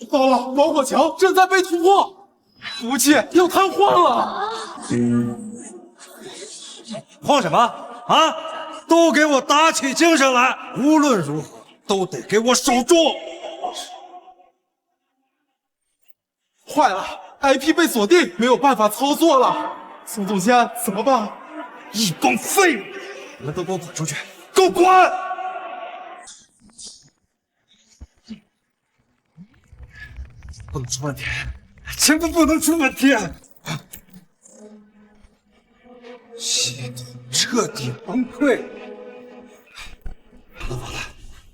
糟了，防火墙正在被突破，服务器要瘫痪了！慌什么啊？都给我打起精神来！无论如何都得给我守住！坏了 ，IP 被锁定，没有办法操作了。宋总监怎么办？一帮废物！你们都给我滚出去！给我滚！不能出问题，千万不能出问题！系统彻底崩溃！完了完了！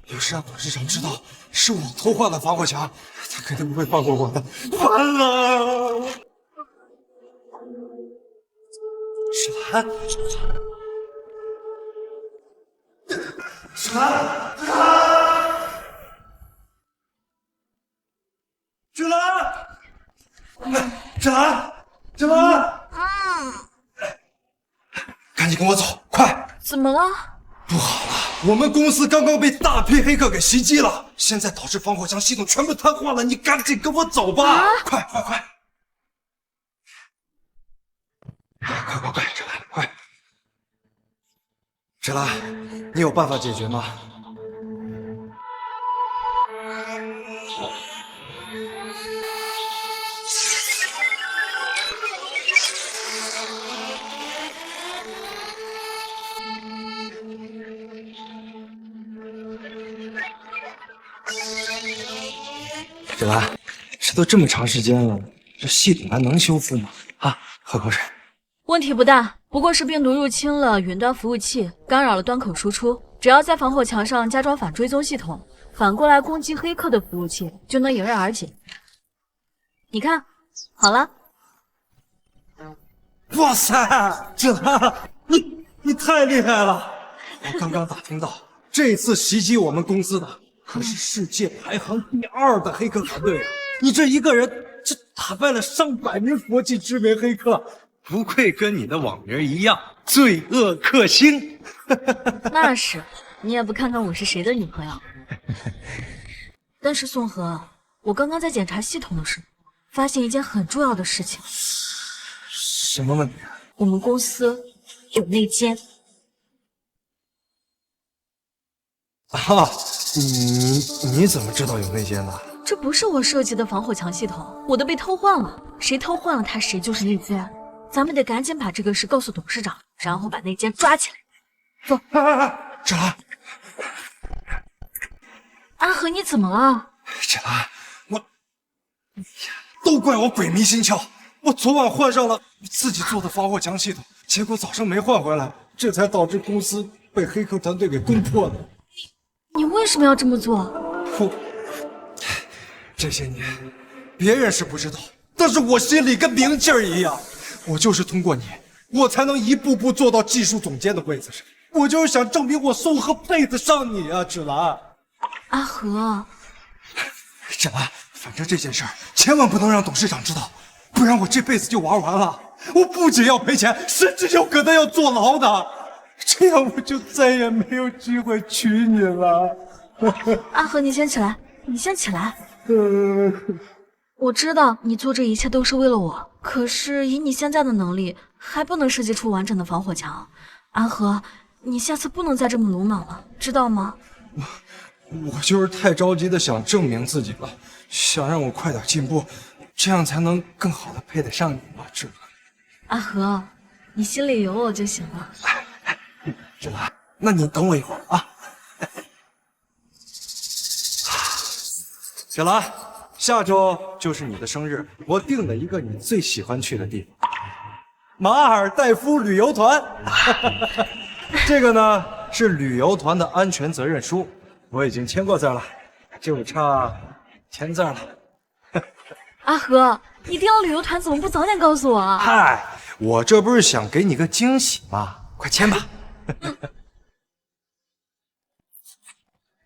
要是让董事长知道是我偷换了防火墙，他肯定不会放过我的。完了！芷兰，芷兰，芷兰，芷兰，芷兰，赶紧跟我走，快！怎么了？不好了，我们公司刚刚被大批黑客给袭击了，现在导致防火墙系统全部瘫痪了，你赶紧跟我走吧！快快快！快，芷兰，快！芷兰，你有办法解决吗？芷兰，这都这么长时间了，这系统还能修复吗？啊，喝口水。问题不大，不过是病毒入侵了云端服务器，干扰了端口输出。只要在防火墙上加装反追踪系统，反过来攻击黑客的服务器，就能迎刃而解。你看，好了。哇塞，芷兰，你太厉害了！我刚刚打听到，这次袭击我们公司的可是世界排行第2的黑客团队啊！你这一个人，这打败了上百名国际知名黑客，不愧跟你的网名一样，罪恶克星。那是，你也不看看我是谁的女朋友。但是宋河，我刚刚在检查系统的时候，发现一件很重要的事情。什么问题啊？我们公司有内奸。啊，你怎么知道有内奸的？这不是我设计的防火墙系统，我的被偷换了，谁偷换了它，谁就是内奸。咱们得赶紧把这个事告诉董事长，然后把内奸抓起来。走。芷兰，阿和，你怎么了？芷兰，都怪我鬼迷心窍，我昨晚换上了自己做的防火墙系统，结果早上没换回来，这才导致公司被黑客团队给攻破的。你为什么要这么做？这些年，别人是不知道，但是我心里跟明镜一样。我就是通过你，我才能一步步做到技术总监的位子上。我就是想证明我宋河配得上你啊，芷兰。阿和，芷兰，反正这件事儿千万不能让董事长知道，不然我这辈子就玩完了。我不仅要赔钱，甚至有可能要坐牢的。这样我就再也没有机会娶你了。阿和，你先起来，你先起来。我知道你做这一切都是为了我，可是以你现在的能力，还不能设计出完整的防火墙。阿和，你下次不能再这么鲁莽了，知道吗？我就是太着急的想证明自己了，想让我快点进步，这样才能更好的配得上你嘛，芷兰。阿和，你心里有我就行了。芷兰，那你等我一会儿啊。小兰，下周就是你的生日，我定了一个你最喜欢去的地方——马尔代夫旅游团。这个呢是旅游团的安全责任书，我已经签过字了，就差签字了。阿和，你订了旅游团怎么不早点告诉我啊？嗨，我这不是想给你个惊喜吗？快签吧。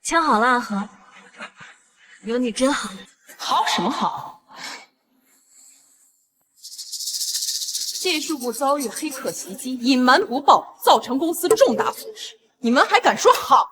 签好了，阿和，有你真好。好什么好？技术部遭遇黑客袭击，隐瞒不报，造成公司重大损失，你们还敢说好？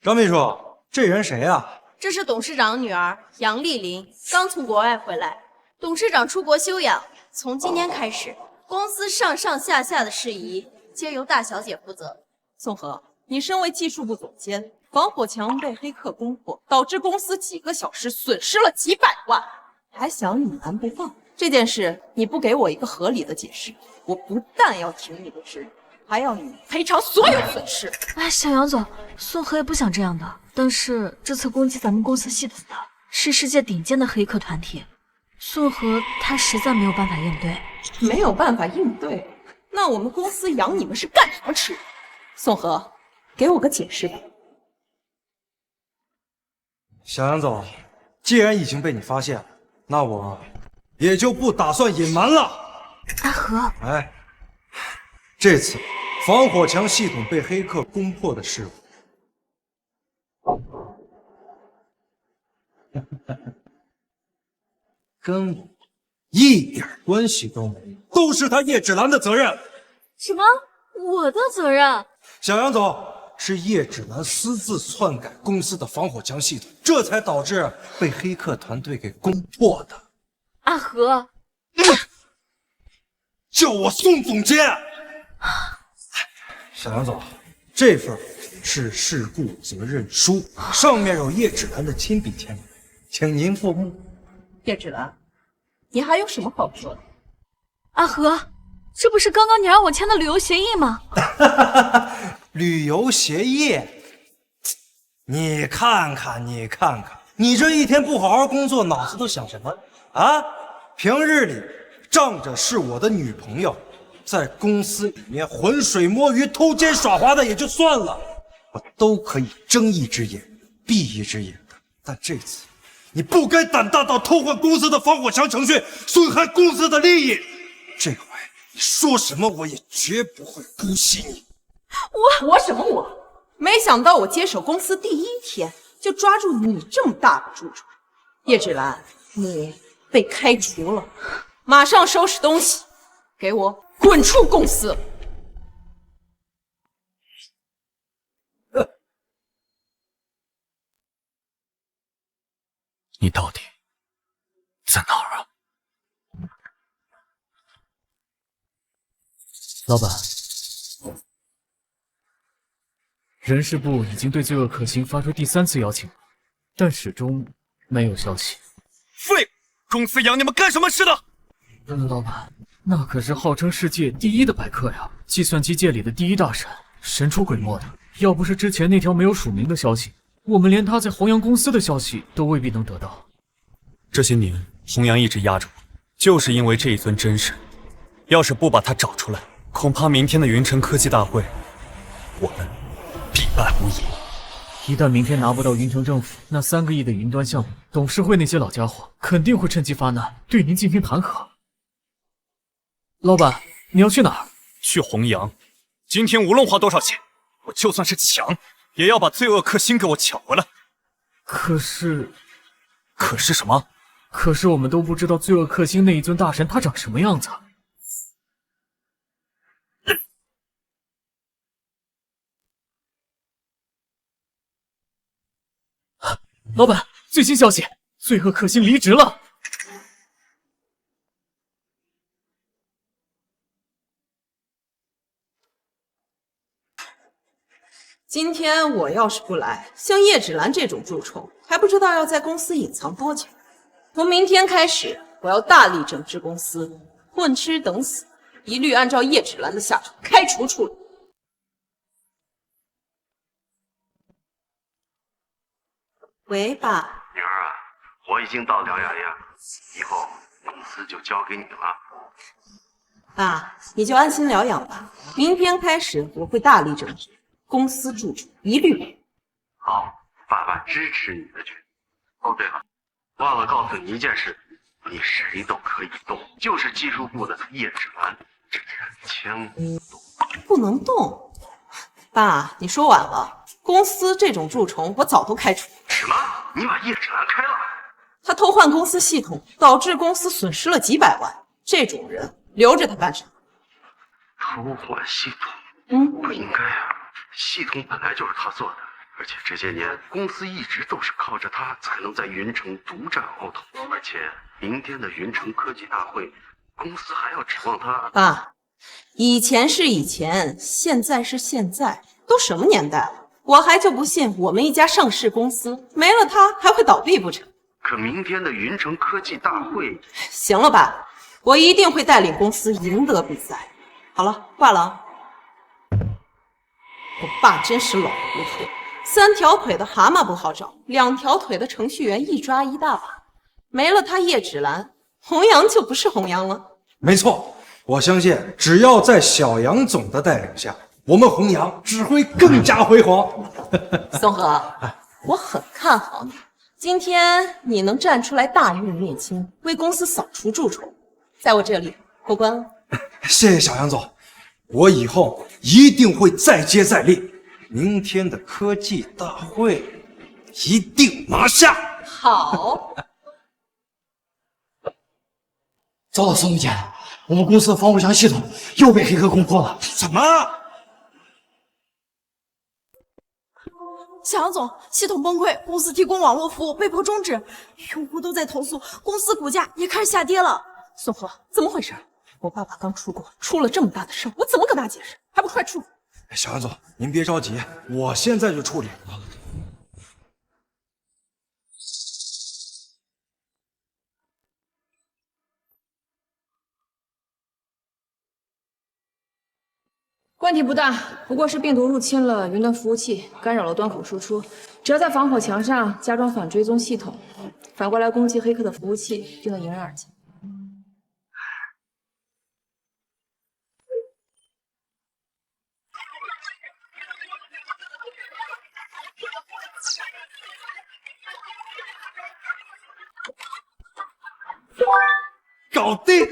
张秘书，这人谁呀？这是董事长女儿杨丽玲，刚从国外回来。董事长出国休养，从今天开始，公司上上下下的事宜皆由大小姐负责。宋河，你身为技术部总监，防火墙被黑客攻破，导致公司几个小时损失了几百万，还想隐瞒不放？这件事你不给我一个合理的解释，我不但要停你的职，还要你赔偿所有损失。哎，小杨总，宋河也不想这样的，但是这次攻击咱们公司系统的是世界顶尖的黑客团体，宋河他实在没有办法应对。没有办法应对，那我们公司养你们是干什么吃？宋河，给我个解释吧。小杨总，既然已经被你发现了，那我也就不打算隐瞒了。阿和，哎，这次防火墙系统被黑客攻破的事故，跟我一点关系都没有，都是他叶芷兰的责任。什么？我的责任？小杨总，是叶芷兰私自篡改公司的防火墙系统，这才导致被黑客团队给攻破的。阿和，叫我宋总监。小杨总，这份是事故责任书，上面有叶芷兰的亲笔签名，请您复目。叶芷兰，你还有什么好说的？阿和，这不是刚刚你让我签的旅游协议吗？旅游协议？你看看，你看看，你这一天不好好工作，脑子都想什么啊？平日里仗着是我的女朋友，在公司里面浑水摸鱼、偷奸耍滑的也就算了，我都可以睁一只眼闭一只眼的。但这次，你不该胆大到偷换公司的防火墙程序，损害公司的利益。这回你说什么，我也绝不会姑息你。我什么我？没想到我接手公司第一天就抓住你这么大的蛀虫。叶芷兰，你被开除了，马上收拾东西，给我滚出公司！你到底在哪儿啊？老板，人事部已经对罪恶克星发出第3次邀请了，但始终没有消息。废物！公司养你们干什么吃的？老板，那可是号称世界第一的白客呀，计算机界里的第一大神，神出鬼没的。要不是之前那条没有署名的消息，我们连他在弘扬公司的消息都未必能得到。这些年，弘扬一直压着我，就是因为这一尊真神。要是不把他找出来，恐怕明天的云城科技大会，我们必败无疑。一旦明天拿不到云城政府那3个亿的云端项目，董事会那些老家伙肯定会趁机发难，对您进行弹劾。老板，你要去哪儿？去弘扬。今天无论花多少钱，我就算是抢，也要把罪恶克星给我抢回来。可是什么？可是我们都不知道罪恶克星那一尊大神他长什么样子。老板，最新消息，罪恶克星离职了。今天我要是不来，像叶芷兰这种蛀虫，还不知道要在公司隐藏多久。从明天开始，我要大力整治公司，混吃等死，一律按照叶芷兰的下场开除处理。喂，爸。女儿啊，我已经到疗养院了，以后公司就交给你了。爸，你就安心疗养吧。明天开始，我会大力整治公司蛀虫，一律没有。好，爸爸支持你的决定。哦，对了，忘了告诉你一件事，你谁都可以动，就是技术部的叶芷兰，这人千万不能动。爸，你说晚了，公司这种蛀虫我早都开除。什么？你把叶芷兰开了？他偷换公司系统，导致公司损失了几百万，这种人留着他干什么？偷换系统？不应该啊，系统本来就是他做的，而且这些年公司一直都是靠着他才能在云城独占鳌头，而且明天的云城科技大会，公司还要指望他。爸，以前是以前，现在是现在，都什么年代了？我还就不信我们一家上市公司没了它还会倒闭不成？可明天的云城科技大会，行了吧，我一定会带领公司赢得比赛。好了，挂了啊。我爸真是老糊涂，3条腿的蛤蟆不好找，2条腿的程序员一抓一大把。没了他叶芷兰，弘扬就不是弘扬了。没错，我相信只要在小杨总的带领下，我们弘扬只会更加辉煌。松河，我很看好你。今天你能站出来大义灭亲，为公司扫除蛀虫，在我这里过关了。谢谢小杨总，我以后一定会再接再厉。明天的科技大会一定拿下。好，糟了，宋总监，我们公司的防火墙系统又被黑客攻破了。什么？小杨总，系统崩溃，公司提供网络服务被迫终止，用户都在投诉，公司股价也开始下跌了。松河，怎么回事？我爸爸刚出国，出了这么大的事，我怎么跟他解释？还不快出去！小杨总，您别着急，我现在就处理。问题不大，不过是病毒入侵了云端服务器，干扰了端口输出。只要在防火墙上加装反追踪系统，反过来攻击黑客的服务器，就能迎刃而解。搞定！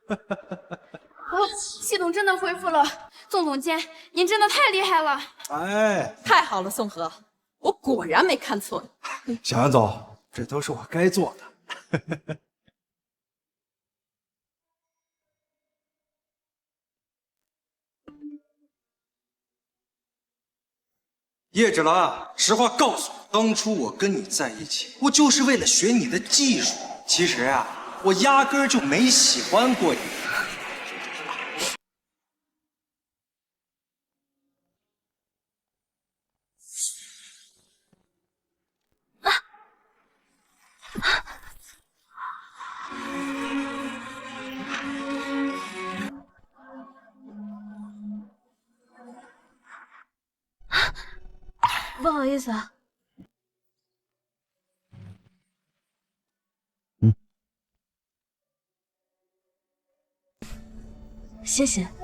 哦，系统真的恢复了，宋总监，您真的太厉害了！哎，太好了，宋河，我果然没看错你。小杨总，这都是我该做的。叶芷兰，实话告诉你，当初我跟你在一起，我就是为了学你的技术。其实啊，我压根儿就没喜欢过你。不好意思啊。谢谢。没人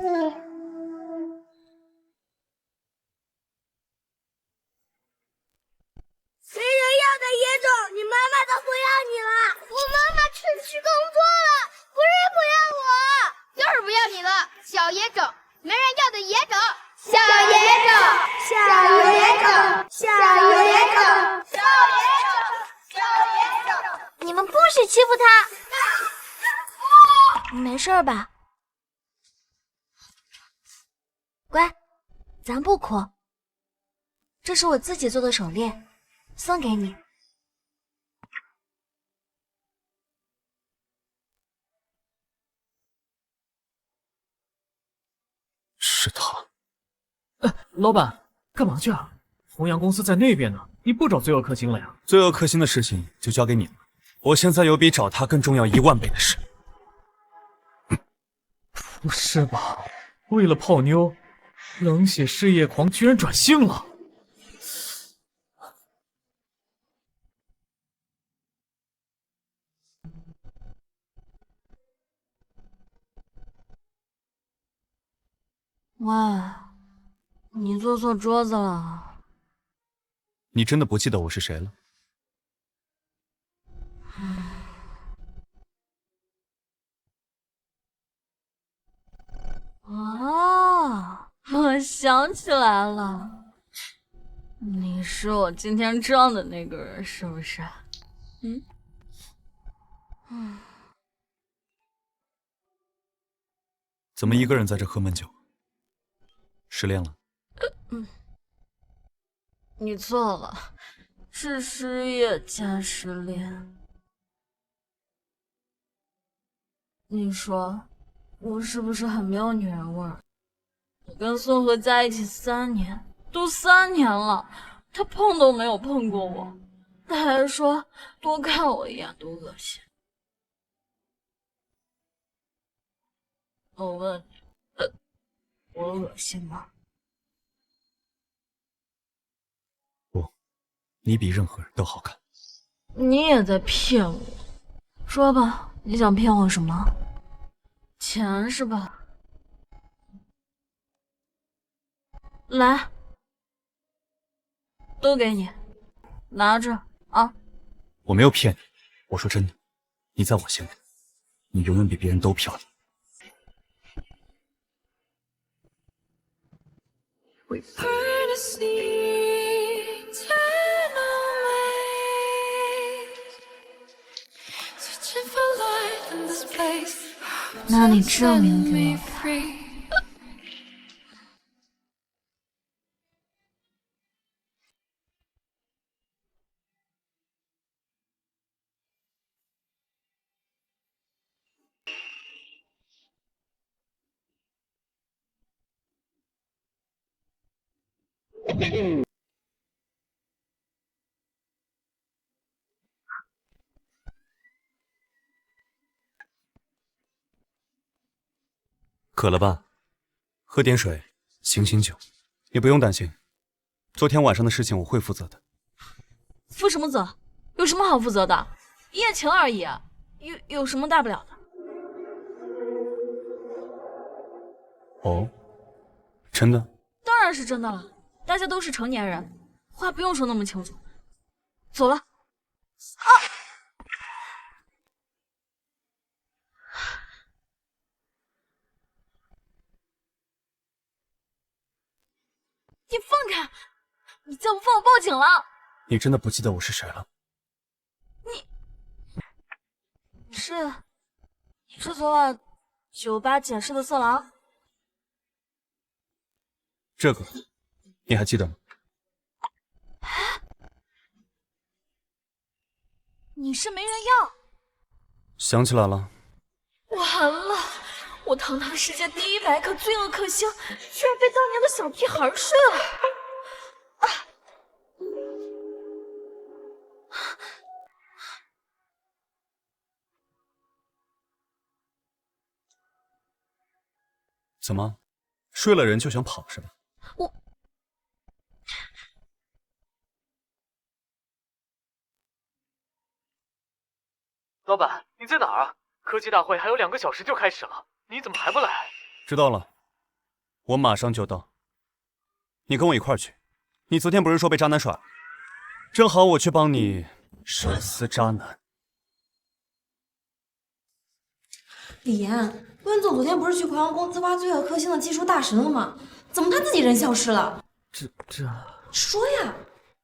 要的野种，你妈妈都不要你了。我妈妈去工作了，不是不要我，就是不要你了，小野种，没人要的野种，小野种，小野种，小野种，小野种，小野种，你们不许欺负他！没事吧？乖，咱不哭。这是我自己做的手链，送给你。是他。老板，干嘛去啊？弘扬公司在那边呢，你不找罪恶克星了呀？罪恶克星的事情就交给你了，我现在有比找他更重要10000倍的事。不是吧？为了泡妞，冷血事业狂居然转性了？喂，你坐错桌子了。你真的不记得我是谁了？哦，我想起来了，你是我今天撞的那个人，是不是？怎么一个人在这喝闷酒？失恋了？你错了，是失业加失恋。你说我是不是很没有女人味儿？我跟宋河在一起3年，都3年了，他碰都没有碰过我，他还说多看我一眼都恶心。我问你，我恶心吗？不，你比任何人都好看。你也在骗我，说吧，你想骗我什么？钱是吧？来，都给你，拿着啊！我没有骗你，我说真的，你在我心里，你永远比别人都漂亮。那你证明给我看。渴了吧？喝点水，醒醒酒。你不用担心，昨天晚上的事情我会负责的。负什么责？有什么好负责的？一夜情而已，有什么大不了的？哦，真的？当然是真的了，大家都是成年人，话不用说那么清楚。走了。啊！你放开！你再不放我报警了！你真的不记得我是谁了？你是昨晚酒吧捡尸的色狼？这个你还记得吗？你是没人要？想起来了。完了！我堂堂世界第1百可罪恶克星，居然被当年的小屁孩睡了！啊！怎么，睡了人就想跑是吧？老板，你在哪儿啊？科技大会还有2个小时就开始了，你怎么还不来？知道了，我马上就到。你跟我一块儿去。你昨天不是说被渣男耍了？正好我去帮你手撕渣男。李岩，温总昨天不是去葵阳公司挖罪恶克星的技术大神了吗？怎么他自己人消失了？这……说呀！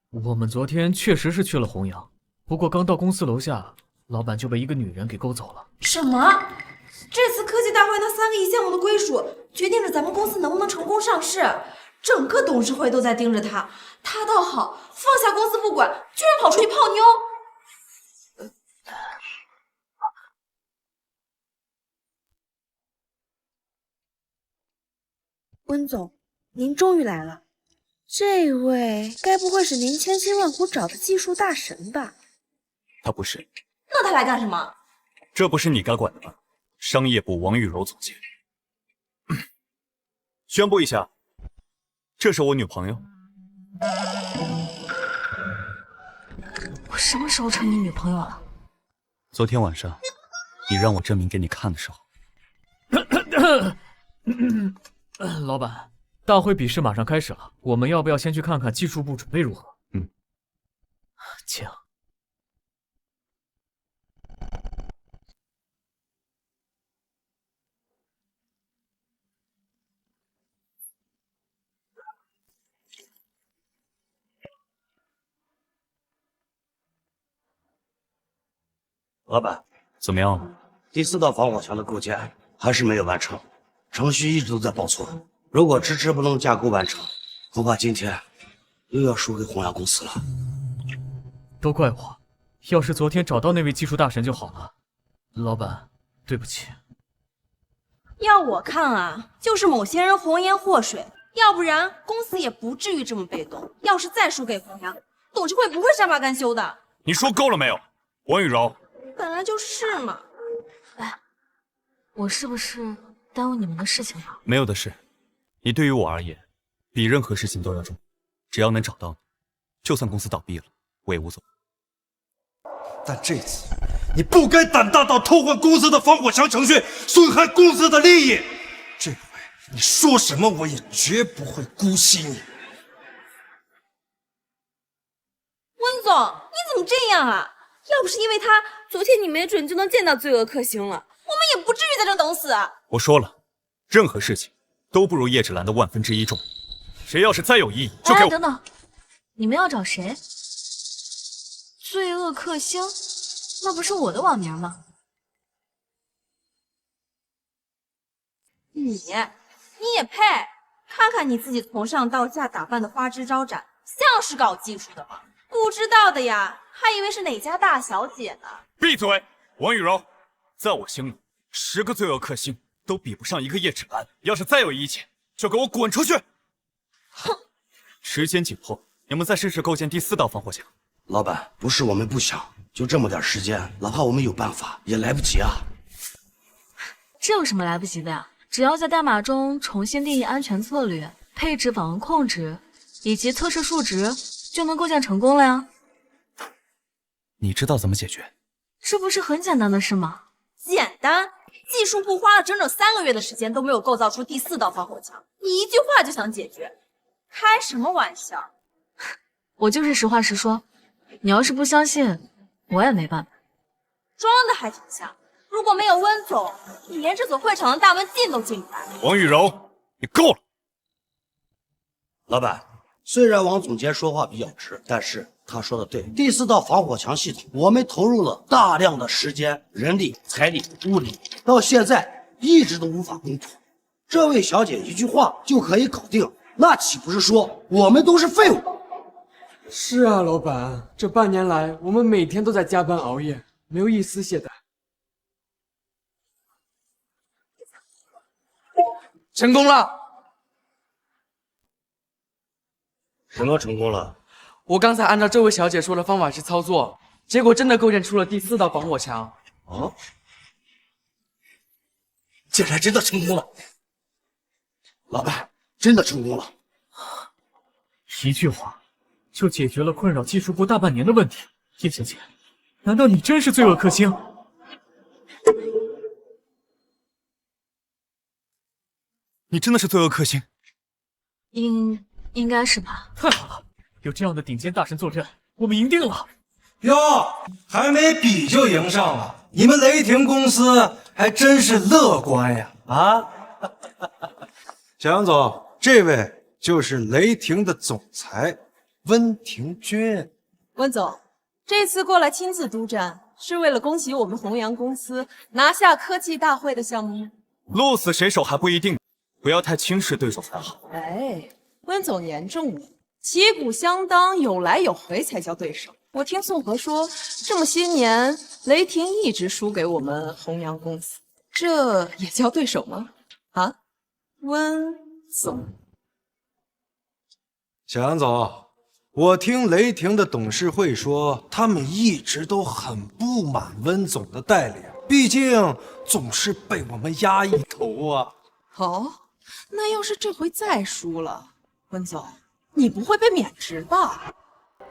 我们昨天确实是去了弘扬，不过刚到公司楼下，老板就被一个女人给勾走了。什么？这次科技大会那3个亿项目的归属，决定着咱们公司能不能成功上市。整个董事会都在盯着他，他倒好，放下公司不管，居然跑出去泡妞。温总，您终于来了。这位该不会是您千辛万苦找的技术大神吧？他不是。那他来干什么？这不是你该管的吗？商业部王玉柔总监。宣布一下，这是我女朋友。我什么时候成你女朋友了？昨天晚上，你让我证明给你看的时候。老板，大会比试马上开始了，我们要不要先去看看技术部准备如何？请。老板，怎么样了？第4道防火墙的构建还是没有完成，程序一直都在报错。如果迟迟不能架构完成，恐怕今天又要输给弘扬公司了。都怪我，要是昨天找到那位技术大神就好了。老板，对不起。要我看啊，就是某些人红颜祸水，要不然公司也不至于这么被动。要是再输给弘扬，董事会不会善罢甘休的。你说够了没有，王雨柔？本来就是嘛。哎，我是不是耽误你们的事情了？没有的事，你对于我而言，比任何事情都要重。只要能找到你，就算公司倒闭了，我也无所谓。但这次你不该胆大到偷换公司的防火墙程序，损害公司的利益。这回你说什么，我也绝不会姑息你。温总，你怎么这样啊？要不是因为他，昨天你没准就能见到罪恶克星了，我们也不至于在这等死啊！我说了，任何事情都不如叶芷兰的1/1000重。谁要是再有异议，就给我。哎，等等，你们要找谁？罪恶克星，那不是我的网名吗？你也配？看看你自己从上到下打扮的花枝招展，像是搞技术的吗？不知道的呀，还以为是哪家大小姐呢。闭嘴，王雨柔，在我心里，10个罪恶克星都比不上一个叶芷兰。要是再有意见，就给我滚出去！哼！时间紧迫，你们再试试构建第4道防火墙。老板，不是我们不想，就这么点时间，哪怕我们有办法，也来不及啊。这有什么来不及的呀？只要在代码中重新定义安全策略、配置访问控制以及测试数值，就能构建成功了呀。你知道怎么解决？这不是很简单的事吗？简单，技术部花了整整3个月的时间都没有构造出第4道防火墙，你一句话就想解决，开什么玩笑？我就是实话实说，你要是不相信，我也没办法。装的还挺像，如果没有温总，你连这所会场的大门进都进不来。王雨柔，你够了！老板，虽然王总监说话比较直，但是他说的对，第4道防火墙系统，我们投入了大量的时间、人力、财力、物力，到现在一直都无法攻破。这位小姐一句话就可以搞定，那岂不是说我们都是废物？是啊，老板，这半年来我们每天都在加班熬夜，没有一丝懈怠。成功了！什么成功了？我刚才按照这位小姐说的方法去操作，结果真的构建出了第4道防火墙。哦，竟然真的成功了！老板，真的成功了！一句话就解决了困扰技术部大半年的问题。叶小姐，难道你真是罪恶克星？你真的是罪恶克星？应该是吧。太好了，有这样的顶尖大神坐镇，我们赢定了。哟，还没比就赢上了，你们雷霆公司还真是乐观呀！啊，小杨总，这位就是雷霆的总裁温庭珺。温总，这次过来亲自督战，是为了恭喜我们弘扬公司拿下科技大会的项目。鹿死谁手还不一定，不要太轻视对手才好。哎，温总言重了，旗鼓相当，有来有回才叫对手。我听宋河说，这么些年，雷霆一直输给我们弘扬公司，这也叫对手吗？啊，温总，小杨总，我听雷霆的董事会说，他们一直都很不满温总的带领，毕竟总是被我们压一头啊。哦，那要是这回再输了，温总，你不会被免职吧？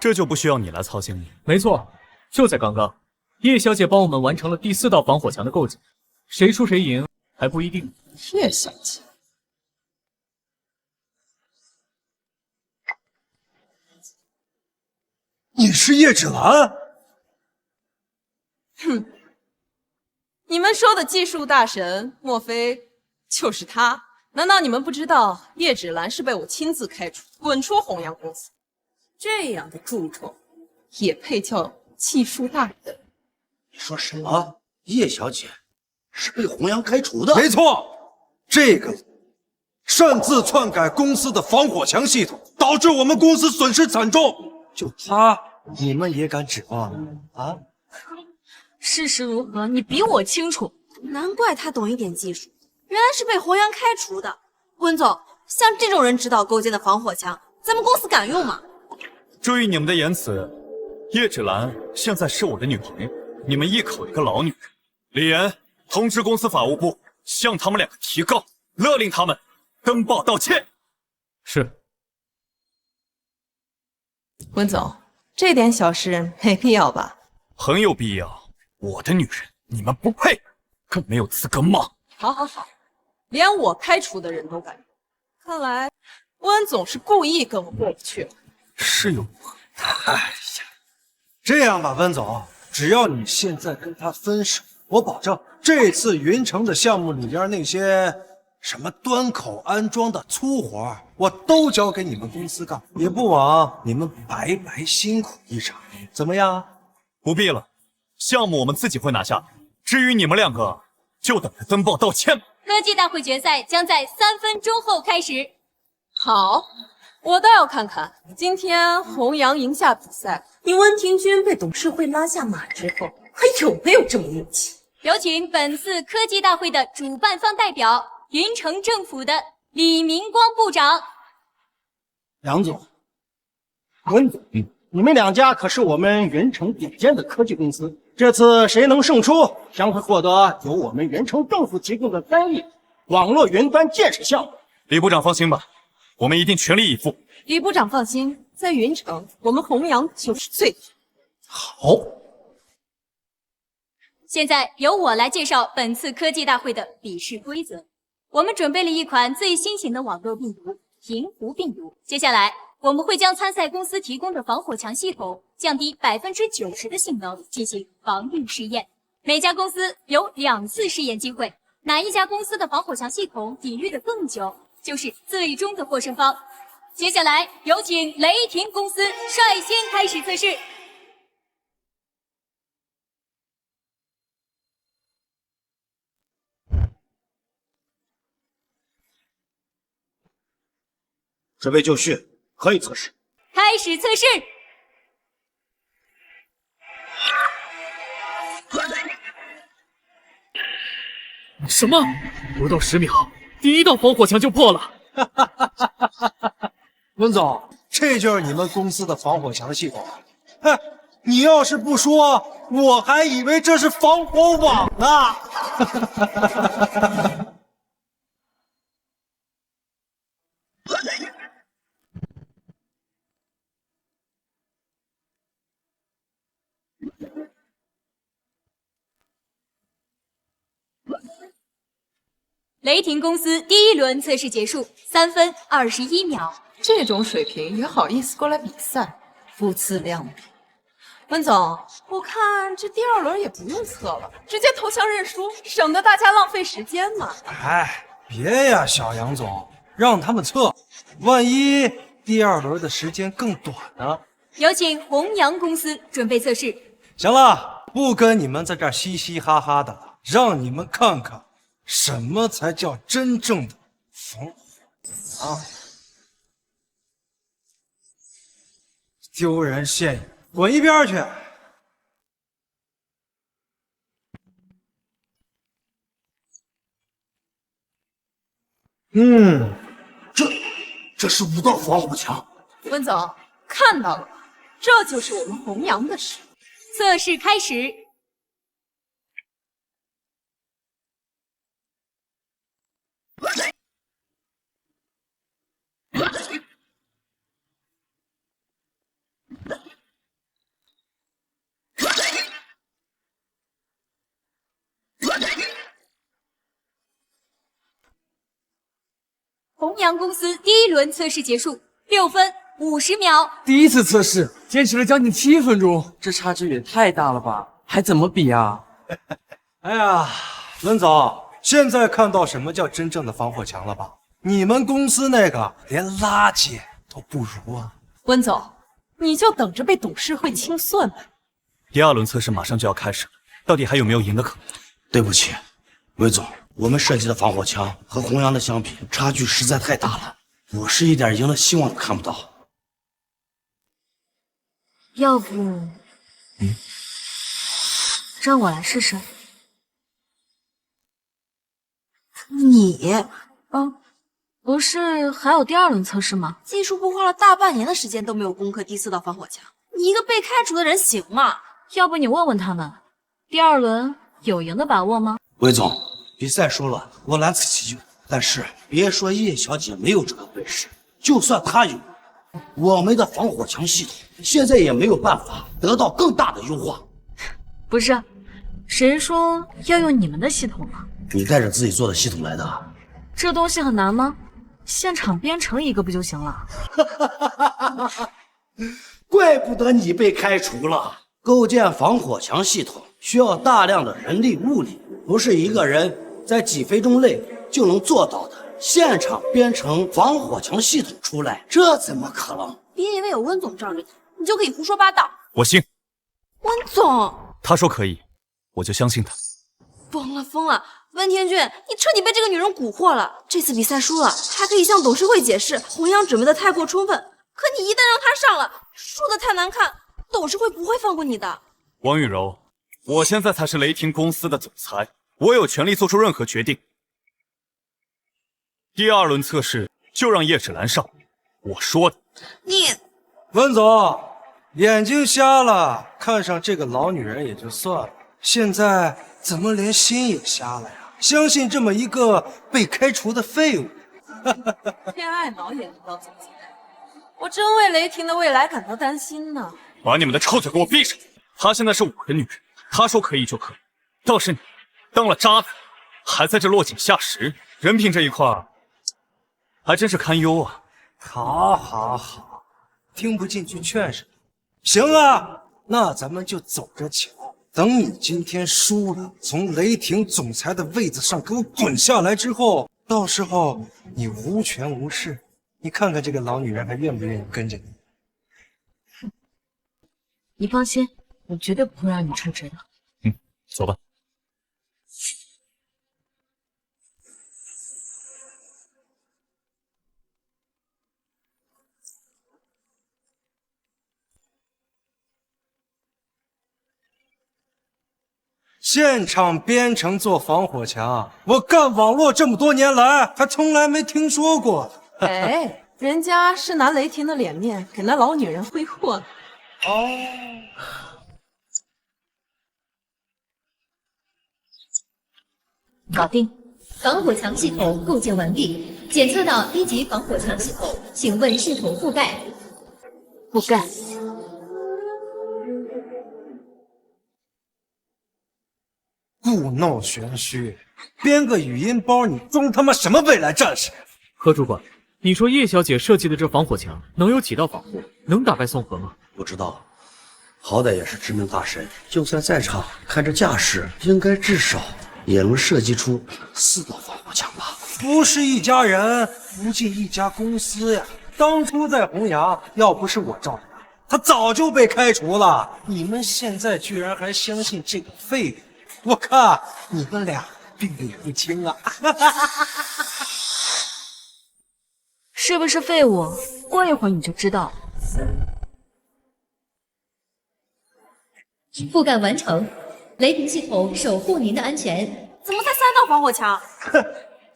这就不需要你来操心了。没错，就在刚刚，叶小姐帮我们完成了第4道防火墙的构建，谁输谁赢还不一定。叶小姐，你是叶芷兰？哼，你们说的技术大神，莫非就是他？难道你们不知道叶芷兰是被我亲自开除，滚出弘扬公司？这样的蛀虫也配叫技术大人？你说什么？叶小姐是被弘扬开除的？没错，这个擅自篡改公司的防火墙系统，导导致我们公司损失惨重。就他，你们也敢指望啊？事实如何，你比我清楚。难怪他懂一点技术，原来是被弘扬开除的。温总，像这种人指导构建的防火墙，咱们公司敢用吗？注意你们的言辞，叶芷兰现在是我的女朋友，你们一口一个老女人。李岩，通知公司法务部，向他们两个提告，勒令他们登报道歉。是。温总，这点小事没必要吧？很有必要。我的女人，你们不配，更没有资格骂。好好好，连我开除的人都敢用，看来温总是故意跟我过不去了。是有哎呀，这样吧，温总，只要你现在跟他分手，我保证这次云城的项目里边那些什么端口安装的粗活，我都交给你们公司干，也不枉你们白白辛苦一场，怎么样？不必了，项目我们自己会拿下。至于你们两个，就等着登报道歉吧。科技大会决赛将在3分钟后开始。好，我倒要看看今天弘扬赢下比赛，你温庭筠被董事会拉下马之后，还有没有这么义气？有请本次科技大会的主办方代表，云城政府的李明光部长。杨总、温总，你们两家可是我们云城顶尖的科技公司，这次谁能胜出，将会获得由我们云城政府提供的3亿网络云端建设项目。李部长放心吧，我们一定全力以赴。李部长放心，在云城，我们弘扬就是最好。现在由我来介绍本次科技大会的比试规则。我们准备了一款最新型的网络病毒——平湖病毒。接下来，我们会将参赛公司提供的防火墙系统降低90%的性能，进行防御试验。每家公司有2次试验机会，哪一家公司的防火墙系统抵御的更久，就是最终的获胜方。接下来，有请雷霆公司率先开始测试。准备就绪，可以测试。开始测试。什么？不到10秒，第一道防火墙就破了。温总，这就是你们公司的防火墙系统。哼，你要是不说，我还以为这是防火网呢。雷霆公司第1轮测试结束，3分21秒。这种水平也好意思过来比赛，不自量力。温总，我看这第2轮也不用测了，直接投降认输，省得大家浪费时间嘛。哎，别呀，小杨总，让他们测，万一第2轮的时间更短呢？有请弘扬公司准备测试。行了，不跟你们在这儿嘻嘻哈哈的了，让你们看看什么才叫真正的防火啊！丢人现眼，滚一边去！这是5道防火墙。温总看到了吧？这就是我们弘扬的实力。测试开始。弘扬公司第1轮测试结束，6分50秒。第一次测试坚持了将近7分钟，这差距也太大了吧？还怎么比啊？哎呀，温总，现在看到什么叫真正的防火墙了吧？你们公司那个连垃圾都不如啊！温总，你就等着被董事会清算吧。第2轮测试马上就要开始了，到底还有没有赢的可能？对不起，魏总，我们设计的防火墙和弘扬的相比，差距实在太大了，我是一点赢的希望都看不到。要不，让我来试试。你，不是还有第2轮测试吗？技术部花了大半年的时间都没有攻克第4道防火墙，你一个被开除的人行吗？要不你问问他们，第2轮有赢的把握吗？魏总，比赛输了，我难辞其咎。但是别说叶小姐没有这个本事，就算她有，我们的防火墙系统现在也没有办法得到更大的优化。不是，谁说要用你们的系统了？你带着自己做的系统来的？这东西很难吗？现场编程一个不就行了？怪不得你被开除了。构建防火墙系统需要大量的人力物力，不是一个人在几分钟内就能做到的。现场编程防火墙系统出来，这怎么可能？别以为有温总罩着你，你就可以胡说八道。我信，温总，他说可以，我就相信他。疯了！温天俊，你彻底被这个女人蛊惑了。这次比赛输了，还可以向董事会解释弘扬准备的太过充分。可你一旦让她上了，输的太难看，董事会不会放过你的。王雨柔，我现在才是雷霆公司的总裁，我有权利做出任何决定。第2轮测试就让叶芷兰上，我说的。你，温总，眼睛瞎了，看上这个老女人也就算了，现在怎么连心也瞎了呀？相信这么一个被开除的废物。恋爱脑也能当总裁，我真为雷霆的未来感到担心呢。把你们的臭嘴给我闭上！她现在是我的女人，她说可以就可以。倒是你，当了渣男，还在这落井下石，人品这一块还真是堪忧啊。好，听不进去劝什么？行啊，那咱们就走着瞧。等你今天输了，从雷霆总裁的位子上给我滚下来之后，到时候你无权无势，你看看这个老女人还愿不愿意跟着你？你放心，我绝对不会让你出局的。走吧。现场编程做防火墙，我干网络这么多年来，还从来没听说过。哎，人家是拿雷霆的脸面给那老女人挥霍呢。搞定。防火墙系统构建完毕，检测到1级防火墙系统，请问系统覆盖？覆盖。故弄玄虚，编个语音包，你装他妈什么未来战士？何主管，你说叶小姐设计的这防火墙能有几道防护，能打败宋河吗？不知道，好歹也是知名大神，就算在场，看这架势，应该至少也能设计出4道防火墙吧？不是一家人，不进一家公司呀。当初在弘扬，要不是我罩着他早就被开除了。你们现在居然还相信这个废物，我看你们俩病得也不轻啊！是不是废物？过一会儿你就知道了。覆盖完成，雷霆系统守护您的安全。怎么才3道防火墙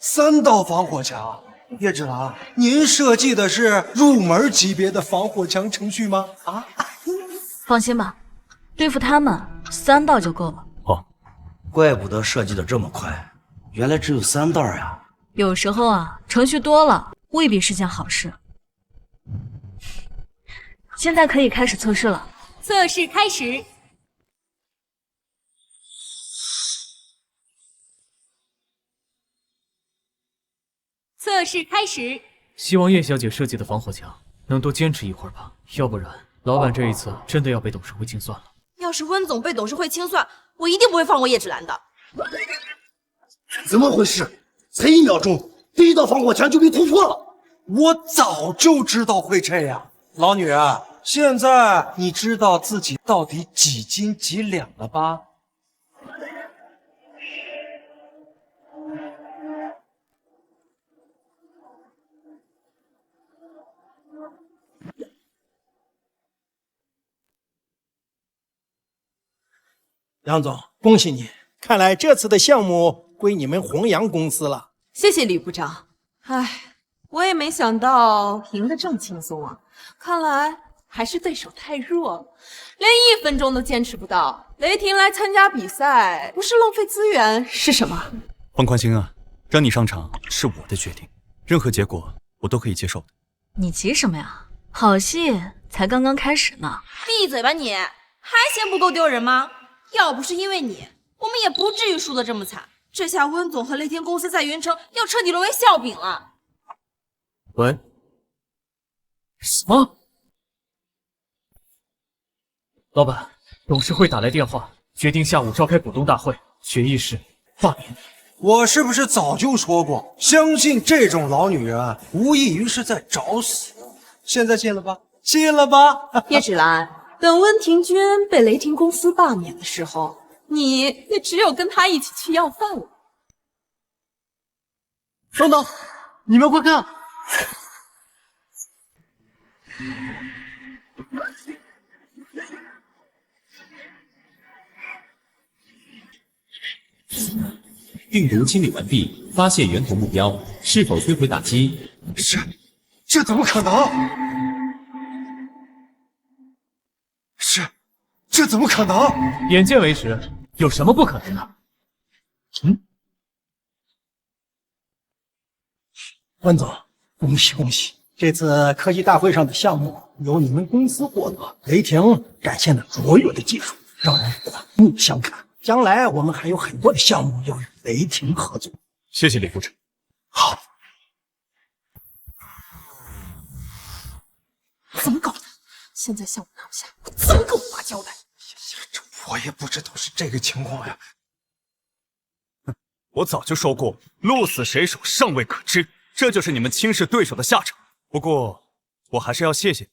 ？3道防火墙？叶芷兰，您设计的是入门级别的防火墙程序吗？啊？放心吧，对付他们3道就够了。怪不得设计的这么快，原来只有3道呀。有时候啊，程序多了未必是件好事。现在可以开始测试了。测试开始。测试开始。希望叶小姐设计的防火墙能多坚持一会儿吧，要不然老板这一次真的要被董事会清算了。要是温总被董事会清算，我一定不会放过叶芷兰的。怎么回事？才1秒钟，第1道防火墙就被突破了。我早就知道会这样。老女人，现在你知道自己到底几斤几两了吧？杨总，恭喜你！看来这次的项目归你们弘扬公司了。谢谢李部长。唉，我也没想到赢得这么轻松啊！看来还是对手太弱了，连1分钟都坚持不到。雷霆来参加比赛，不是浪费资源是什么？放宽心啊，让你上场是我的决定，任何结果我都可以接受的。你急什么呀？好戏才刚刚开始呢。闭嘴吧你！还嫌不够丢人吗？要不是因为你，我们也不至于输得这么惨。这下温总和雷霆公司在云城要彻底沦为笑柄了。喂？什么？老板，董事会打来电话，决定下午召开股东大会，决议是罢免。我是不是早就说过，相信这种老女人无异于是在找死？现在信了吧？信了吧？叶芷兰，等温庭珺被雷霆公司罢免的时候，你也只有跟他一起去要饭了。等等，你们快看！病毒清理完毕，发现源头目标，是否摧毁打击？这怎么可能？这怎么可能？眼见为实，有什么不可能的？温总，恭喜恭喜！这次科技大会上的项目由你们公司获得，雷霆展现了卓越的技术，让人刮目相看。将来我们还有很多的项目要与雷霆合作。谢谢李部长。好，怎么搞的？现在项目拿不下，我怎么跟我妈交代？我也不知道是这个情况呀。我早就说过，鹿死谁手尚未可知，这就是你们轻视对手的下场。不过，我还是要谢谢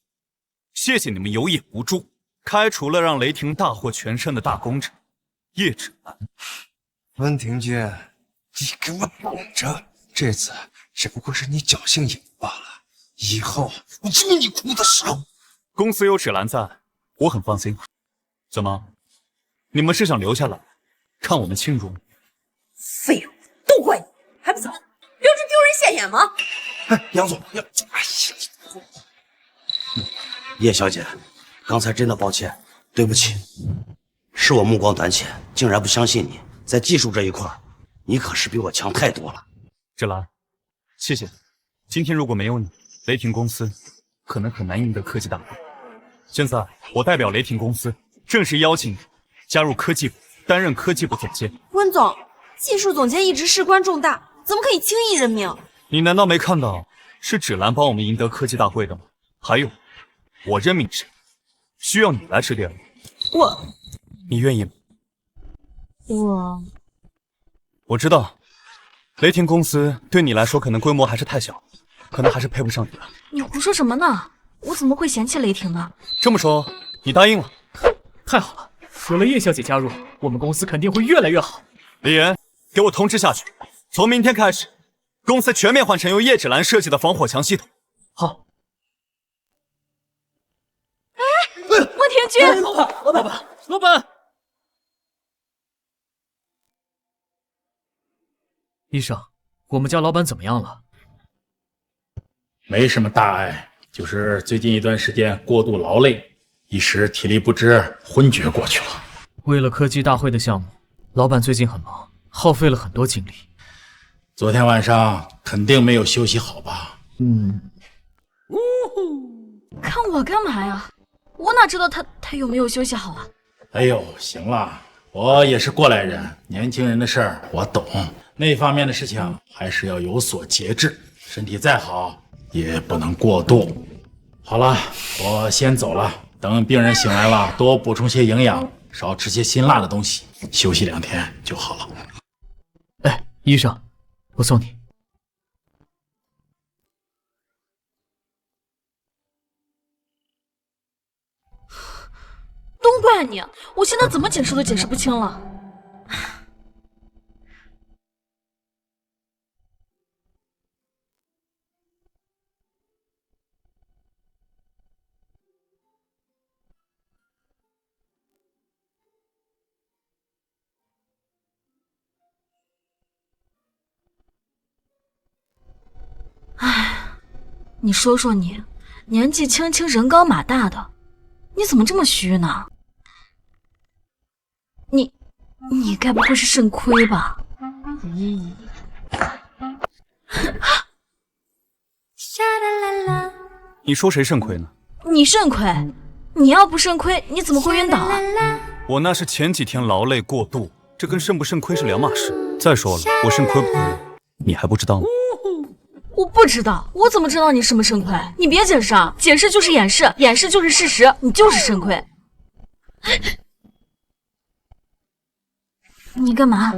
你们有眼无珠，开除了让雷霆大获全胜的大功臣叶芷兰。温庭珺，你给我等着！这次只不过是你侥幸赢罢了，以后我有你哭的时候。公司有芷兰在，我很放心。怎么，你们是想留下来看我们庆祝？废物，都怪你，还不走？留着丢人现眼吗？哎，杨总，哎呀，叶小姐，刚才真的抱歉，对不起，是我目光短浅，竟然不相信你。在技术这一块，你可是比我强太多了。芷兰，谢谢你。今天如果没有你，雷霆公司可能很难赢得科技大会。现在我代表雷霆公司正式邀请你加入科技部，担任科技部总监。温总，技术总监一直事关重大，怎么可以轻易任命？你难道没看到是芷兰帮我们赢得科技大会的吗？还有，我任命谁，需要你来指点。你愿意吗？我知道，雷霆公司对你来说可能规模还是太小，可能还是配不上你了。你胡说什么呢？我怎么会嫌弃雷霆呢？这么说，你答应了？太好了，有了叶小姐加入，我们公司肯定会越来越好。李岩，给我通知下去，从明天开始，公司全面换成由叶芷兰设计的防火墙系统。好。温庭珺，老板！医生，我们家老板怎么样了？没什么大碍，就是最近一段时间过度劳累，一时体力不支，昏厥过去了。为了科技大会的项目，老板最近很忙，耗费了很多精力。昨天晚上肯定没有休息好吧？看我干嘛呀？我哪知道他有没有休息好啊？哎呦，行了，我也是过来人，年轻人的事儿我懂，那方面的事情还是要有所节制，身体再好也不能过度。好了，我先走了，等病人醒来了，多补充些营养，少吃些辛辣的东西，休息2天就好了。哎，医生，我送你。都怪你！我现在怎么解释都解释不清了。你说说你，年纪轻轻人高马大的，你怎么这么虚呢？你该不会是肾亏吧？咦、你说谁肾亏呢？你肾亏，你要不肾亏，你怎么会晕倒啊？我那是前几天劳累过度，这跟肾不肾亏是两码事。再说了，我肾亏不亏，你还不知道吗？我不知道，我怎么知道你肾不肾亏？你别解释啊，解释就是掩饰，掩饰就是事实，你就是肾亏。你干嘛？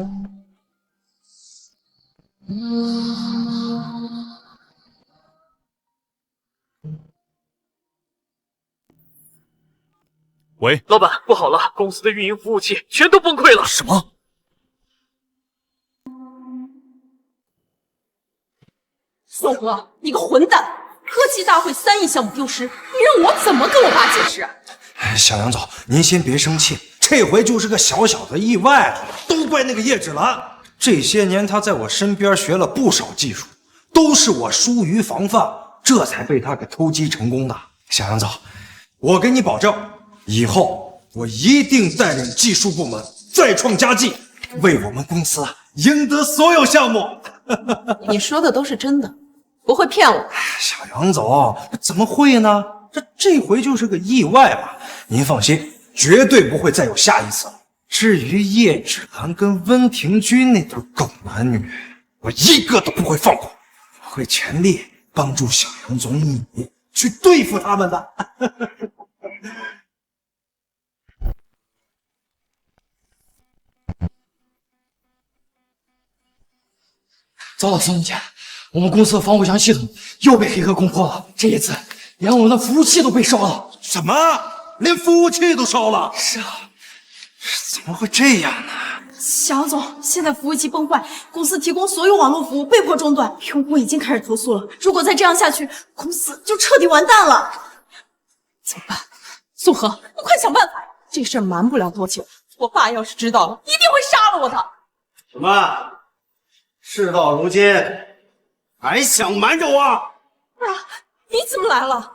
喂，老板，不好了，公司的运营服务器全都崩溃了。什么？宋河，你个混蛋！科技大会3亿项目丢失，你让我怎么跟我爸解释？小杨总，您先别生气，这回就是个小小的意外，都怪那个叶芷兰。这些年他在我身边学了不少技术，都是我疏于防范，这才被他给偷鸡成功的。小杨总，我给你保证，以后我一定带领技术部门再创佳绩，为我们公司赢得所有项目。你说的都是真的，不会骗我。小杨总，怎么会呢？这回就是个意外嘛，您放心，绝对不会再有下一次了。至于叶芷兰跟温庭筠那对狗男女，我一个都不会放过，我会全力帮助小杨总你去对付他们的。糟了，孙总监，我们公司的防火墙系统又被黑客攻破了，这一次连我们的服务器都被烧了。什么？连服务器都烧了？是啊，怎么会这样呢？小杨总，现在服务器崩坏，公司提供所有网络服务被迫中断，用户已经开始投诉了。如果再这样下去，公司就彻底完蛋了。怎么办？宋河，你快想办法呀！这事儿瞒不了多久，我爸要是知道了，一定会杀了我的。什么？事到如今，还想瞒着我？爸，你怎么来了？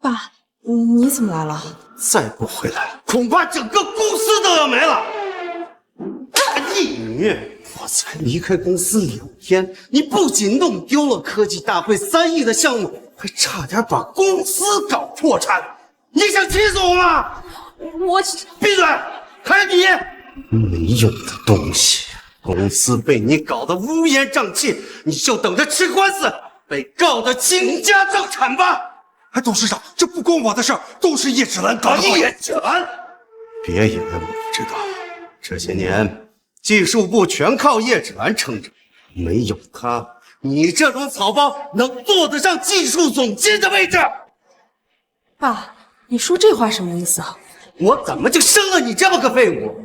爸，你怎么来了？再不回来，恐怕整个公司都要没了。你，我才离开公司2天，你不仅弄丢了科技大会3亿的项目，还差点把公司搞破产。你想气死我吗？我闭嘴！还有你，没用的东西！公司被你搞得乌烟瘴气，你就等着吃官司，被告得倾家荡产吧！董事长，这不关我的事儿，都是叶芷兰搞的。叶芷兰，别以为我不知道，这些年技术部全靠叶芷兰撑着，没有她，你这种草包能坐得上技术总监的位置？爸，你说这话什么意思啊？我怎么就生了你这么个废物？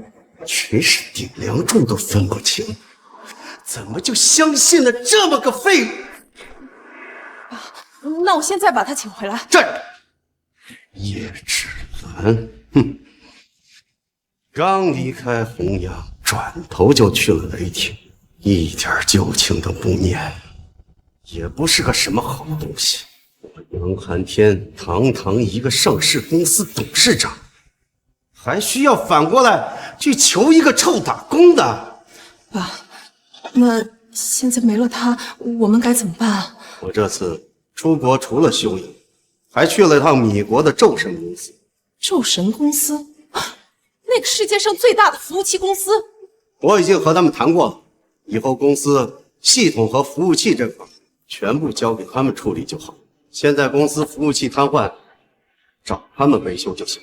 全是顶梁柱都分不清，怎么就相信了这么个废物？那我现在把他请回来。站着！叶芷兰，哼，刚离开弘扬，转头就去了雷霆，一点旧情都不念，也不是个什么好东西。我杨寒天堂堂一个上市公司董事长，还需要反过来去求一个臭打工的？爸，那现在没了他，我们该怎么办啊？我这次出国除了休养，还去了趟米国的宙神公司。宙神公司，那个世界上最大的服务器公司。我已经和他们谈过了，以后公司系统和服务器这块全部交给他们处理就好。现在公司服务器瘫痪，找他们维修就行。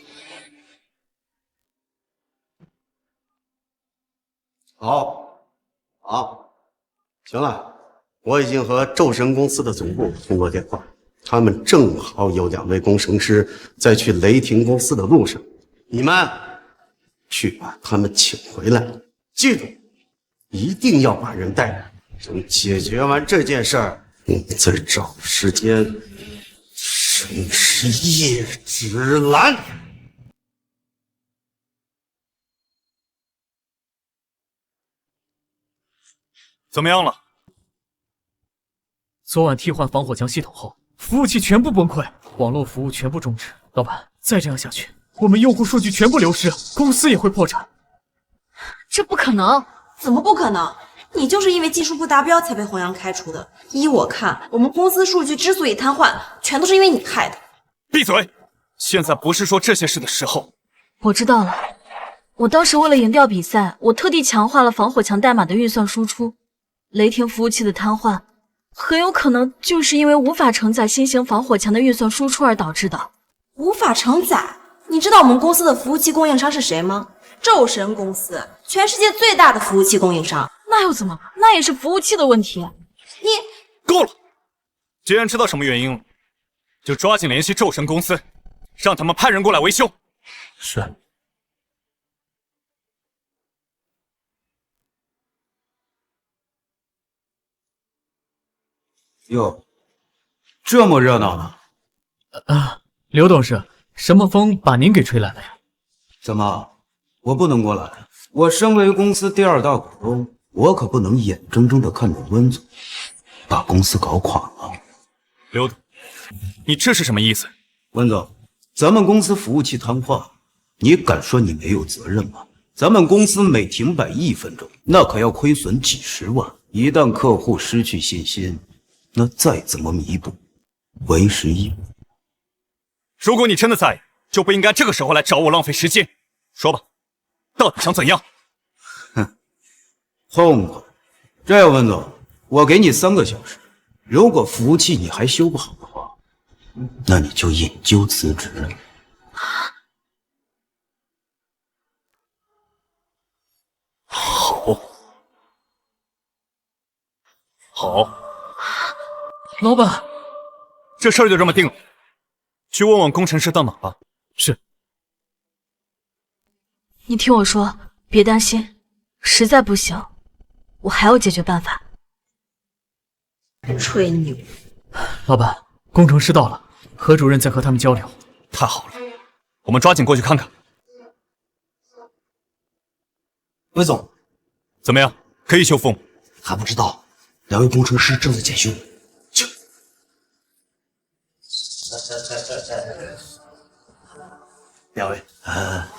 好，行了。我已经和宙神公司的总部通过电话，他们正好有2位工程师在去雷霆公司的路上，你们去把他们请回来。记住，一定要把人带来。等解决完这件事儿，我们再找时间审视叶芷兰。怎么样了？昨晚替换防火墙系统后，服务器全部崩溃，网络服务全部终止。老板，再这样下去，我们用户数据全部流失，公司也会破产。这不可能！怎么不可能？你就是因为技术不达标才被弘扬开除的。依我看，我们公司数据之所以瘫痪，全都是因为你害的。闭嘴！现在不是说这些事的时候。我知道了，我当时为了赢掉比赛，我特地强化了防火墙代码的运算输出。雷霆服务器的瘫痪，很有可能就是因为无法承载新型防火墙的运算输出而导致的。无法承载？你知道我们公司的服务器供应商是谁吗？宙神公司，全世界最大的服务器供应商。那又怎么办？那也是服务器的问题。你够了！既然知道什么原因了，就抓紧联系宙神公司，让他们派人过来维修。是。哟，这么热闹呢？刘董事，什么风把您给吹来了呀？怎么，我不能过来？我身为公司第2大股东，我可不能眼睁睁地看着温总把公司搞垮了。刘总，你这是什么意思？温总，咱们公司服务器瘫痪，你敢说你没有责任吗？咱们公司每停摆1分钟，那可要亏损几10万。一旦客户失去信心，那再怎么弥补，为时已晚。如果你真的在意，就不应该这个时候来找我浪费时间。说吧，到底想怎样？哼，痛快！这样，温总，我给你3个小时，如果服务器你还修不好的话，那你就引咎辞职。好，老板，这事儿就这么定了。去问问工程师到哪吧。是。你听我说，别担心，实在不行，我还有解决办法。吹牛！老板，工程师到了，何主任在和他们交流。太好了，我们抓紧过去看看。魏总，怎么样？可以修复吗？还不知道，2位工程师正在检修。2位，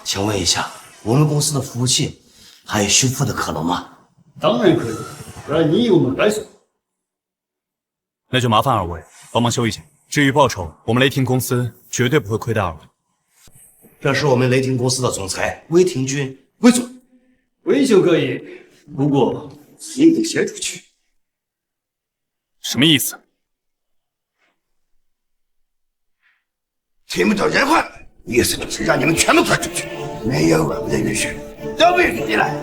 请问一下，我们公司的服务器还有修复的可能吗？当然可以，不然你以为我们该修？那就麻烦2位帮忙修一下。至于报酬，我们雷霆公司绝对不会亏待2位。这是我们雷霆公司的总裁魏廷军，魏总。维修可以，不过你得先出去。什么意思？听不懂人话，意思就是让你们全部滚出去，没有我们的允许，都不许进来。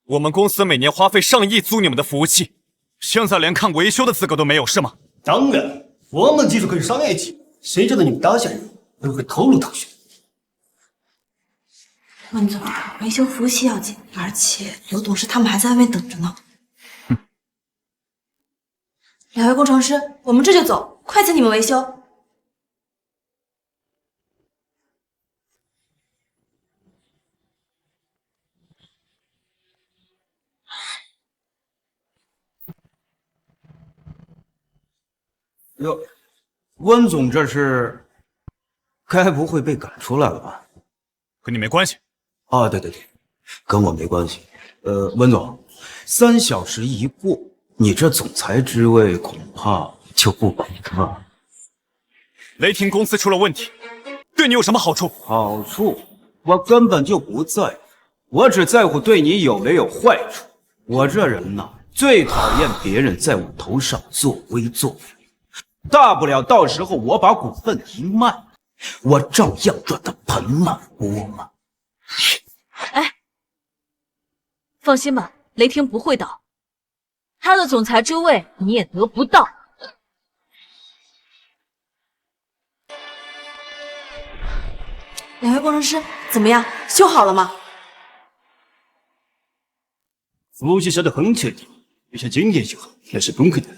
我们公司每年花费上亿租你们的服务器，现在连看维修的资格都没有，是吗？当然，我们技术可是商业级，谁知道你们当下人都会透露透血。温总，维修服务器要紧，而且刘董事他们还在外面等着呢。2位工程师，我们这就走，快请你们维修。哟，温总这是，该不会被赶出来了吧？和你没关系。啊，对，跟我没关系。温总，3小时一过，你这总裁之位恐怕就不保了。雷霆公司出了问题，对你有什么好处？好处我根本就不在乎，我只在乎对你有没有坏处。我这人呐，最讨厌别人在我头上作威作福。大不了到时候我把股份一卖，我照样赚得盆满钵满。哎，放心吧，雷霆不会倒，他的总裁之位你也得不到。2位工程师怎么样？修好了吗？服务器修得很彻底，要像今天修好那是不可能。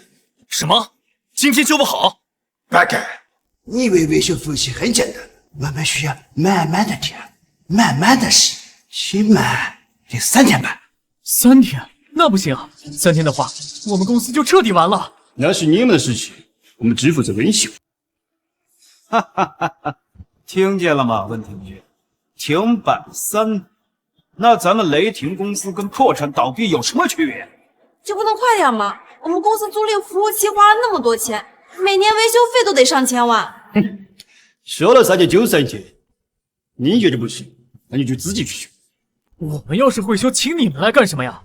什么？今天修不好？大概你以为维修服务器很简单，我们需要慢慢的调，慢慢的试，起码得3天半。3天？那不行，3天的话，我们公司就彻底完了。那是你们的事情，我们只负责维修。哈哈哈哈！听见了吗，温庭珏？停摆3年，那咱们雷霆公司跟破产倒闭有什么区别？就不能快点吗？我们公司租赁服务器花了那么多钱，每年维修费都得上千万。说了3天就3天，你觉得不行，那你就自己去修。我们要是会修，请你们来干什么呀？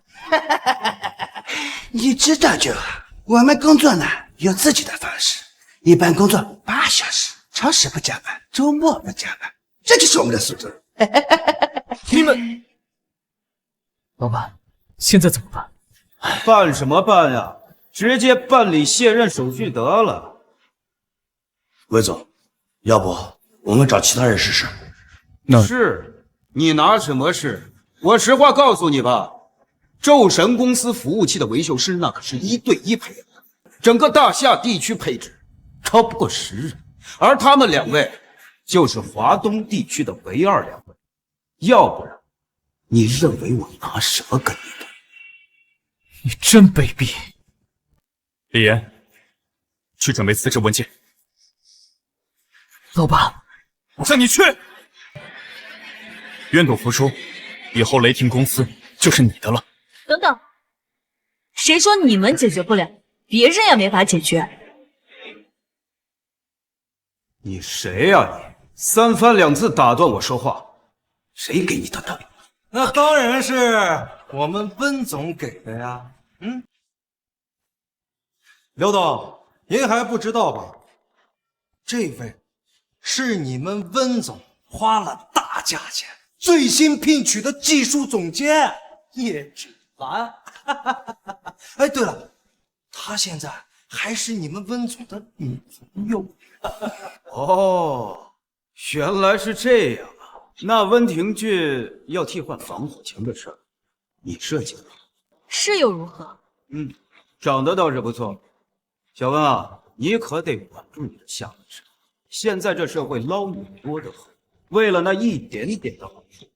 你知道就好。我们工作呢有自己的方式，一般工作8小时，超时不加班，周末不加班，这就是我们的素质。你们，老板，现在怎么办？办什么办呀？直接办理卸任手续得了。魏总，要不我们找其他人试试？是，你拿什么试？我实话告诉你吧，宙神公司服务器的维修师那可是1对1配的，整个大夏地区配置超不过10人，而他们2位就是华东地区的唯22位，要不然你认为我拿什么跟你比？你真卑鄙！李岩，去准备辞职文件。老板，我让你去。愿赌服输，以后雷霆公司就是你的了。等等，谁说你们解决不了，别人也没法解决。你谁呀你？3番2次打断我说话，谁给你的道理？那当然是我们温总给的呀。刘董，您还不知道吧？这位是你们温总花了大价钱最新聘取的技术总监叶芷兰。哎，对了，她现在还是你们温总的女朋友。哦，原来是这样啊！那温庭珏要替换防火墙的事儿，你涉及了？是又如何？长得倒是不错。小温啊，你可得稳住你的下半身。现在这社会捞女多得很，为了那一点点的好处，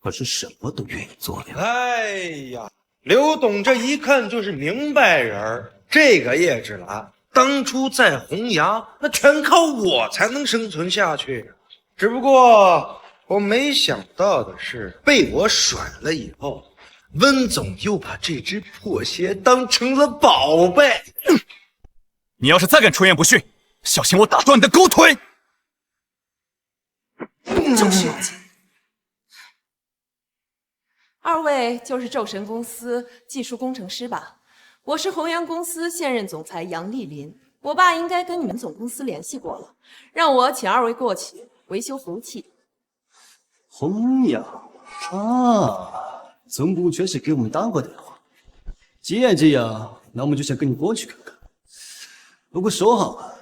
可是什么都愿意做的。哎呀，刘董这一看就是明白人，这个叶芷兰当初在弘扬，那全靠我才能生存下去。只不过我没想到的是，被我甩了以后，温总又把这只破鞋当成了宝贝。你要是再敢出言不逊，小心我打断你的狗腿！就是有钱。2位就是宙神公司技术工程师吧？我是弘扬公司现任总裁杨丽琳，我爸应该跟你们总公司联系过了，让我请2位过去维修服务器。弘扬啊，总部确实给我们打过电话。既然这样，那我们就想跟你过去看看。不过说好啊，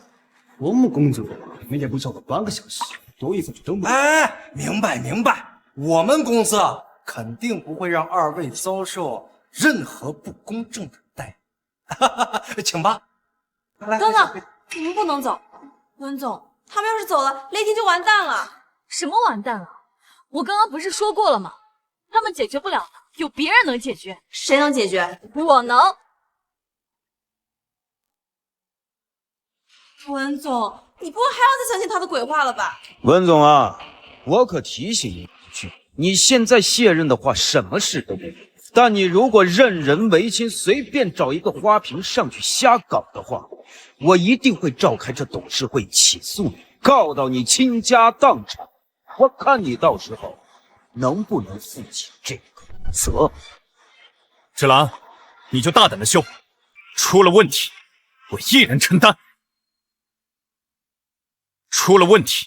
我们工作每天不超过8个小时，多一分就等不了。哎，明白，我们公司肯定不会让2位遭受任何不公正的待遇。请吧。等等，你们不能走。温总，他们要是走了，雷霆就完蛋了。什么完蛋了？我刚刚不是说过了吗？他们解决不了的，有别人能解决。谁能解决？我能。温总，你不会还要再相信他的鬼话了吧？温总啊，我可提醒你一句，你现在卸任的话，什么事都没有。但你如果任人唯亲，随便找一个花瓶上去瞎搞的话，我一定会召开这董事会起诉你，告到你倾家荡产。我看你到时候能不能负起这个责。芷兰，你就大胆的修，出了问题，我一人承担。出了问题，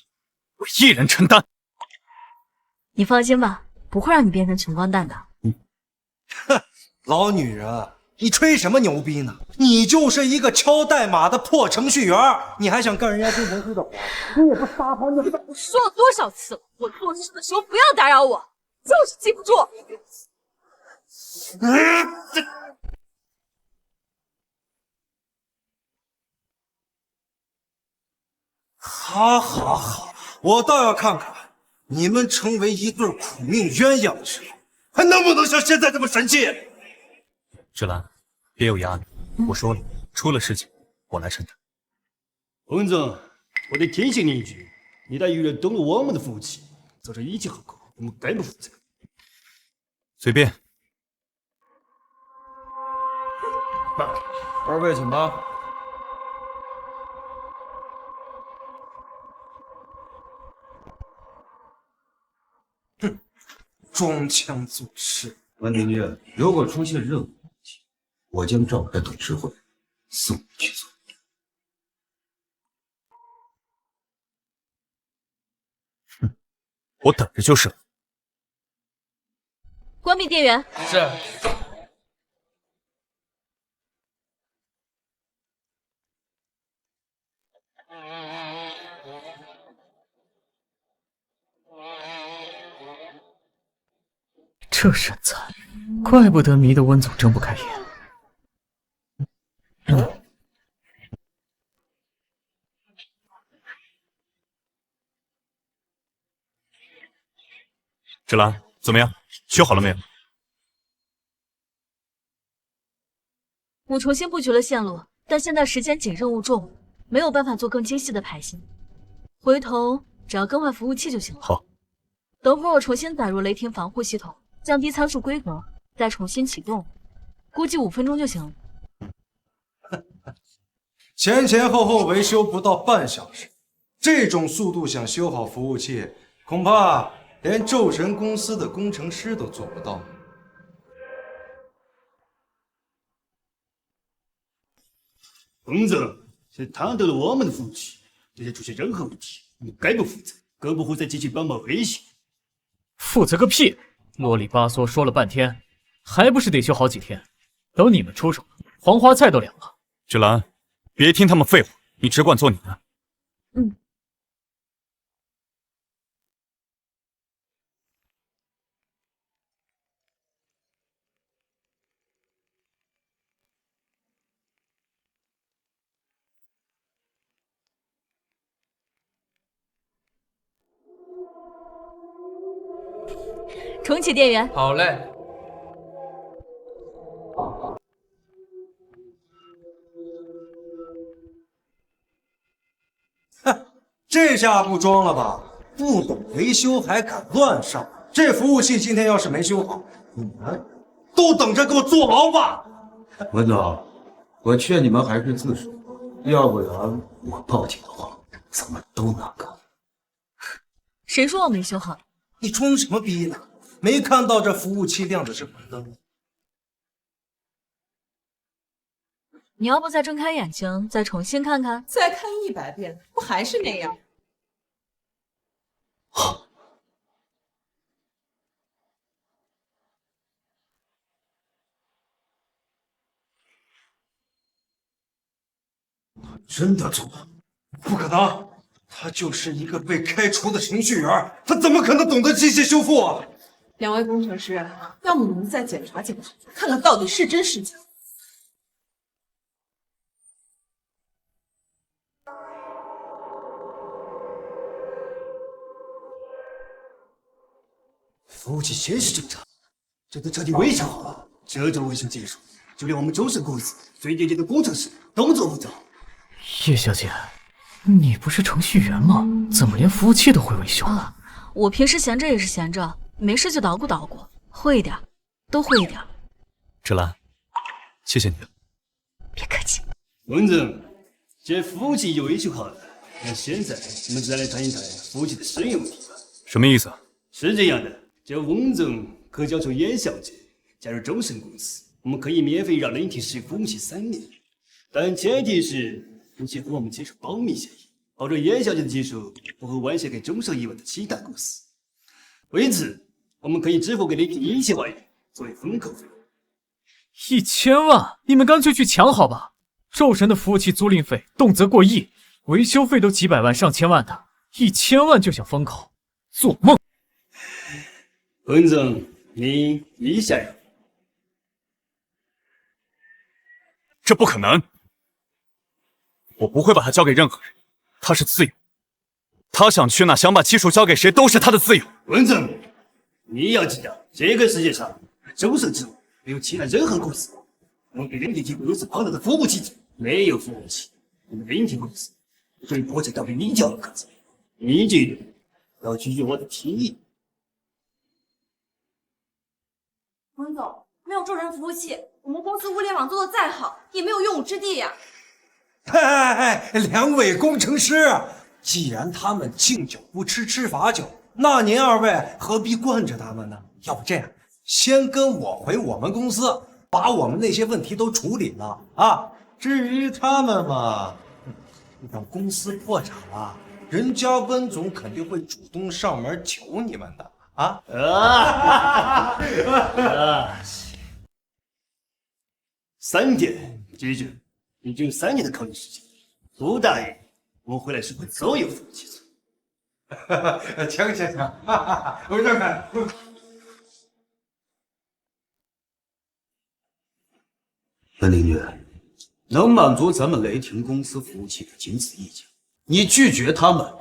我一人承担。你放心吧，不会让你变成穷光蛋的。哼，老女人，你吹什么牛逼呢？你就是一个敲代码的破程序员，你还想干人家工程师的活？你也不撒泡尿。我说了多少次了，我做事的时候不要打扰我，就是记不住。好，我倒要看看你们成为一对苦命鸳鸯的时候，还能不能像现在这么神气。芷兰，别有压力。我说了，出了事情我来承担。洪总，我得提醒你一句，你在与人动了我们的福气，做这一切后果，我们概不负责。随便。二位请吧。哼，装腔作势。文明月，如果出现任何问题，我将召开董事会，送你去做。哼，我等着就是了。关闭电源。是。这身材，怪不得迷得温总睁不开眼。芷兰，怎么样？修好了没有？我重新布局了线路，但现在时间紧，任务重，没有办法做更精细的排星。回头只要更换服务器就行了。好。等会儿我重新载入雷霆防护系统，降低参数规格，再重新启动，估计5分钟就行了。前后维修不到半小时，这种速度想修好服务器，恐怕连宙神公司的工程师都做不到。洪总，是贪得了我们的福气，这些出现任何问题，我们概不负责，更不会再继续帮忙维修。负责个屁！啰里吧嗦说了半天，还不是得修好几天。等你们出手，黄花菜都凉了。芷兰，别听他们废话，你只管做你的。嗯。重启电源。好嘞。哼，这下不装了吧？不懂维修还敢乱上？这服务器今天要是没修好，你们都等着给我坐牢吧！文总，我劝你们还是自首，要不然我报警的话，咱们都难干。谁说我没修好？你装什么逼呢？没看到这服务器亮的是红灯吗？你要不再睁开眼睛，再重新看看？再看100遍，不还是那样？真的做？不可能！他就是一个被开除的程序员，他怎么可能懂得机械修复啊？两位工程师，要么你们再检查检查，看看到底是真是假。服务器显示正常，这都彻底维修好了。这种维修技术，就连我们宙神公司最顶尖的工程师都做不到。叶小姐，你不是程序员吗？怎么连服务器都会维修了？我平时闲着也是闲着，没事就捣鼓捣鼓，会一点，都会一点。芷兰，谢谢你了。别客气。文总，这服务器已维修好了，那现在我们再来谈一谈服务器的使用问题吧。什么意思？是这样的，只要温总可交出严小姐加入宙神公司，我们可以免费让雷霆使用服务器3年，但前提是你先和我们签署保密协议，保证严小姐的技术不会外泄给众生以外的其他公司。为此，我们可以支付给雷霆1000万元作为封口费用。1000万？你们干脆去抢好吧！宙神的服务器租赁费动辄过亿，维修费都几百万上千万的，1000万就想封口，做梦！文总，您意下呀？这不可能！我不会把它交给任何人，他是自由，他想去哪，想把技术交给谁都是他的自由。文总，你要知道，这个世界上宙神之外没有其他任何公司我们人体公司旁的服务器没有服务器，我们人体公司对国家单位你交个责，你这个要拒绝我的提议。文总，没有众人服务器，我们公司物联网做的再好，也没有用武之地呀。两位工程师，既然他们敬酒不吃吃罚酒，那您二位何必惯着他们呢？要不这样，先跟我回我们公司，把我们那些问题都处理了啊。至于他们嘛，等公司破产了，人家温总肯定会主动上门求你们的啊。3点解决，你只有3年的考虑时间。不答应，我回来收回所有服务器。行，我这看。温凌月，能满足咱们雷霆公司服务器的仅此一家，你拒绝他们，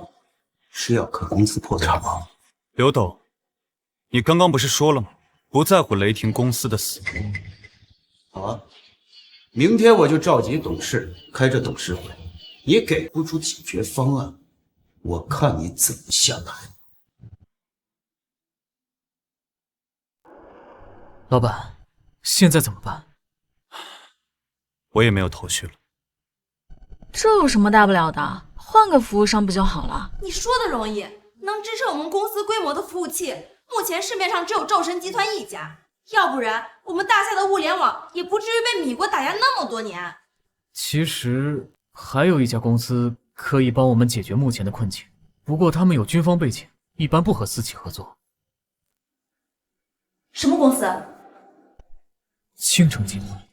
是要看公司破产吗？刘董，你刚刚不是说了吗？不在乎雷霆公司的死活。好啊，明天我就召集董事开这董事会，你给不出解决方案，我看你怎么下台。老板，现在怎么办？我也没有头绪了。这有什么大不了的？换个服务商不就好了？你说的容易，能支撑我们公司规模的服务器，目前市面上只有宙神集团一家，要不然我们大夏的物联网也不至于被米国打压那么多年。其实还有一家公司可以帮我们解决目前的困境，不过他们有军方背景，一般不和私企合作。什么公司？青城集团。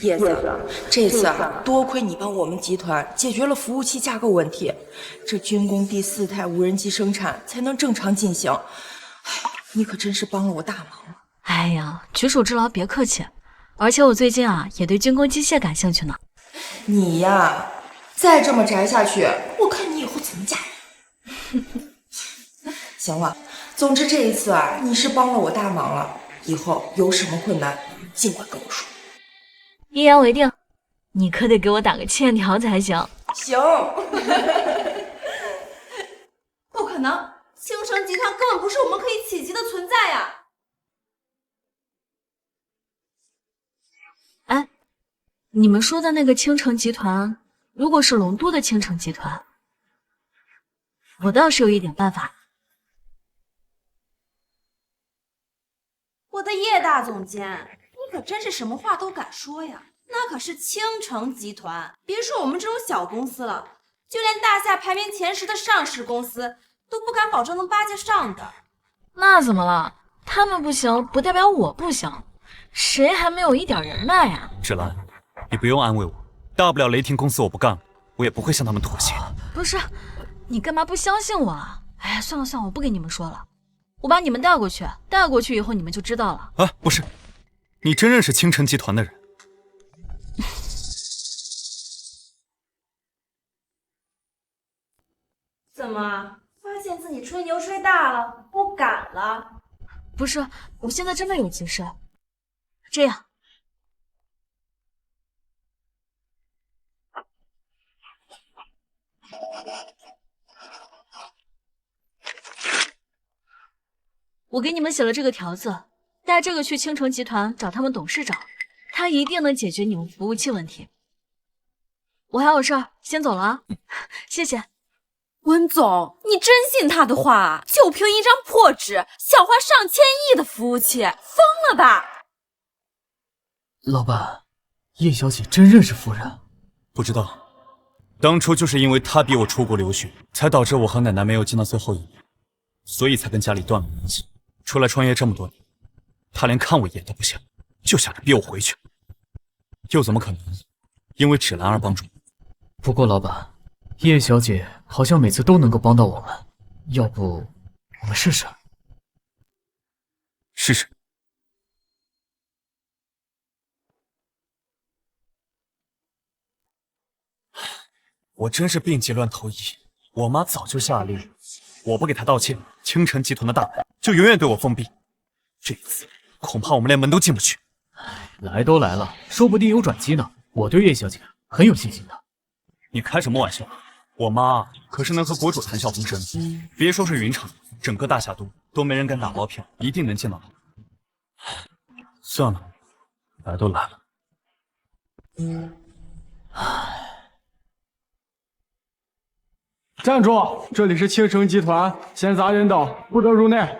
叶子，这次多亏你帮我们集团解决了服务器架构问题，这军工第4代无人机生产才能正常进行。你可真是帮了我大忙了。哎呀，举手之劳，别客气。而且我最近也对军工机械感兴趣呢。你呀，再这么宅下去，我看你以后怎么嫁人。行了，总之这一次你是帮了我大忙了，以后有什么困难尽管跟我说。一言为定，你可得给我打个欠条才行。行。不可能，青城集团根本不是我们可以企及的存在呀！哎，你们说的那个青城集团，如果是龙都的青城集团，我倒是有一点办法。我的叶大总监，你可真是什么话都敢说呀！那可是青城集团，别说我们这种小公司了，就连大夏排名前10的上市公司都不敢保证能巴结上的。那怎么了？他们不行，不代表我不行，谁还没有一点人脉呀？芷兰，你不用安慰我，大不了雷霆公司我不干了，我也不会向他们妥协。不是，你干嘛不相信我啊？哎呀，算了算了，我不跟你们说了，我把你们带过去，带过去以后你们就知道了。啊，不是，你真认识青城集团的人？怎么发现自己吹牛吹大了，不敢了？不是，我现在真的有急事。这样，我给你们写了这个条子，带这个去青城集团找他们董事长，他一定能解决你们服务器问题。我还有事儿，先走了啊，谢谢。温总，你真信他的话？就凭一张破纸，想花上千亿的服务器，疯了吧？老板，叶小姐真认识夫人？不知道，当初就是因为她逼我出国留学，才导致我和奶奶没有见到最后一面，所以才跟家里断了联系。出来创业这么多年，她连看我一眼都不想，就想着逼我回去，又怎么可能因为芷兰而帮助我？不过老板，叶小姐好像每次都能够帮到我们，要不我们试试？试试。我真是病急乱投医，我妈早就下令，我不给她道歉，青城集团的大门就永远对我封闭。这一次，恐怕我们连门都进不去。唉，来都来了，说不定有转机呢。我对叶小姐很有信心的。你开什么玩笑？我妈可是能和国主谈笑风生，别说是云城，整个大夏都没人敢打包票，一定能见到她。算了，来都来了。站住！这里是青城集团，闲杂人等不得入内。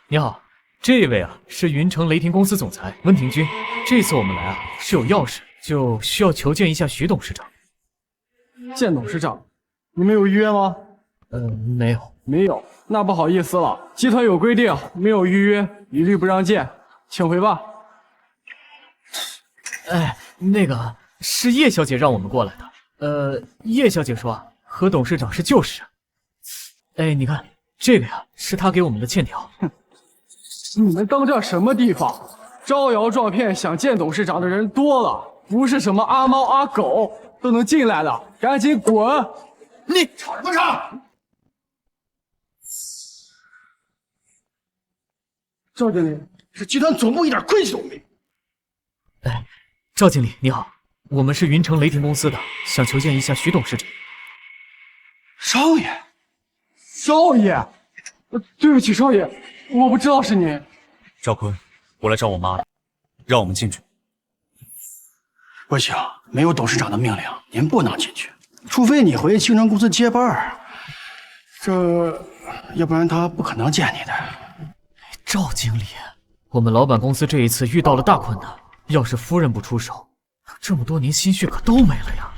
你好，这位啊是云城雷霆公司总裁温庭筠。这次我们来啊是有要事，就需要求见一下徐董事长。见董事长，你们有预约吗？没有。没有，那不好意思了，集团有规定，没有预约一律不让见，请回吧。哎，那个是叶小姐让我们过来的。叶小姐说和董事长是旧识。哎，你看这个呀，是她给我们的欠条。哼，你们当这什么地方？招摇撞骗想见董事长的人多了，不是什么阿猫阿狗都能进来的，赶紧滚！你吵什么吵？赵经理，这集团总部一点亏气都没有。哎，赵经理你好，我们是云城雷霆公司的，想求见一下徐董事长。少爷，少爷，对不起，少爷，我不知道是您。赵坤，我来找我妈，让我们进去。不行，没有董事长的命令，您不能进去，除非你回青城公司接班。要不然他不可能见你的。赵经理，我们老板公司这一次遇到了大困难，要是夫人不出手，这么多年心血可都没了呀。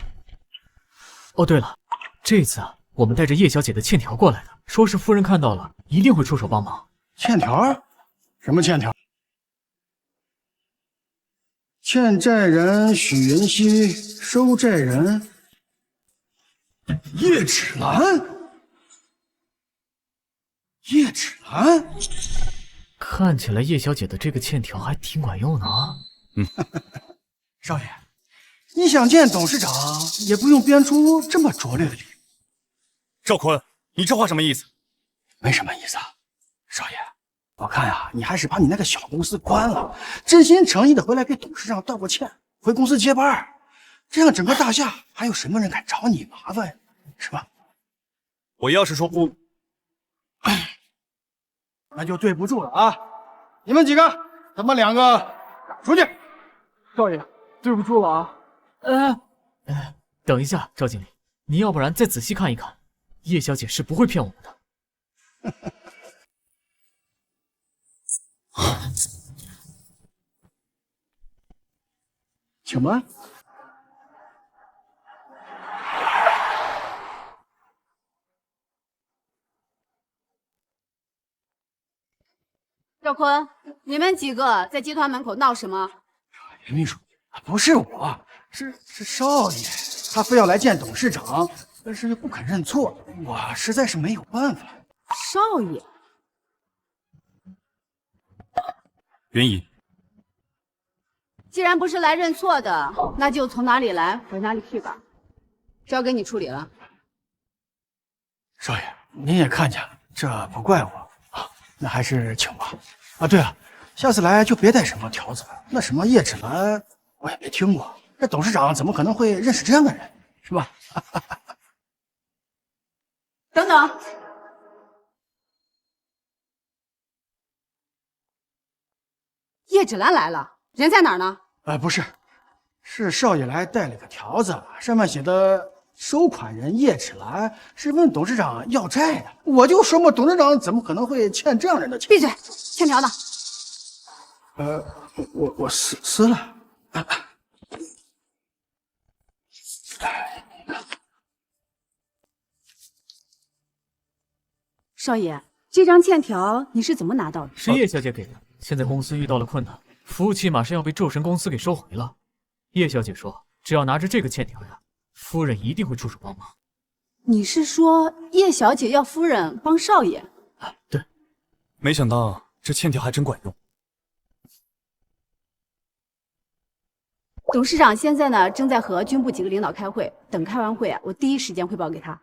哦，对了，这次啊，我们带着叶小姐的欠条过来的，说是夫人看到了，一定会出手帮忙。欠条？什么欠条？欠债人许云熙，收债人叶芷兰。叶芷兰，看起来叶小姐的这个欠条还挺管用的啊。少爷，你想见董事长，也不用编出这么拙劣的理由。赵坤，你这话什么意思？没什么意思啊，少爷，我看呀，你还是把你那个小公司关了，真心诚意的回来给董事长道个歉，回公司接班，这样整个大夏还有什么人敢找你麻烦呀？是吧？我要是说不，那就对不住了啊！你们几个，他们两个赶出去！少爷，对不住了啊！等一下，赵经理，您要不然再仔细看一看，叶小姐是不会骗我们的。请慢。赵坤，你们几个在集团门口闹什么？袁秘书，不是我，是少爷，他非要来见董事长，但是又不肯认错，我实在是没有办法。少爷，云姨，既然不是来认错的，那就从哪里来回哪里去吧，交给你处理了。少爷，您也看见了，这不怪我啊，那还是请吧。啊，对了，下次来就别带什么条子了，那什么叶芷兰我也没听过，这董事长怎么可能会认识这样的人，是吧？等等，叶芷兰来了，人在哪儿呢？不是，是少爷来带了个条子，上面写的收款人叶芷兰是问董事长要债的，我就说嘛，董事长怎么可能会欠这样人的钱？闭嘴！欠条呢？我撕了。少爷，这张欠条你是怎么拿到的？是叶小姐给的。现在公司遇到了困难，服务器马上要被宙神公司给收回了。叶小姐说，只要拿着这个欠条呀，夫人一定会出手帮忙。你是说叶小姐要夫人帮少爷？对。没想到这欠条还真管用。董事长现在呢，正在和军部几个领导开会，等开完会啊，我第一时间汇报给他。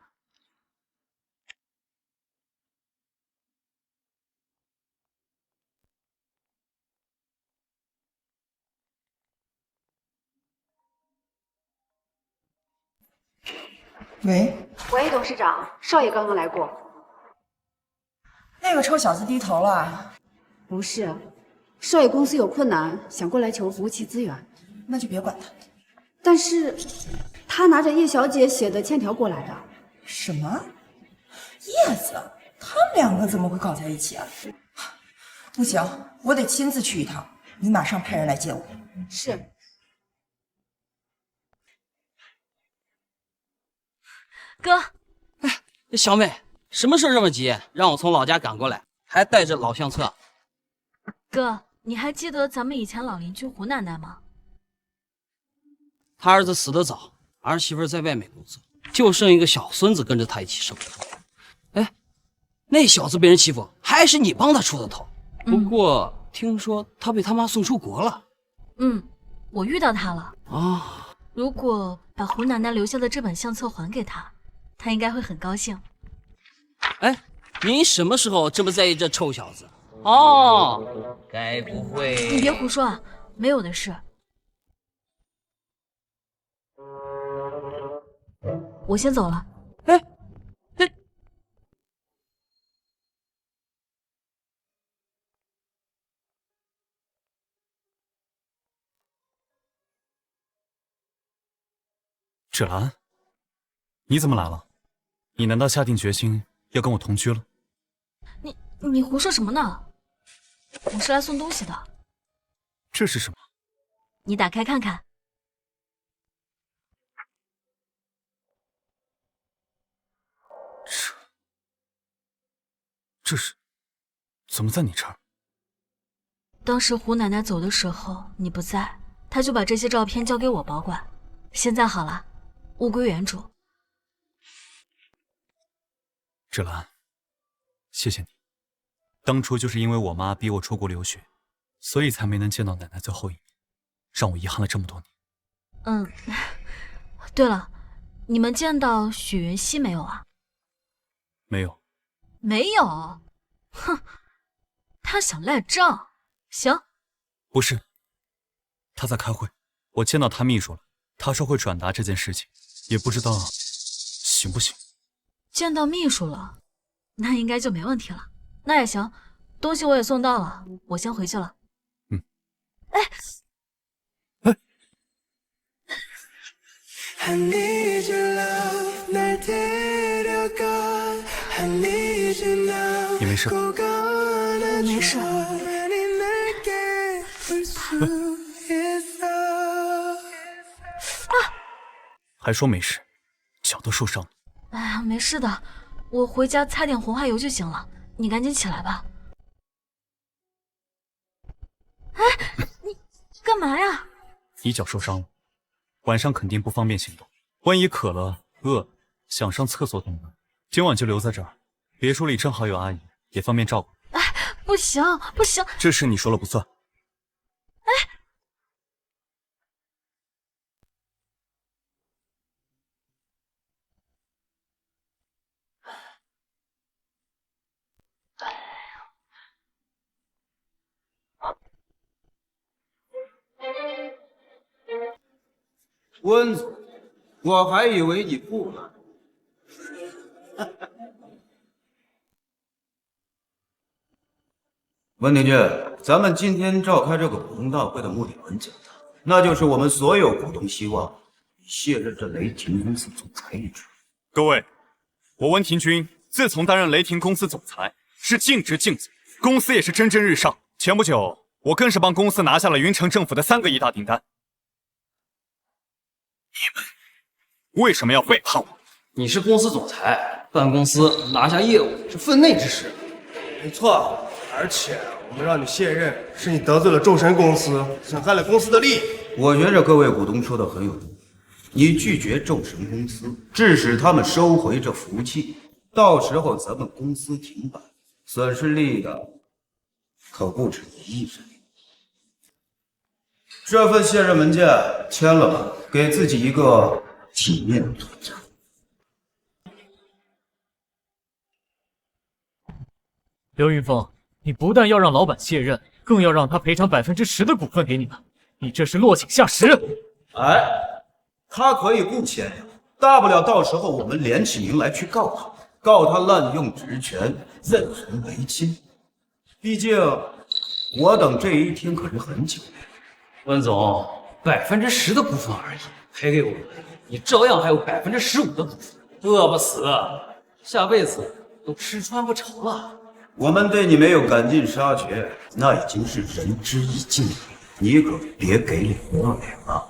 喂，喂，董事长，少爷刚刚来过。那个臭小子低头了？不是，少爷公司有困难，想过来求服务器资源。那就别管他。但是，他拿着叶小姐写的欠条过来的。什么？叶子？他们两个怎么会搞在一起啊？不行，我得亲自去一趟。你马上派人来接我。是。哥，小妹，什么事这么急？让我从老家赶过来，还带着老相册。哥，你还记得咱们以前老邻居胡奶奶吗？他儿子死得早，儿媳妇在外面工作，就剩一个小孙子跟着他一起生活。哎，那小子被人欺负，还是你帮他出的头。不过听说他被他妈送出国了。我遇到他了。啊，如果把胡奶奶留下的这本相册还给他，他应该会很高兴。哎，您什么时候这么在意这臭小子？哦，该不会……你别胡说啊，没有的事。我先走了。芷兰，你怎么来了？你难道下定决心要跟我同居了？你胡说什么呢？我是来送东西的。这是什么？你打开看看。这是怎么在你这儿？当时胡奶奶走的时候你不在，她就把这些照片交给我保管。现在好了，物归原主。芷兰，谢谢你。当初就是因为我妈逼我出国留学，所以才没能见到奶奶最后一面，让我遗憾了这么多年。对了，你们见到许元熙没有啊？没有。没有？哼，他想赖账。行。不是，他在开会，我见到他秘书了，他说会转达这件事情，也不知道行不行。见到秘书了，那应该就没问题了。那也行，东西我也送到了，我先回去了。你没事？我没事。还说没事，脚都受伤了。哎呀，没事的，我回家擦点红花油就行了。你赶紧起来吧。哎，你干嘛呀？你脚受伤了，晚上肯定不方便行动，万一渴了、饿，想上厕所怎么办？今晚就留在这儿，别墅里正好有阿姨，也方便照顾。哎，不行不行，这事你说了不算。温子，我还以为你不来。温庭俊，咱们今天召开这个股东大会的目的很简单，那就是我们所有股东希望你卸任这雷霆公司总裁一职。各位，我温庭军自从担任雷霆公司总裁，是尽职尽责，公司也是蒸蒸日上。前不久，我更是帮公司拿下了云城政府的3个亿大订单。你们为什么要背叛我？你是公司总裁，办公司拿下业务是分内之事。没错，而且我们让你卸任，是你得罪了众神公司，损害了公司的利益。我觉着各位股东说的很有道理，你拒绝众神公司，致使他们收回这服务器，到时候咱们公司停摆，损失利益的可不止1亿人。这份卸任文件签了吧，给自己一个体面的退场。刘云峰，你不但要让老板卸任，更要让他赔偿10%的股份给你们，你这是落井下石。哎，他可以不签呀，大不了到时候我们联起名来去告他滥用职权、任人唯亲。毕竟我等这一天可是很久了。温总，10%的股份而已，赔给我们，你照样还有15%的股份，饿不死，下辈子都吃穿不着了。我们对你没有赶尽杀绝，那已经是仁至义尽了，你可别给脸不要脸啊！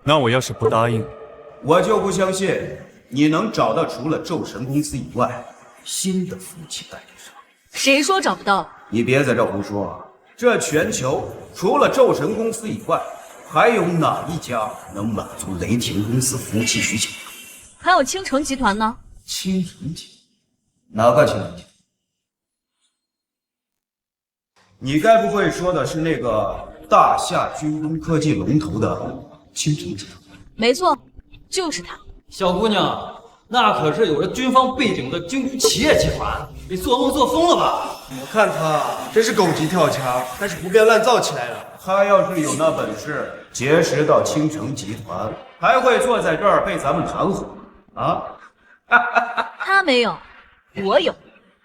那我要是不答应，我就不相信你能找到除了宙神公司以外新的服务器代理商。谁说找不到？你别在这胡说啊！这全球除了宙神公司以外，还有哪一家能满足雷霆公司服务器需求？还有青城集团呢？青城集团？哪个青城集团？你该不会说的是那个大夏军工科技龙头的青城集团？没错，就是他。小姑娘，那可是有着军方背景的军工企业集团，你做梦做疯了吧？我看他真是狗急跳墙，开始胡编乱造起来了。他要是有那本事结识到青城集团，还会坐在这儿被咱们含糊啊？他没有，我有。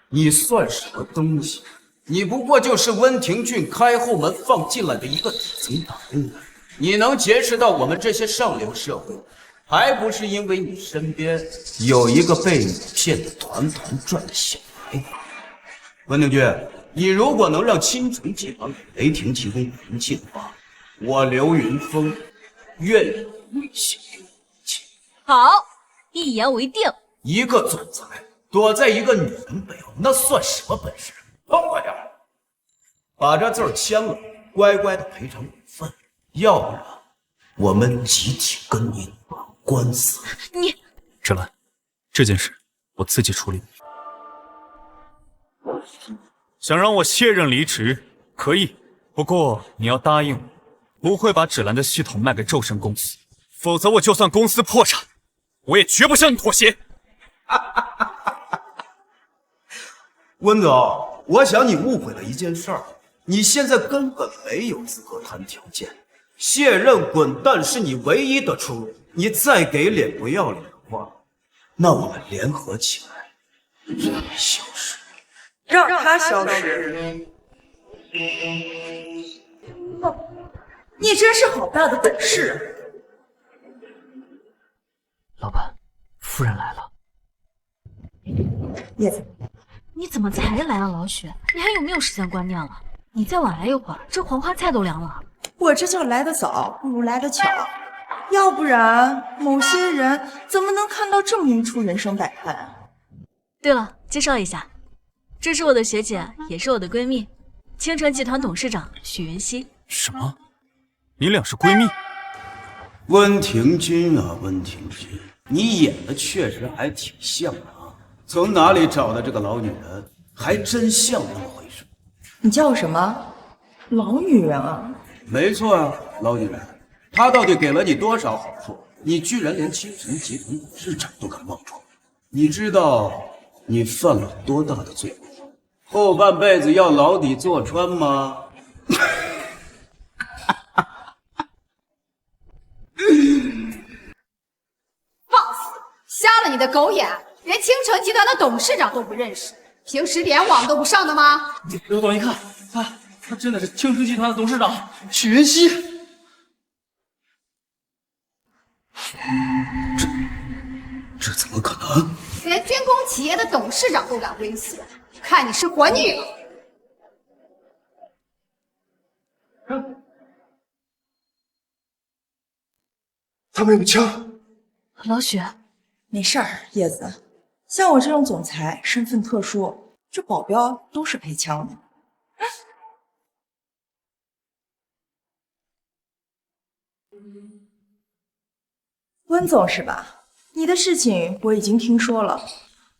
你算什么东西？你不过就是温庭筠开后门放进来的一个底层打工，你能结识到我们这些上流社会，还不是因为你身边有一个被你骗得团团转的小白马？温庭筠，你如果能让青城集团给雷霆提供服务器的话，我刘云峰愿意为小人服务。好，一言为定。一个总裁躲在一个女人背后，那算什么本事？痛快点，把这字儿签了，乖乖的赔偿股份，要不然我们集体跟你打官司。你芷兰，这件事我自己处理。想让我卸任离职，可以，不过你要答应我，不会把芷兰的系统卖给宙神公司，否则我就算公司破产，我也绝不向你妥协。温总，我想你误会了一件事儿，你现在根本没有资格谈条件，卸任滚蛋是你唯一的出路。你再给脸不要脸的话，那我们联合起来让你消失。让他消失？你真是好大的本事！老板，夫人来了。叶子，你怎么才来啊，老许？你还有没有时间观念了？你再晚来一会儿，这黄花菜都凉了。我这叫来得早，不如来得巧。要不然，某些人怎么能看到这么一出人生百态啊？对了，介绍一下，这是我的学姐，也是我的闺蜜，青城集团董事长许云熙。什么？你俩是闺蜜？温庭筠啊，温庭筠，你演的确实还挺像的啊！从哪里找的这个老女人？还真像那么回事。你叫我什么？老女人啊？没错啊，老女人。她到底给了你多少好处？你居然连青城集团董事长都敢冒充？你知道你犯了多大的罪过？后半辈子要牢底坐穿吗？放肆！瞎了你的狗眼！连青城集团的董事长都不认识，平时连网都不上的吗？刘总一看，他真的是青城集团的董事长许云熙。这怎么可能？连军工企业的董事长都敢威胁，看你是活腻了。他们有枪。老许，没事儿，叶子。像我这种总裁，身份特殊，这保镖都是配枪的。温总是吧？你的事情我已经听说了。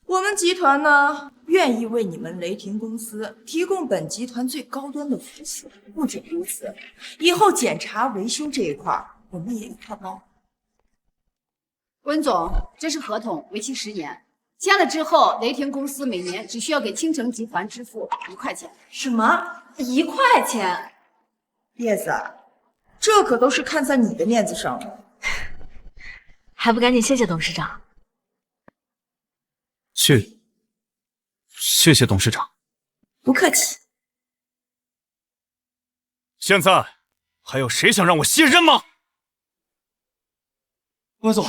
我们集团呢，愿意为你们雷霆公司提供本集团最高端的服务。不仅如此，以后检查维修这一块，我们也一块包。温总，这是合同，为期10年。签了之后，雷霆公司每年只需要给青城集团支付1块钱。什么？1块钱？叶子，这可都是看在你的面子上了。还不赶紧谢谢董事长？谢谢董事长。不客气。现在还有谁想让我卸任吗？温总，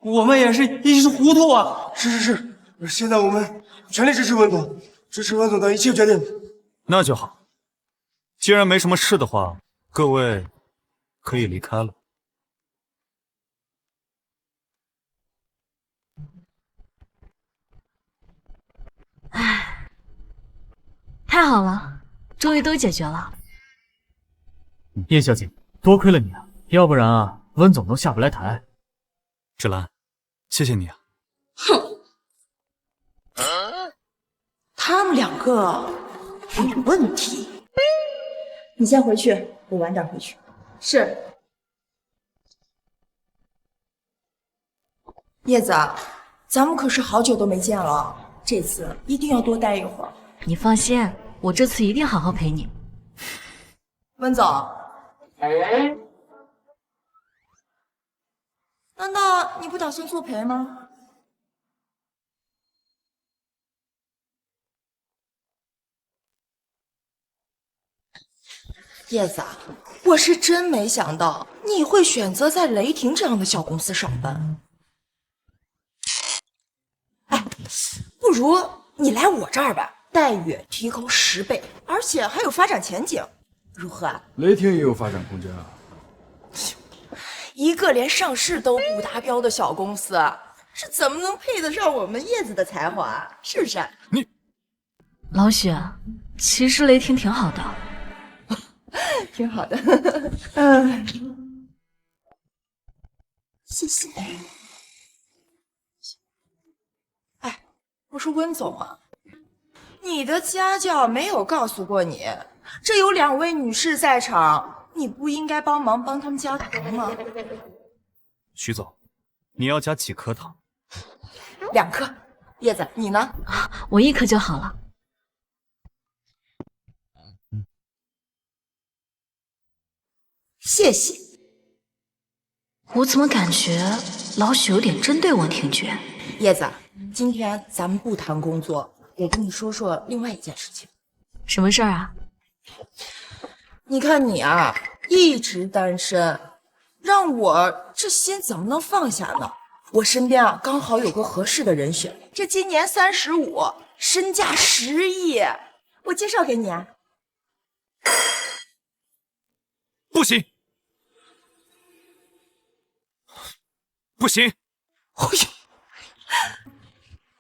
我们也是一时糊涂啊。是，现在我们全力支持温总，支持温总的一切决定。那就好。既然没什么事的话，各位可以离开了。唉，太好了，终于都解决了。叶小姐，多亏了你啊，要不然啊，温总都下不来台。芷兰，谢谢你啊。他们两个有问题。你先回去，我晚点回去。是。叶子，咱们可是好久都没见了，这次一定要多待一会儿。你放心，我这次一定好好陪你。温总，难道你不打算作陪吗？叶子，我是真没想到你会选择在雷霆这样的小公司上班。哎，不如你来我这儿吧，待遇提高10倍，而且还有发展前景，如何啊？雷霆也有发展空间啊！一个连上市都不达标的小公司，是怎么能配得上我们叶子的才华？是不是？老许，其实雷霆挺好的。挺好的，谢谢。哎，我说温总啊，你的家教没有告诉过你，这有2位女士在场，你不应该帮他们加糖吗？徐总，你要加几颗糖？2颗。叶子，你呢？我1颗就好了。谢谢。我怎么感觉老许有点针对王庭珏？叶子，今天咱们不谈工作，我跟你说说另外一件事情。什么事儿啊？你看你啊，一直单身，让我这心怎么能放下呢？我身边啊，刚好有个合适的人选，这今年35，身价10亿，我介绍给你啊。不行，不行！哎呦，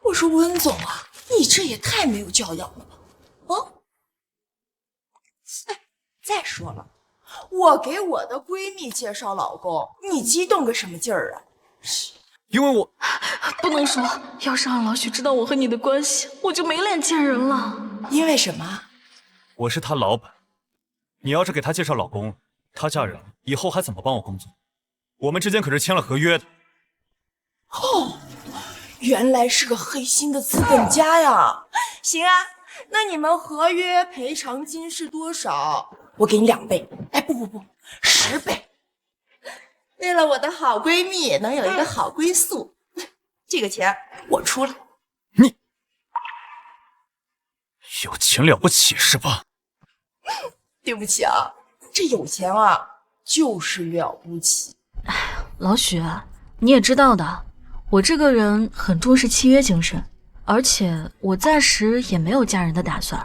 我说温总啊，你这也太没有教养了吧！哦，哎，再说了，我给我的闺蜜介绍老公，你激动个什么劲儿啊？因为我不能说，要是让老许知道我和你的关系，我就没脸见人了。因为什么？我是他老板，你要是给他介绍老公，她嫁人了以后还怎么帮我工作？我们之间可是签了合约的。哦，原来是个黑心的资本家呀！行啊，那你们合约赔偿金是多少？我给你2倍。哎，不，10倍。为了我的好闺蜜能有一个好归宿，这个钱我出了。你有钱了不起是吧？对不起啊，这有钱啊就是了不起。老许，你也知道的，我这个人很重视契约精神，而且我暂时也没有嫁人的打算。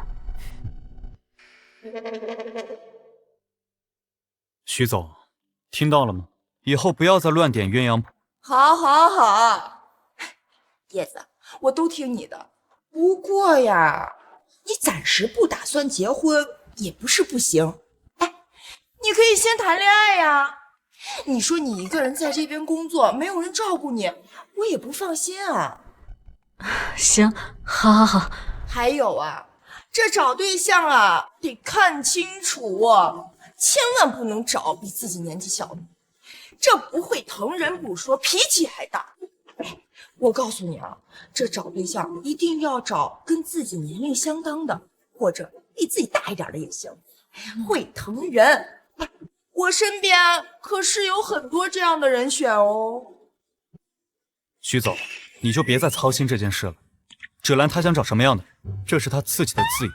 徐总，听到了吗？以后不要再乱点鸳鸯谱。好，叶子，我都听你的。不过呀，你暂时不打算结婚也不是不行。哎，你可以先谈恋爱呀。你说你一个人在这边工作，没有人照顾你，我也不放心啊。行，好。还有啊，这找对象啊得看清楚，千万不能找比自己年纪小的。这不会疼人不说，脾气还大。我告诉你啊，这找对象一定要找跟自己年龄相当的，或者比自己大一点的也行，会疼人。我身边可是有很多这样的人选哦。徐总，你就别再操心这件事了。芷兰她想找什么样的人，这是她自己的自由。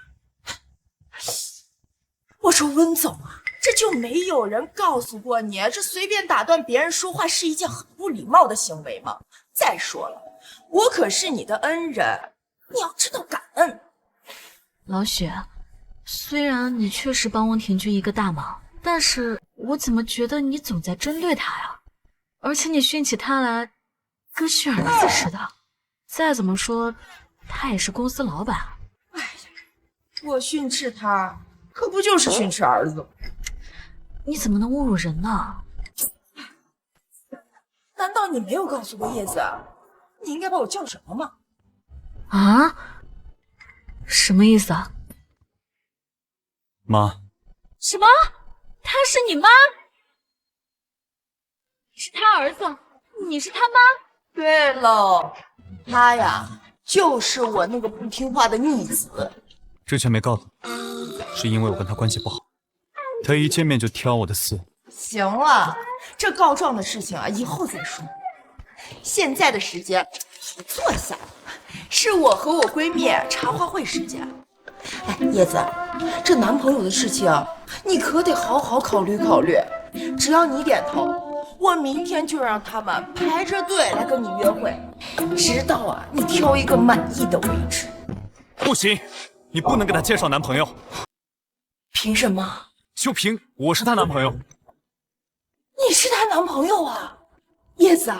我说温总啊，这就没有人告诉过你，这随便打断别人说话是一件很不礼貌的行为吗？再说了，我可是你的恩人，你要知道感恩。老许，虽然你确实帮翁庭君一个大忙，但是我怎么觉得你总在针对他呀？而且你训起他来跟训儿子似的。再怎么说，他也是公司老板。哎呀，我训斥他，可不就是训斥儿子吗？你怎么能侮辱人呢？难道你没有告诉过叶子，你应该把我叫什么吗？啊？什么意思啊？妈。什么？她是你妈？你是他儿子，你是他妈？对喽，他呀，就是我那个不听话的逆子。之前没告诉你，是因为我跟他关系不好，他一见面就挑我的刺。行了，这告状的事情啊，以后再说。现在的时间，坐下，是我和我闺蜜茶话会时间。哎，叶子，这男朋友的事情，你可得好好考虑考虑。只要你点头，我明天就让他们排着队来跟你约会，直到啊你挑一个满意的为止。不行，你不能给他介绍男朋友。凭什么？就凭我是他男朋友。你是她男朋友啊，叶子，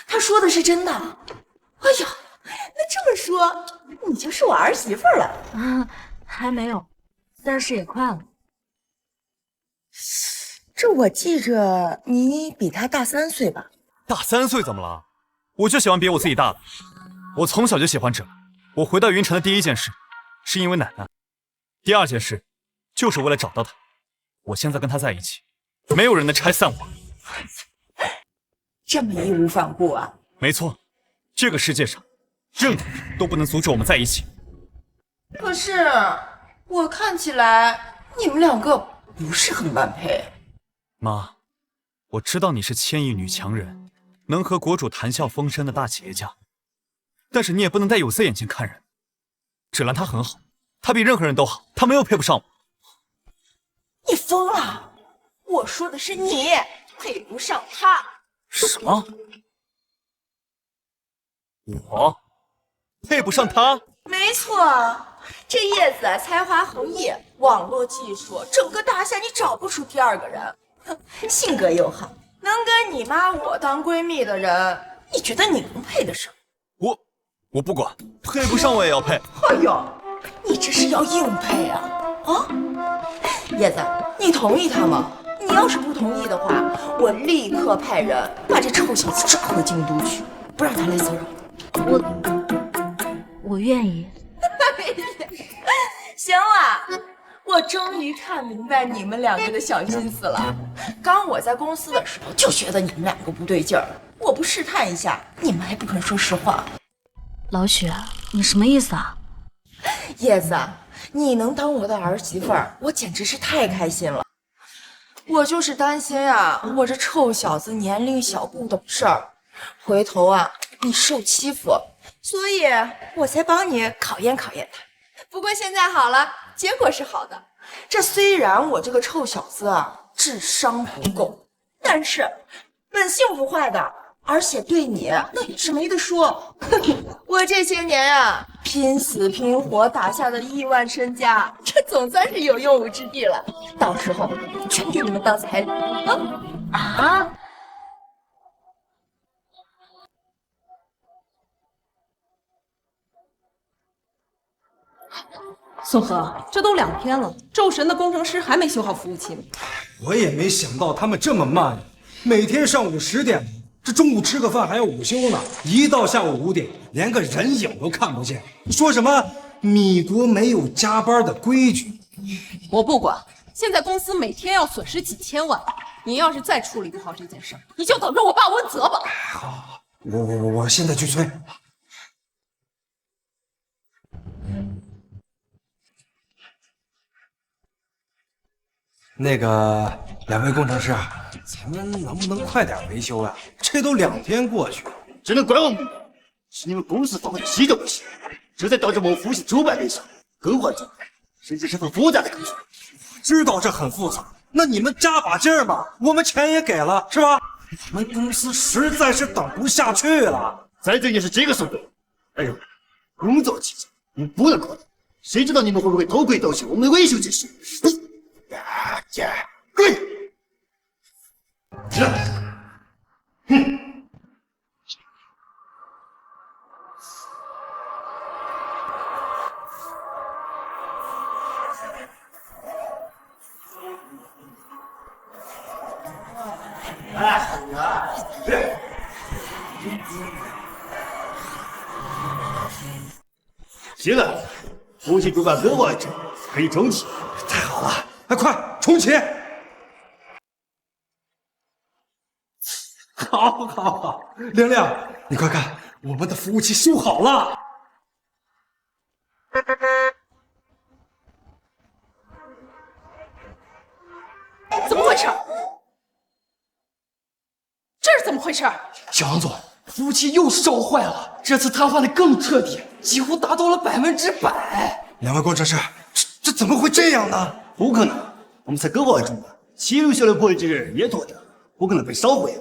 他说的是真的。哎呀，那这么说，你就是我儿媳妇了啊？还没有，但是也快了。这我记着你比他大3岁吧？大3岁怎么了？我就喜欢比我自己大的。我从小就喜欢芷兰。我回到云城的第一件事，是因为奶奶；第二件事，就是为了找到她。我现在跟她在一起，没有人能拆散我。这么义无反顾啊？没错，这个世界上，任何人都不能阻止我们在一起。可是我看起来你们两个不是很般配。妈，我知道你是千亿女强人，能和国主谈笑风生的大企业家，但是你也不能戴有色眼镜看人。芷兰她很好，她比任何人都好，她没有配不上我。你疯了！我说的是你配不上她。什么？我配不上她？没错，这叶子才华横溢，网络技术，整个大夏你找不出第二个人。性格又好，能跟你妈我当闺蜜的人，你觉得你能配得上？我不管，配不上我也要配。哎呦，你这是要硬配啊！啊，叶子，你同意他吗？你要是不同意的话，我立刻派人把这臭小子抓回京都去，不让他来骚扰我愿意。行了，我终于看明白你们两个的小心思了。刚我在公司的时候就觉得你们两个不对劲儿，我不试探一下，你们还不肯说实话。老许，你什么意思啊？叶子，你能当我的儿媳妇儿，我简直是太开心了。我就是担心啊，我这臭小子年龄小不懂事儿，回头啊你受欺负，所以我才帮你考验考验他。不过现在好了，结果是好的。这虽然我这个臭小子啊智商不够，但是本性不坏的，而且对你那也是没得说。我这些年啊拼死拼活打下的亿万身家，这总算是有用武之地了。到时候全给你们当彩礼啊！宋河，这都2天了，咒神的工程师还没修好服务器呢。我也没想到他们这么慢呀，每天上午10点，这中午吃个饭还要午休呢，一到下午5点，连个人影都看不见。说什么米国没有加班的规矩？我不管，现在公司每天要损失几千万，你要是再处理不好这件事儿，你就等着我爸问责吧。好，我现在去催。那个2位工程师啊，咱们能不能快点维修啊？这都2天过去了，只能怪我们。是你们公司防火系统不行，这才导致我们服务器主板变少、更换状态，甚至是份复杂的工作。知道这很复杂，那你们加把劲儿嘛，我们钱也给了，是吧？我们公司实在是等不下去了。再这也是这个速度，哎呦，工作期间你们不能过来，谁知道你们会不会偷窥盗窃我们的维修技术？滚！哼！行了，服务器主板更完整，可以重启。太好了，快重启！好，亮亮，你快看，我们的服务器修好了。怎么回事？这是怎么回事？小王总，服务器又烧坏了，这次瘫痪的更彻底，几乎达到了100%。两位工程师，这怎么会这样呢？不可能，我们才刚完成的，记录下来破译这人也脱掉，不可能被烧毁。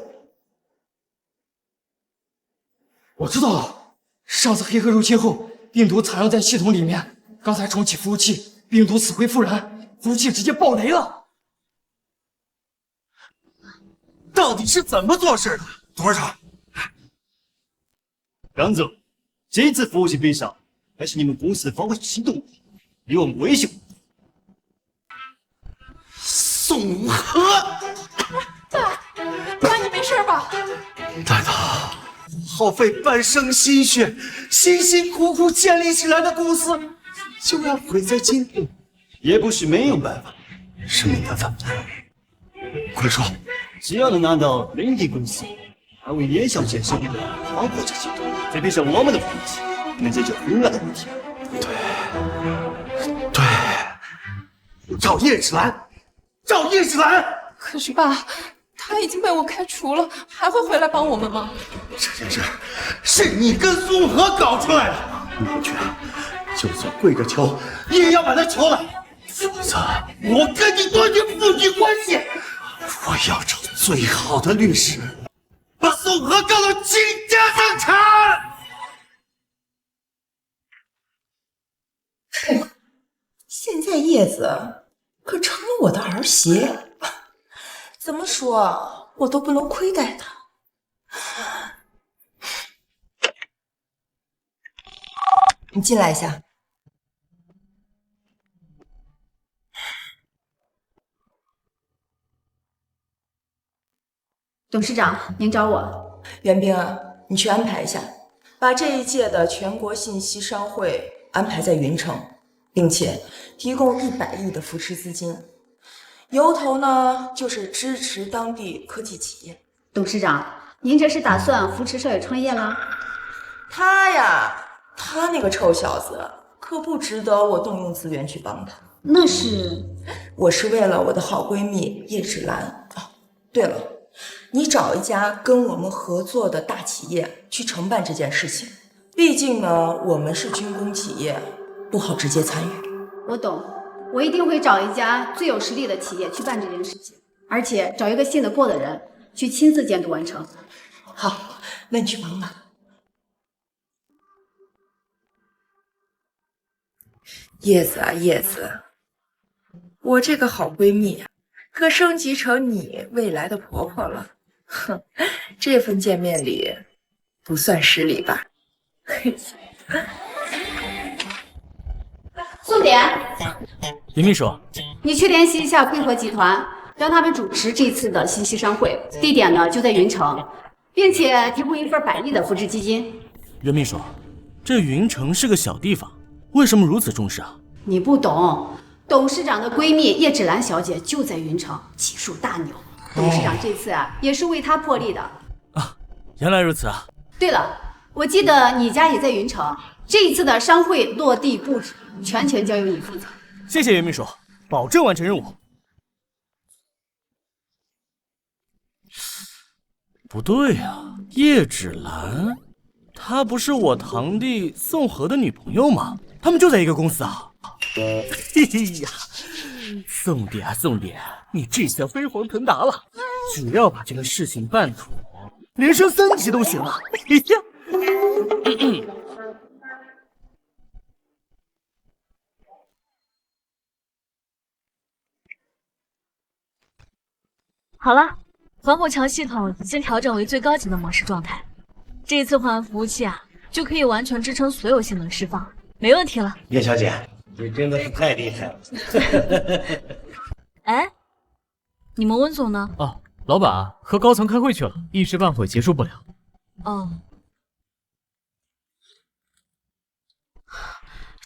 我知道了，上次黑客入侵后，病毒藏在系统里面，刚才重启服务器，病毒死灰复燃，服务器直接爆雷了。到底是怎么做事的，董事长？张总，这次服务器被烧，还是你们公司的防火系统问题，由我们维修。宋河，爸，你没事吧？带他耗费半生心血，辛辛苦苦建立起来的公司，就要毁在今天。也不是没有办法，是你的怎么办？快说！只要能拿到林地公司还为严小姐设立的防火系统，再配上我们的服务器，能解决很大的问题。对，找叶芷兰，找叶芷兰。可是爸，他已经被我开除了，还会回来帮我们吗？这件事是你跟宋河搞出来的，你不去，就算跪着求，也要把他求来，否则我跟你断绝父女关系。我要找最好的律师，把宋河告到倾家荡产。现在叶子可成了我的儿媳，怎么说我都不能亏待她。你进来一下。董事长，您找我。袁冰啊，你去安排一下，把这一届的全国信息商会安排在云城，并且提供100亿的扶持资金，由头呢就是支持当地科技企业。董事长，您这是打算扶持少爷创业了？他那个臭小子可不值得我动用资源去帮他。那是，我是为了我的好闺蜜叶芷兰。哦，对了，你找一家跟我们合作的大企业去承办这件事情，毕竟呢，我们是军工企业，不好直接参与。我懂，我一定会找一家最有实力的企业去办这件事情，而且找一个信得过的人去亲自监督完成。好，那你去忙吧。叶子啊，叶子，我这个好闺蜜啊，可升级成你未来的婆婆了。哼，这份见面礼不算失礼吧？宋典，林秘书，你去联系一下贵和集团，让他们主持这次的信息商会，地点呢就在云城，并且提供一份100亿的扶持基金。袁秘书，这云城是个小地方，为什么如此重视啊？你不懂，董事长的闺蜜叶芷兰小姐就在云城，技术大牛。董事长这次啊，也是为她破例的。原来如此啊！对了，我记得你家也在云城，这一次的商会落地布置全权交由你负责。谢谢袁秘书，保证完成任务。不对啊，叶芷兰，她不是我堂弟宋河的女朋友吗？他们就在一个公司啊。嘿嘿呀，宋弟啊，宋弟，你这下飞黄腾达了，只要把这个事情办妥，连升3级都行了。嘿呀。好了，防火墙系统已经调整为最高级的模式状态。这一次换完服务器啊，就可以完全支撑所有性能释放，没问题了。叶小姐，你真的是太厉害了。哎，你们温总呢？哦，老板和高层开会去了，一时半会结束不了。哦，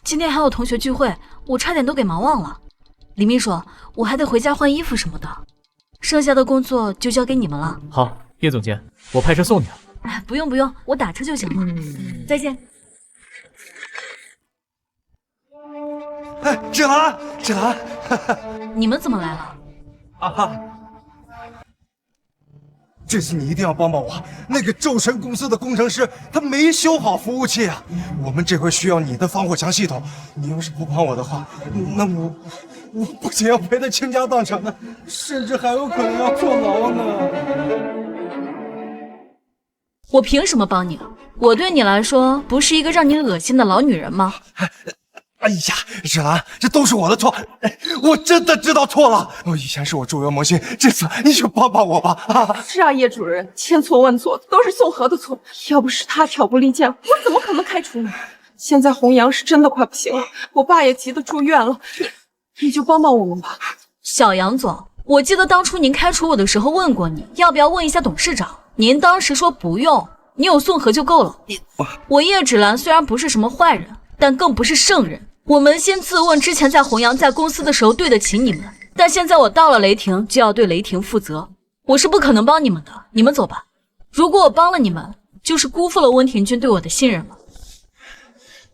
今天还有同学聚会，我差点都给忙忘了。李秘书，我还得回家换衣服什么的。剩下的工作就交给你们了。好，叶总监，我派车送你了。哎，不用，我打车就行了。再见。哎，芷兰，你们怎么来了？啊！这次你一定要帮帮我，那个宙神公司的工程师他没修好服务器啊！我们这回需要你的防火墙系统，你要是不帮我的话，那我不仅要赔得倾家荡产的，甚至还有可能要坐牢呢。我凭什么帮你？我对你来说不是一个让你恶心的老女人吗？哎呀，芷兰，这都是我的错，我真的知道错了。以前是我助缘萌新，这次你就帮帮我吧。是啊，叶主任，千错万错都是宋河的错，要不是他挑拨离间，我怎么可能开除你？现在弘扬是真的快不行了，我爸也急得住院了，你就帮帮我们吧。小杨总，我记得当初您开除我的时候问过你，要不要问一下董事长？您当时说不用，你有宋河就够了。我叶芷兰虽然不是什么坏人，但更不是圣人。我扪心自问，之前在弘扬在公司的时候对得起你们，但现在我到了雷霆就要对雷霆负责，我是不可能帮你们的。你们走吧，如果我帮了你们，就是辜负了温庭筠对我的信任了。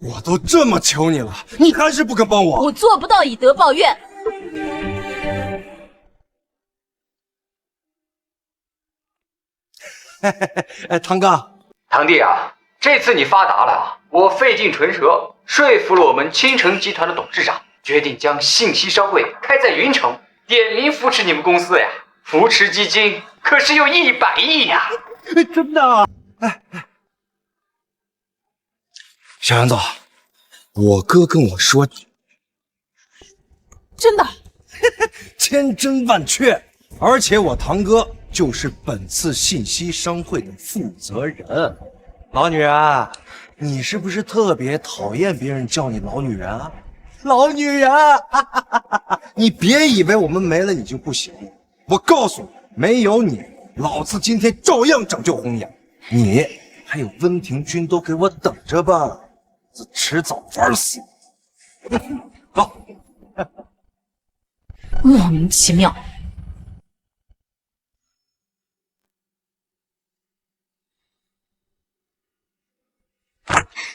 我都这么求你了，你还是不肯帮我？我做不到以德报怨。堂哥，堂弟啊，这次你发达了，我费尽唇舌说服了我们青城集团的董事长，决定将信息商会开在云城，点名扶持你们公司呀。扶持基金可是有100亿呀！真的啊？小杨总，我哥跟我说，真的，千真万确，而且我堂哥就是本次信息商会的负责人。老女人，你是不是特别讨厌别人叫你老女人啊？老女人，你别以为我们没了你就不行了。我告诉你，没有你，老子今天照样拯救弘扬。你还有温庭筠都给我等着吧，迟早玩死。好，莫名其妙。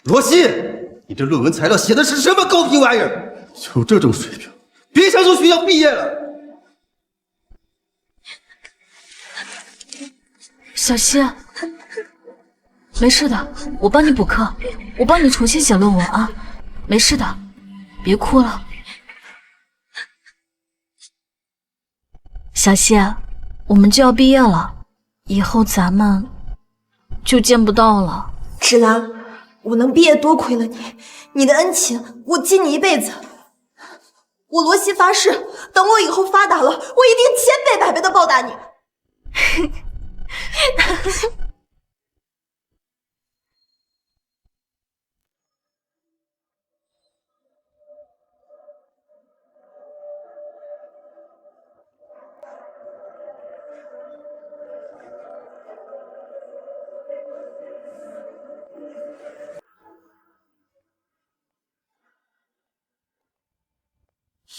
罗西，你这论文材料写的是什么狗屁玩意儿？就这种水平，别想从学校毕业了。小希，没事的，我帮你补课，我帮你重新写论文啊，没事的，别哭了。小希，我们就要毕业了，以后咱们就见不到了。芷兰，我能毕业多亏了你，你的恩情我记你一辈子。我罗西发誓，等我以后发达了，我一定千倍百倍的报答你。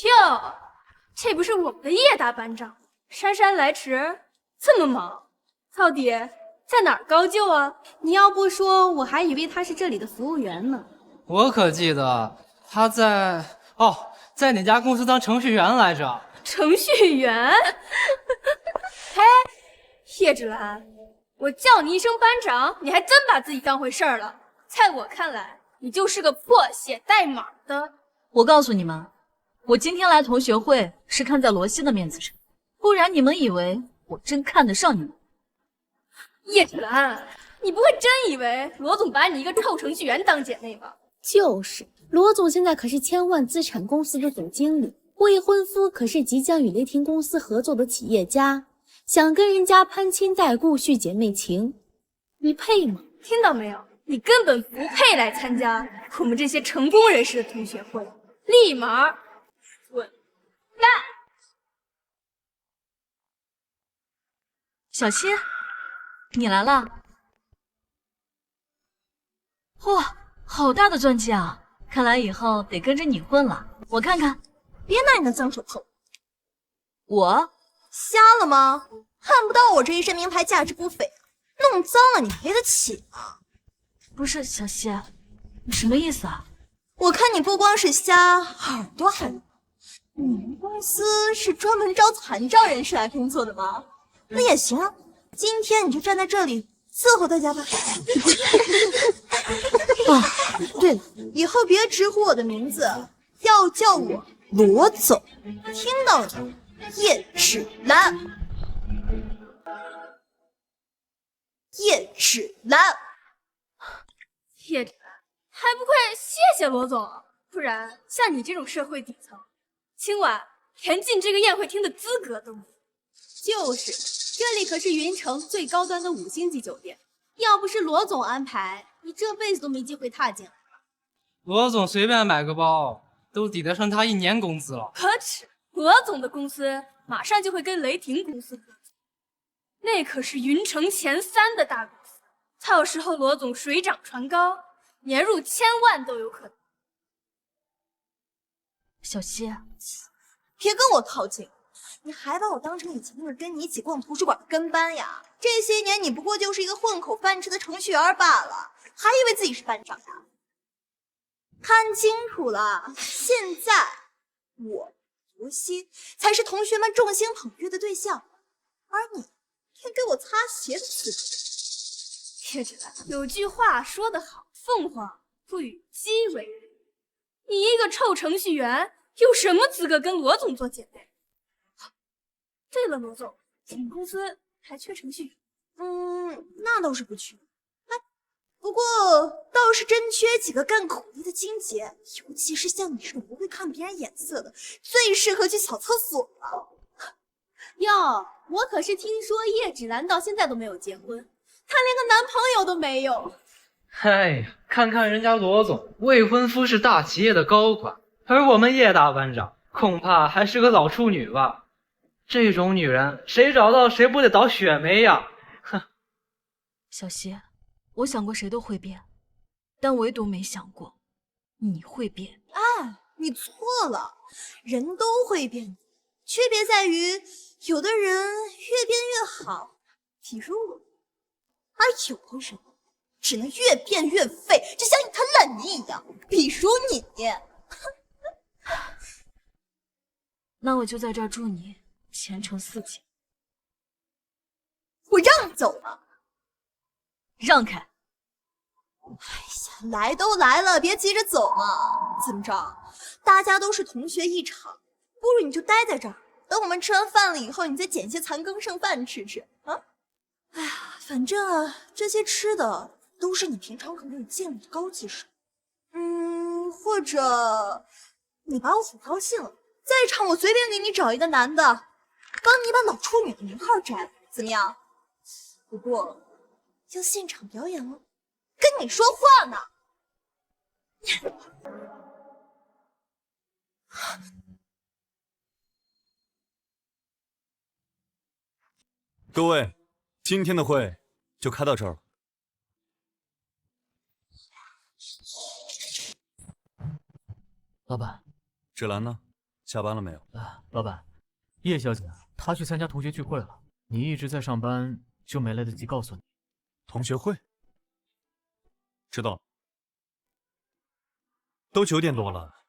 哟，这不是我们的叶大班长，姗姗来迟，这么忙，到底在哪儿高就啊？你要不说，我还以为他是这里的服务员呢。我可记得他在哪家公司当程序员来着？程序员？嘿，叶芷兰，我叫你一声班长，你还真把自己当回事儿了。在我看来，你就是个破写代码的。我告诉你们，我今天来同学会是看在罗西的面子上，不然你们以为我真看得上你们？叶芷兰，你不会真以为罗总把你一个臭程序员当姐妹吧？就是，罗总现在可是千万资产公司的总经理，未婚夫可是即将与雷霆公司合作的企业家，想跟人家攀亲带故续姐妹情，你配吗？听到没有？你根本不配来参加我们这些成功人士的同学会，立马滚蛋！小希，你来了。哇，好大的钻戒啊！看来以后得跟着你混了。我看看，别拿你的脏手碰我。瞎了吗？看不到我这一身名牌价值不菲，弄脏了你赔得起吗？不是小希，你什么意思啊？我看你不光是瞎，耳朵还聋。你们公司是专门招残障人士来工作的吗？那也行啊，今天你就站在这里伺候大家吧。啊，对了，以后别直呼我的名字，要叫我罗总，听到了吗？叶芷兰，叶芷兰。叶芷兰，还不快谢谢罗总，不然像你这种社会底层，今晚连进这个宴会厅的资格都没有。就是，这里可是云城最高端的5星级酒店，要不是罗总安排，你这辈子都没机会踏进来。罗总随便买个包，都抵得上他1年工资了。可耻！罗总的公司马上就会跟雷霆公司合作，那可是云城前3的大公司。到时候罗总水涨船高，年入1000万都有可能。小希，别跟我套近乎，你还把我当成以前那个跟你一起逛图书馆的跟班呀？这些年你不过就是一个混口饭吃的程序员罢了，还以为自己是班长呀？看清楚了，现在我罗西才是同学们众星捧月的对象，而你连给我擦鞋的资格。叶芷兰，有句话说得好，凤凰不与鸡为侣。你一个臭程序员，有什么资格跟罗总做姐妹？对了，罗总，你们公司还缺程序员？那倒是不缺。哎，不过倒是真缺几个干苦力的金姐，尤其是像你这种不会看别人眼色的，最适合去扫厕所了。哟，我可是听说叶芷兰到现在都没有结婚。她连个男朋友都没有。哎呀，看看人家罗总，未婚夫是大企业的高管，而我们叶大班长恐怕还是个老处女吧。这种女人，谁找到谁不得倒血霉呀！哼。小希，我想过谁都会变，但唯独没想过你会变。哎，你错了，人都会变，区别在于有的人越变越好，比如我。而有的人只能越变越废，就像一滩烂泥一样，比如你。那我就在这儿祝你前程似锦。我让你走了，让开。哎呀，来都来了，别急着走嘛。怎么着，大家都是同学一场，不如你就待在这儿，等我们吃完饭了以后，你再捡些残羹剩饭吃吃啊。哎呀，反正啊，这些吃的都是你平常可没有见过的高级食物。或者你把我哄高兴了，在场我随便给你找一个男的，帮你把老处女的名号摘了，怎么样？不过要现场表演哦，跟你说话呢。各位，今天的会就开到这儿了。老板，芷兰呢？下班了没有？老板，叶小姐她去参加同学聚会了，你一直在上班，就没来得及告诉你。同学会？知道了。都9点多了，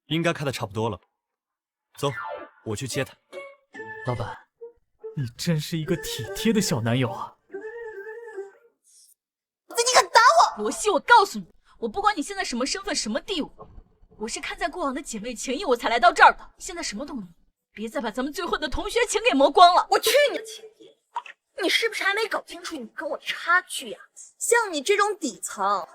应该开的差不多了。走，我去接她。老板，你真是一个体贴的小男友啊！你敢打我！罗西，我告诉你，我不管你现在什么身份、什么地位，我是看在过往的姐妹情谊，我才来到这儿的。现在什么都没有，别再把咱们最后的同学情给磨光了。我去你的情谊！你是不是还没搞清楚你跟我的差距呀？像你这种底层，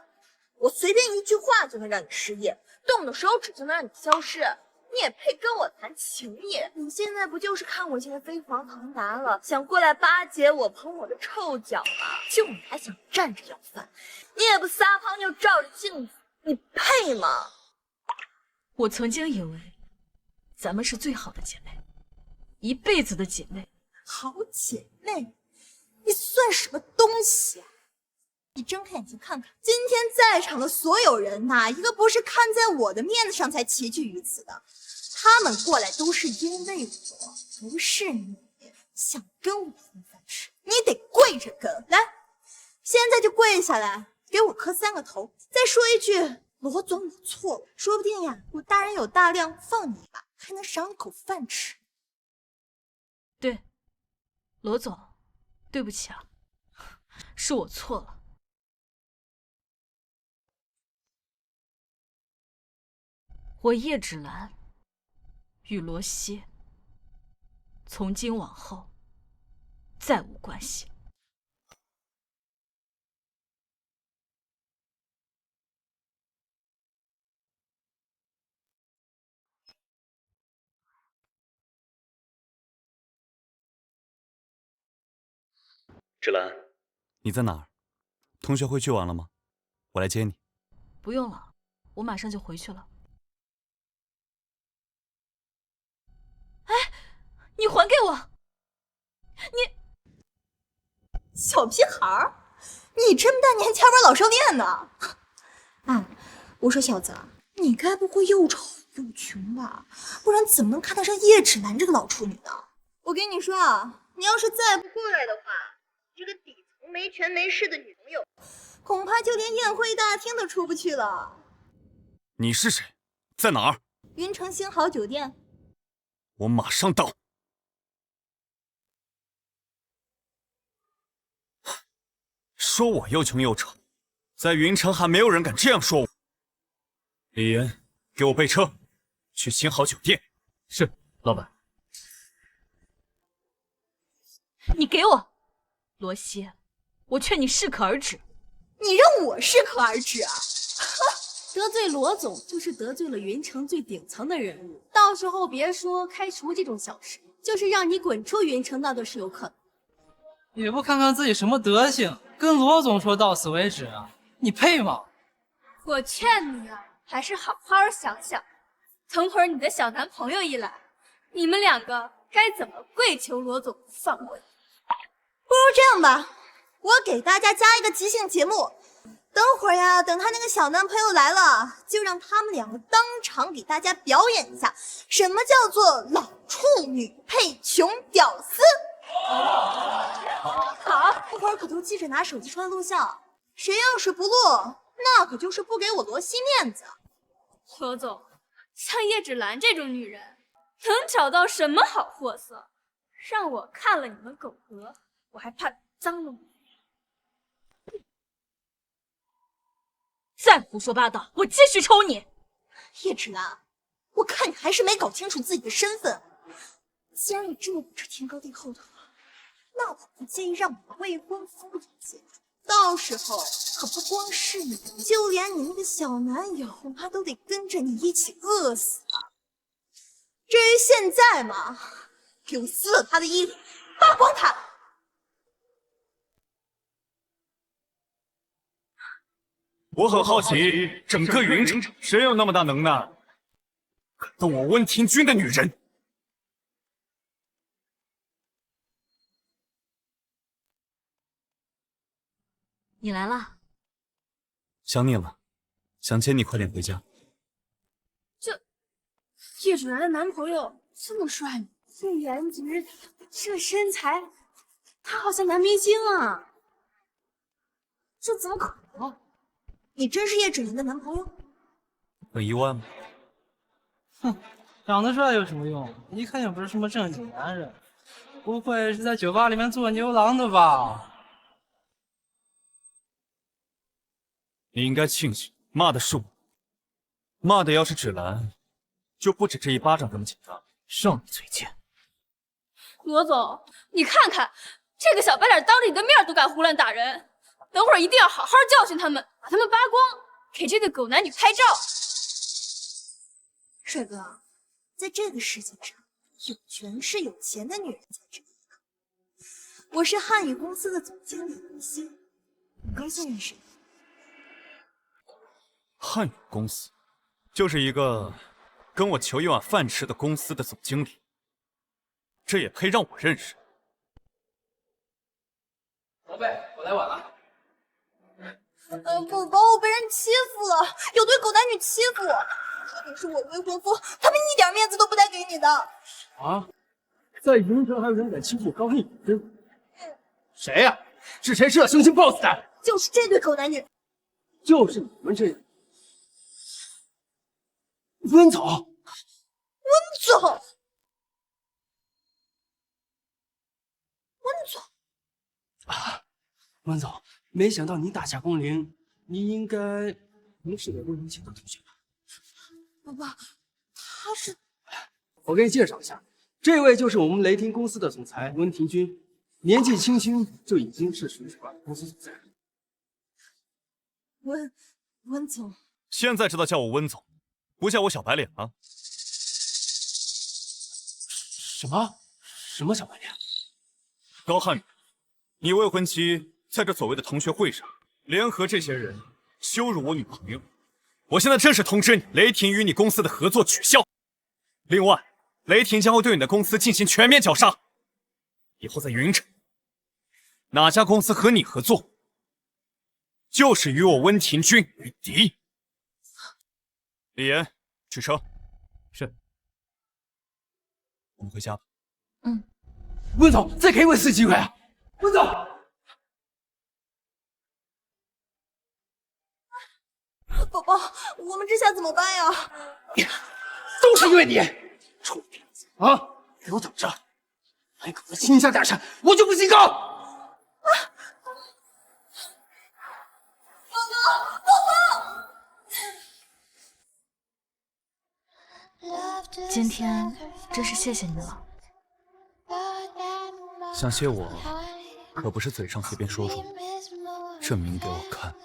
我随便一句话就能让你失业，动动手指就能让你消失。你也配跟我谈情谊？你现在不就是看我现在飞黄腾达了，想过来巴结我、捧我的臭脚吗？就你还想站着要饭，你也不撒泡尿照着镜子，你配吗？我曾经以为咱们是最好的姐妹，一辈子的姐妹。好姐妹，你算什么东西啊？你睁开眼睛看看，今天在场的所有人，哪一个不是看在我的面子上才齐聚于此的？他们过来都是因为我，不是你想跟我分饭吃，你得跪着跟。来，现在就跪下来，给我磕3个头，再说一句罗总我错了，说不定呀，我大人有大量，放你一把，还能赏你口饭吃。对，罗总，对不起啊，是我错了。我叶芷兰与罗西从今往后再无关系。芷兰，你在哪儿？同学会聚完了吗？我来接你。不用了，我马上就回去了。哎，你还给我！你小屁孩儿，你这么大年纪还玩老少恋呢？哎，我说小子，你该不会又丑又穷吧？不然怎么能看得上叶芷兰这个老处女呢？我跟你说啊，你要是再不过来的话，这个底层没权没势的女朋友，恐怕就连宴会大厅都出不去了。你是谁？在哪儿？云城星豪酒店。我马上到。说我又穷又丑，在云城还没有人敢这样说我。李岩，给我备车，去星豪酒店。是，老板。你给我，罗西，我劝你适可而止。你让我适可而止啊？得罪罗总就是得罪了云城最顶层的人物，到时候别说开除这种小事，就是让你滚出云城，那都是有可能。也不看看自己什么德行，跟罗总说到此为止啊？你配吗？我劝你啊，还是好好想想，等会儿你的小男朋友一来，你们2个该怎么跪求罗总放过你？不如这样吧，我给大家加一个即兴节目。等会儿呀，等他那个小男朋友来了，就让他们2个当场给大家表演一下，什么叫做老处女配穷屌丝。好，一会儿可都记着拿手机出来录像，谁要是不录，那可就是不给我罗西面子。罗总，像叶芷兰这种女人，能找到什么好货色？让我看了你们狗哥，我还怕脏了我。再胡说八道，我继续抽你！叶芷兰，我看你还是没搞清楚自己的身份。既然你这么不知天高地厚的话，那我不介意让我的未婚夫也接住。到时候可不光是你，就连你那个小男友，恐怕都得跟着你一起饿死啊！至于现在嘛，给我撕了他的衣服，扒光他！我很好奇，整个云城谁有那么大能耐，敢动我温庭筠的女人？你来了，想你了，想接你快点回家。叶芷兰的男朋友这么帅吗？这颜值，这身材，他好像男明星啊！这怎么可能？你真是叶芷兰的男朋友？很意外吗？哼，长得帅有什么用？一看就不是什么正经男人，不会是在酒吧里面做牛郎的吧？你应该庆幸骂的是我，骂的要是芷兰，就不止这一巴掌这么简单。上你嘴贱！罗总，你看看这个小白脸，当着你的面都敢胡乱打人，等会儿一定要好好教训他们，把他们扒光，给这对狗男女拍照。帅哥，在这个世界上，有权势有钱的女人才值得一个。我是汉语公司的总经理林夕，你刚算认识。汉语公司，就是一个跟我求一碗饭吃的公司的总经理，这也配让我认识？宝贝，我来晚了。宝宝，我被人欺负了，有对狗男女欺负我，说你是我未婚夫，他们一点面子都不带给你的。啊，在云城还有人敢欺负高黑女真？谁呀？是谁吃了生心 BOSS 的？就是这对狗男女。就是你们这温总。温总，温总啊，温总，没想到你打下工龄，你应该不是我温情的同学吧？宝宝，他是……我给你介绍一下，这位就是我们雷霆公司的总裁温庭筠，年纪轻轻就已经是水管公司总裁了。温总，现在知道叫我温总，不叫我小白脸了？什么小白脸？高瀚宇，你未婚妻在这所谓的同学会上联合这些人羞辱我女朋友，我现在正式通知你，雷霆与你公司的合作取消。另外，雷霆将会对你的公司进行全面绞杀。以后在云城，哪家公司和你合作，就是与我温庭筠为敌。李岩，取车。是。我们回家吧。嗯。温总，再给我一次机会啊！温总。宝宝，我们这下怎么办呀？都是因为你，臭婊子啊！给我等着，还搞得亲下点山，我就不姓高。今天真是谢谢你了。想谢我，可不是嘴上随便说说，证明给我看。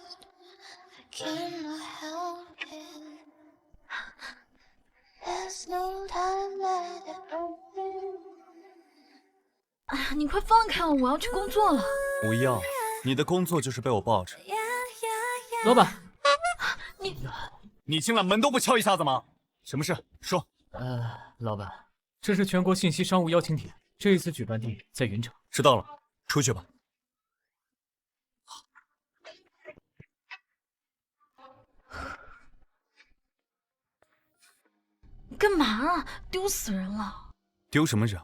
哎呀，你快放开我，我要去工作了。不要，你的工作就是被我抱着。老板，你进来门都不敲一下子吗？什么事？说。老板，这是全国信息商务邀请帖，这一次举办地在云城。知道了，出去吧。你干嘛啊？丢死人了！丢什么人？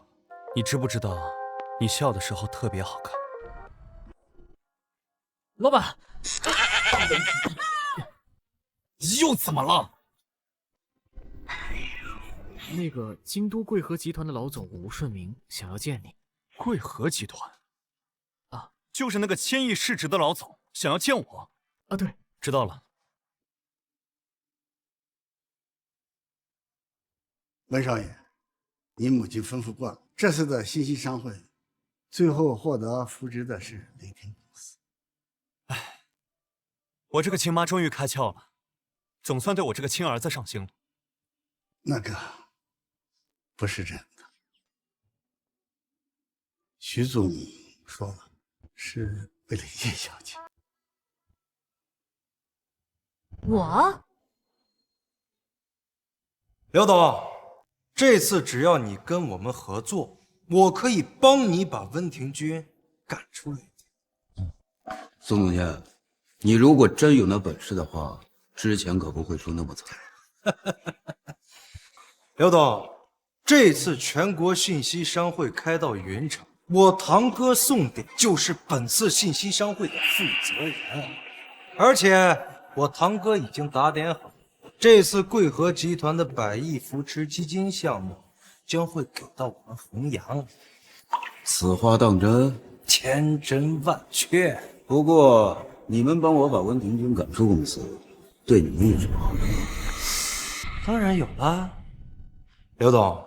你知不知道，你笑的时候特别好看。老板，又怎么了？那个京都贵和集团的老总吴顺明想要见你。贵和集团？啊，就是那个1000亿市值的老总想要见我。啊，对，知道了。温少爷，您母亲吩咐过了，这次的信息商会，最后获得扶植的是雷霆公司。哎，我这个亲妈终于开窍了，总算对我这个亲儿子上心了。那个不是真的，徐总说了，是为了叶小姐。我？刘董，这次只要你跟我们合作，我可以帮你把温庭筠赶出来。宋总监，你如果真有那本事的话，之前可不会输那么惨。刘董，这次全国信息商会开到云城，我堂哥宋典就是本次信息商会的负责人，而且我堂哥已经打点好，这次贵和集团的100亿扶持基金项目将会给到我们弘扬。此话当真？千真万确。不过你们帮我把温庭筠赶出公司，对你们有什么好处？当然有啦，刘总，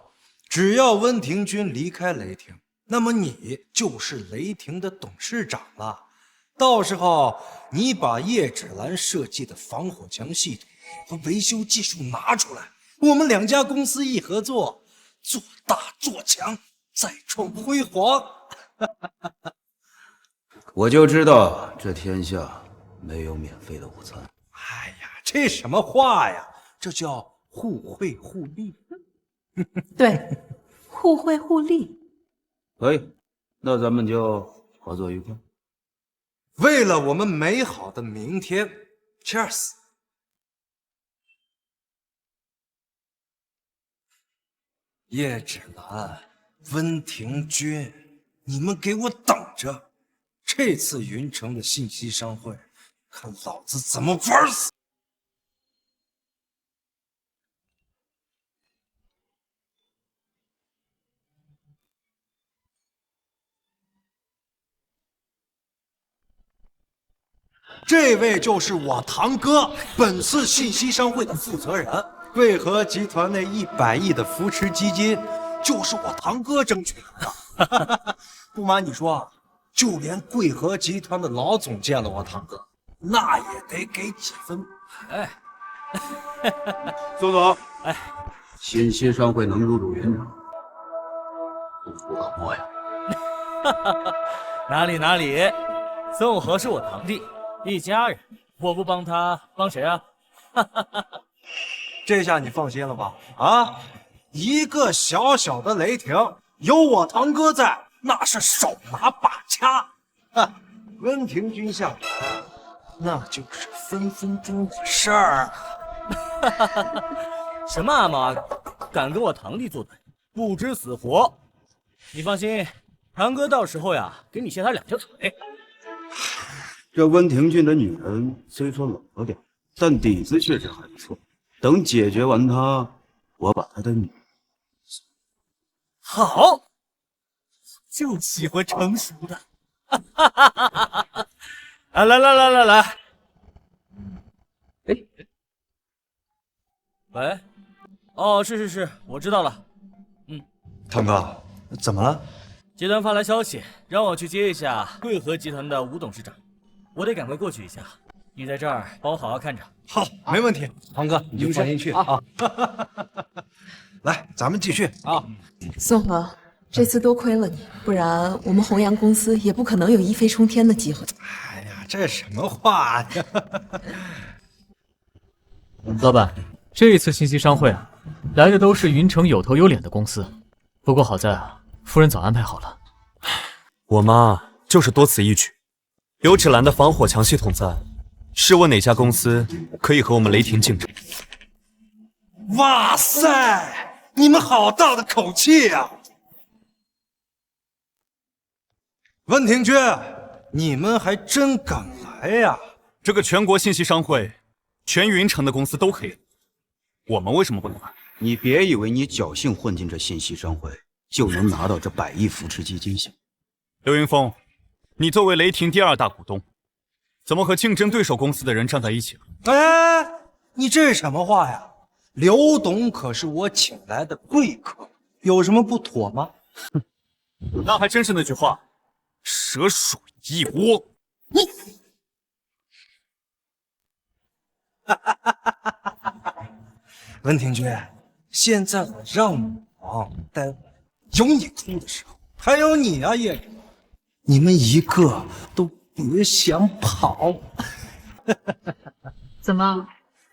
只要温庭筠离开雷霆，那么你就是雷霆的董事长了。到时候你把叶芷兰设计的防火墙系统和维修技术拿出来，我们2家公司一合作，做大做强，再创辉煌。我就知道这天下没有免费的午餐。哎呀，这什么话呀？这叫互惠互利。对，互惠互利。可以，那咱们就合作愉快。为了我们美好的明天 ，Cheers！ 叶芷兰、温庭筠，你们给我等着！这次云城的信息商会，看老子怎么玩死！这位就是我堂哥，本次信息商会的负责人。贵和集团那100亿的扶持基金，就是我堂哥争取来的。不瞒你说，就连贵和集团的老总见了我堂哥，那也得给几分。哎，宋总，哎，信息商会能入主云城，不可没呀。哪里，宋河是我堂弟，一家人，我不帮他帮谁啊？这下你放心了吧？啊，一个小小的雷霆，有我堂哥在，那是手拿把掐。温庭筠下台，那就是分分钟的事儿。什么阿猫阿狗，敢跟我堂弟作对，不知死活！你放心，堂哥到时候呀，给你卸他2条腿。这温庭筠的女人虽说老了点，但底子确实还不错。等解决完她，我把她的女好，就喜欢成熟的。啊，来！哎，喂，哦，是，我知道了。堂哥，怎么了？集团发来消息，让我去接一下贵和集团的吴董事长，我得赶快过去一下。你在这儿帮我好好看着。好，没问题，堂哥你就放心去啊。来，咱们继续啊。宋河，这次多亏了你，不然我们弘扬公司也不可能有一飞冲天的机会。哎呀，这什么话呀！老板，这一次信息商会啊，来的都是云城有头有脸的公司。不过好在啊，夫人早安排好了。我妈就是多此一举。有芷兰的防火墙系统在，试问哪家公司可以和我们雷霆竞争？哇塞，你们好大的口气呀！温庭筠，你们还真敢来呀！这个全国信息商会，全云城的公司都可以来，我们为什么不能来？你别以为你侥幸混进这信息商会，就能拿到这100亿扶持基金项。刘云峰，你作为雷霆第2大股东，怎么和竞争对手公司的人站在一起了？哎，你这什么话呀？刘董可是我请来的贵客，有什么不妥吗？哼，那还真是那句话，蛇鼠一窝。你，温庭筠，现在我让你忙，但有你哭的时候，还有你啊，叶芷，你们一个都别想跑。怎么，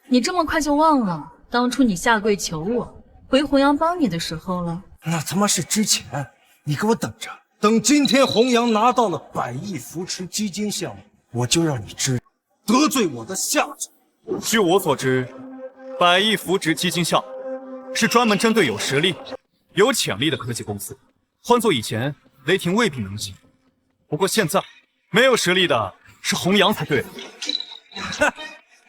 你这么快就忘了当初你下跪求我回弘阳帮你的时候了？那他妈是之前，你给我等着，等今天弘阳拿到了100亿扶持基金项目，我就让你知得罪我的下场。据我所知，100亿扶植基金项目是专门针对有实力、有潜力的科技公司，换做以前，雷霆未必能行。不过现在，没有实力的是弘阳才对的。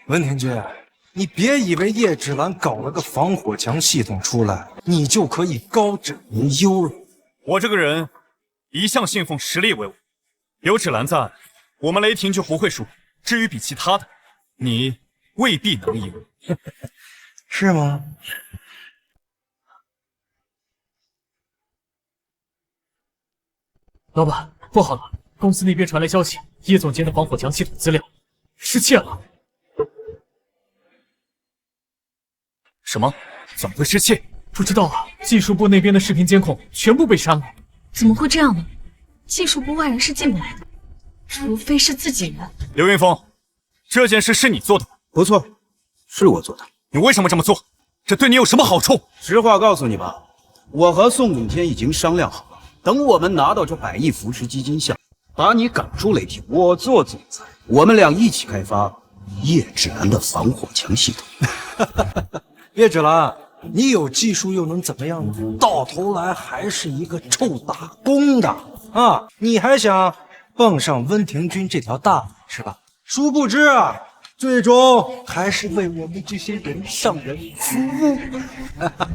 文庭筠，你别以为叶芷兰搞了个防火墙系统出来，你就可以高枕无忧了。我这个人一向信奉实力为王，有芷兰在，我们雷霆就不会输。至于比其他的，你未必能赢。是吗？老板，不好了，公司那边传来消息，叶总监的防火墙系统资料失窃了。什么？怎么会失窃？不知道啊，技术部那边的视频监控全部被删了。怎么会这样呢？技术部外人是进不来的，除非是自己人。刘云峰，这件事是你做的吗？不错，是我做的。你为什么这么做？这对你有什么好处？实话告诉你吧，我和宋总监已经商量好了，等我们拿到这100亿扶持基金项，把你赶出雷霆，我做总裁，我们俩一起开发叶芷兰的防火墙系统。叶芷兰，你有技术又能怎么样呢？到头来还是一个臭打工的啊！你还想蹦上温庭筠这条大马是吧？殊不知啊，最终还是为我们这些人上人服务。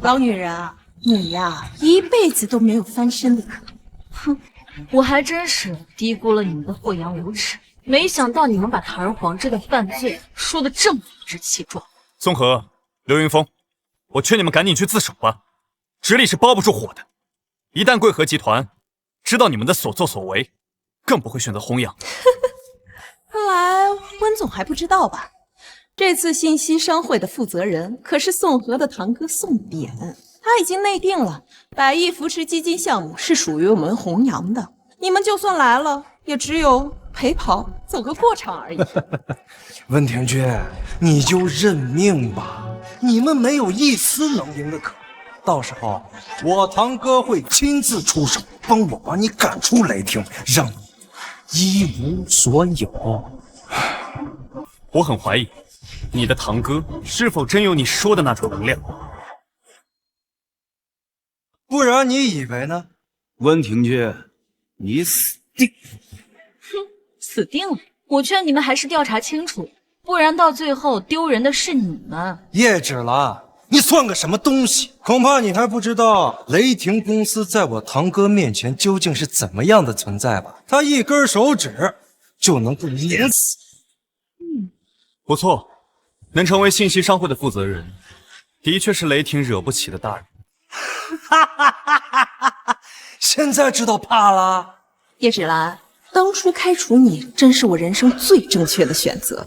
老女人啊，你呀，一辈子都没有翻身的可能。哼，我还真是低估了你们的厚颜无耻，没想到你们把堂而皇之的犯罪说得这么理直气壮。宋河、刘云峰，我劝你们赶紧去自首吧，纸里是包不住火的。一旦贵和集团知道你们的所作所为，更不会选择弘扬。看来温总还不知道吧？这次信息商会的负责人可是宋河的堂哥宋典，他已经内定了100亿扶持基金项目是属于我们弘扬的。你们就算来了，也只有陪跑走个过场而已。温庭筠，你就认命吧，你们没有一丝能赢的可能。到时候我堂哥会亲自出手，帮我把你赶出雷霆，让你一无所有。我很怀疑你的堂哥是否真有你说的那种能量，不然你以为呢？温庭筠，你死定！哼，死定了！我劝你们还是调查清楚，不然到最后丢人的是你们。叶芷兰，你算个什么东西？恐怕你还不知道雷霆公司在我堂哥面前究竟是怎么样的存在吧？他一根手指就能够碾死。不错，能成为信息商会的负责人，的确是雷霆惹不起的大人。现在知道怕了？叶芷兰，当初开除你真是我人生最正确的选择。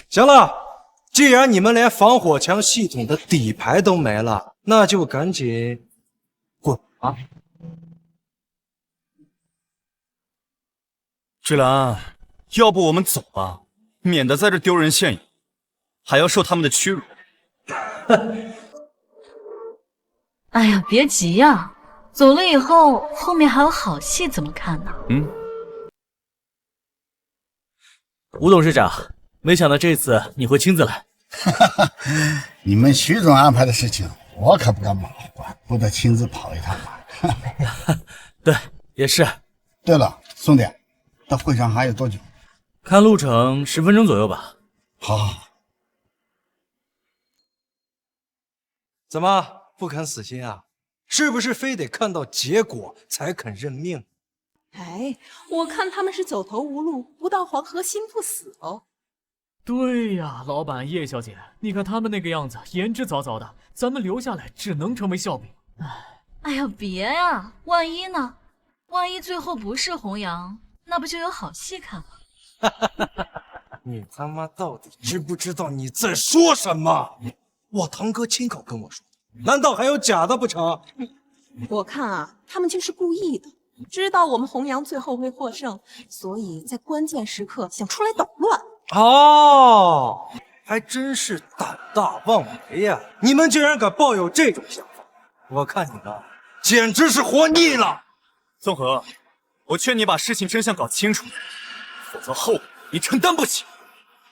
行了，既然你们连防火墙系统的底牌都没了，那就赶紧滚吧。芷兰，要不我们走吧，免得在这丢人现眼，还要受他们的屈辱。哎呀，别急呀，走了以后，后面还有好戏怎么看呢？吴董事长，没想到这次你会亲自来。你们徐总安排的事情，我可不敢马虎啊，不得亲自跑一趟嘛。对，也是。对了，宋典，到会上还有多久？看路程10分钟左右吧。好。怎么不肯死心啊？是不是非得看到结果才肯认命？哎，我看他们是走投无路，不到黄河心不死哦。对呀，老板叶小姐，你看他们那个样子，言之凿凿的，咱们留下来只能成为笑柄。哎呀，别呀，万一呢？万一最后不是弘扬，那不就有好戏看了？你他妈到底知不知道你在说什么？我堂哥亲口跟我说的，难道还有假的不成？我看啊，他们就是故意的，知道我们弘扬最后会获胜，所以在关键时刻想出来捣乱。哦，还真是胆大妄为呀！你们竟然敢抱有这种想法，我看你们简直是活腻了。宋河，我劝你把事情真相搞清楚，否则后果你承担不起。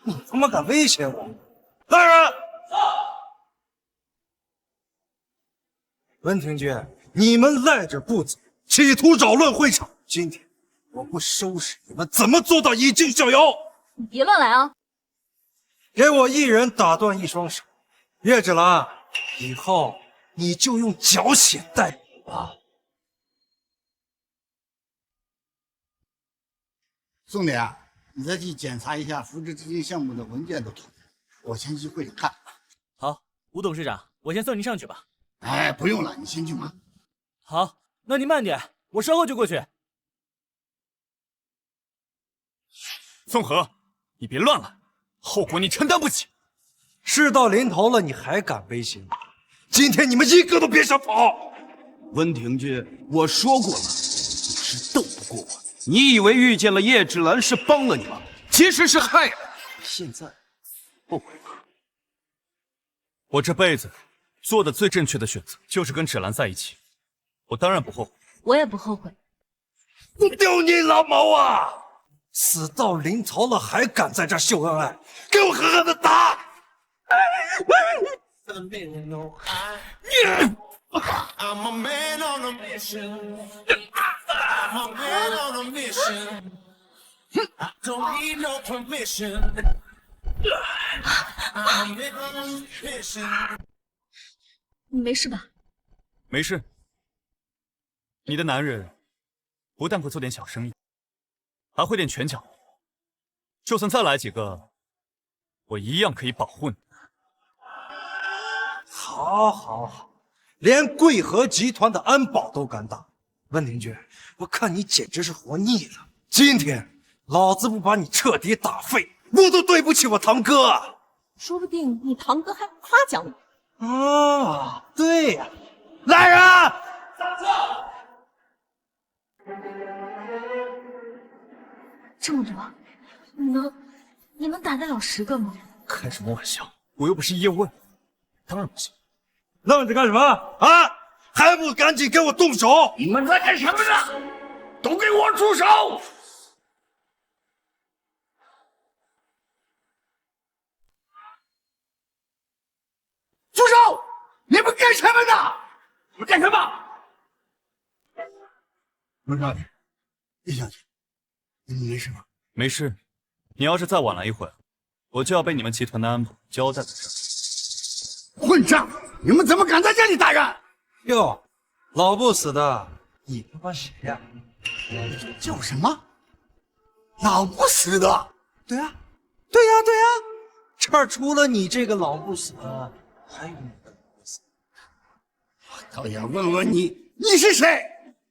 你他妈敢威胁我？来人！温庭筠，你们赖着不走，企图扰乱会场。今天我不收拾你们，怎么做到以儆效尤？你别乱来啊！给我一人打断一双手。叶芷兰，以后你就用脚血待我吧。宋典，你再去检查一下扶持基金项目的文件都同意，我先去会上看。好，吴董事长，我先送您上去吧。哎，不用了，你先去忙。好，那您慢点，我稍后就过去。宋河，你别乱来，后果你承担不起。事到临头了，你还敢威胁我？今天你们一个都别想跑！温庭珏，我说过了，你是斗不过我的。你以为遇见了叶芷兰是帮了你吗？其实是害了你。现在后悔了。我这辈子做的最正确的选择就是跟芷兰在一起，我当然不后悔。我也不后悔。丢你老毛啊！死到临头了还敢在这儿秀恩爱，给我狠狠的打！I'm a man on a mission. I'm a man on a mission. I don't need no permission. I'm a man on a mission. 你没事吧？没事。你的男人不但会做点小生意，还会点拳脚。就算再来几个，我一样可以保护你。好，好，好，连贵和集团的安保都敢打。温庭珏，我看你简直是活腻了。今天老子不把你彻底打废，我都对不起我堂哥。说不定你堂哥还夸奖你。啊，对呀，来人！上车！这么多，你能打得了10个吗？开什么玩笑？我又不是叶问，当然不行。愣着干什么啊？还不赶紧给我动手！你们在干什么呢？都给我住手！住手！你们干什么呢？你们干什么？温少爷，叶小姐，你们没事吧？没事。你要是再晚来一会儿，我就要被你们集团的安保交代在这儿。混账！你们怎么敢在这里打人？哟，老不死的，你他妈谁呀？叫什么？老不死的？对呀，对呀，对呀，这儿除了你这个老不死的，还有哪个老不死？我倒要问问你，你是谁？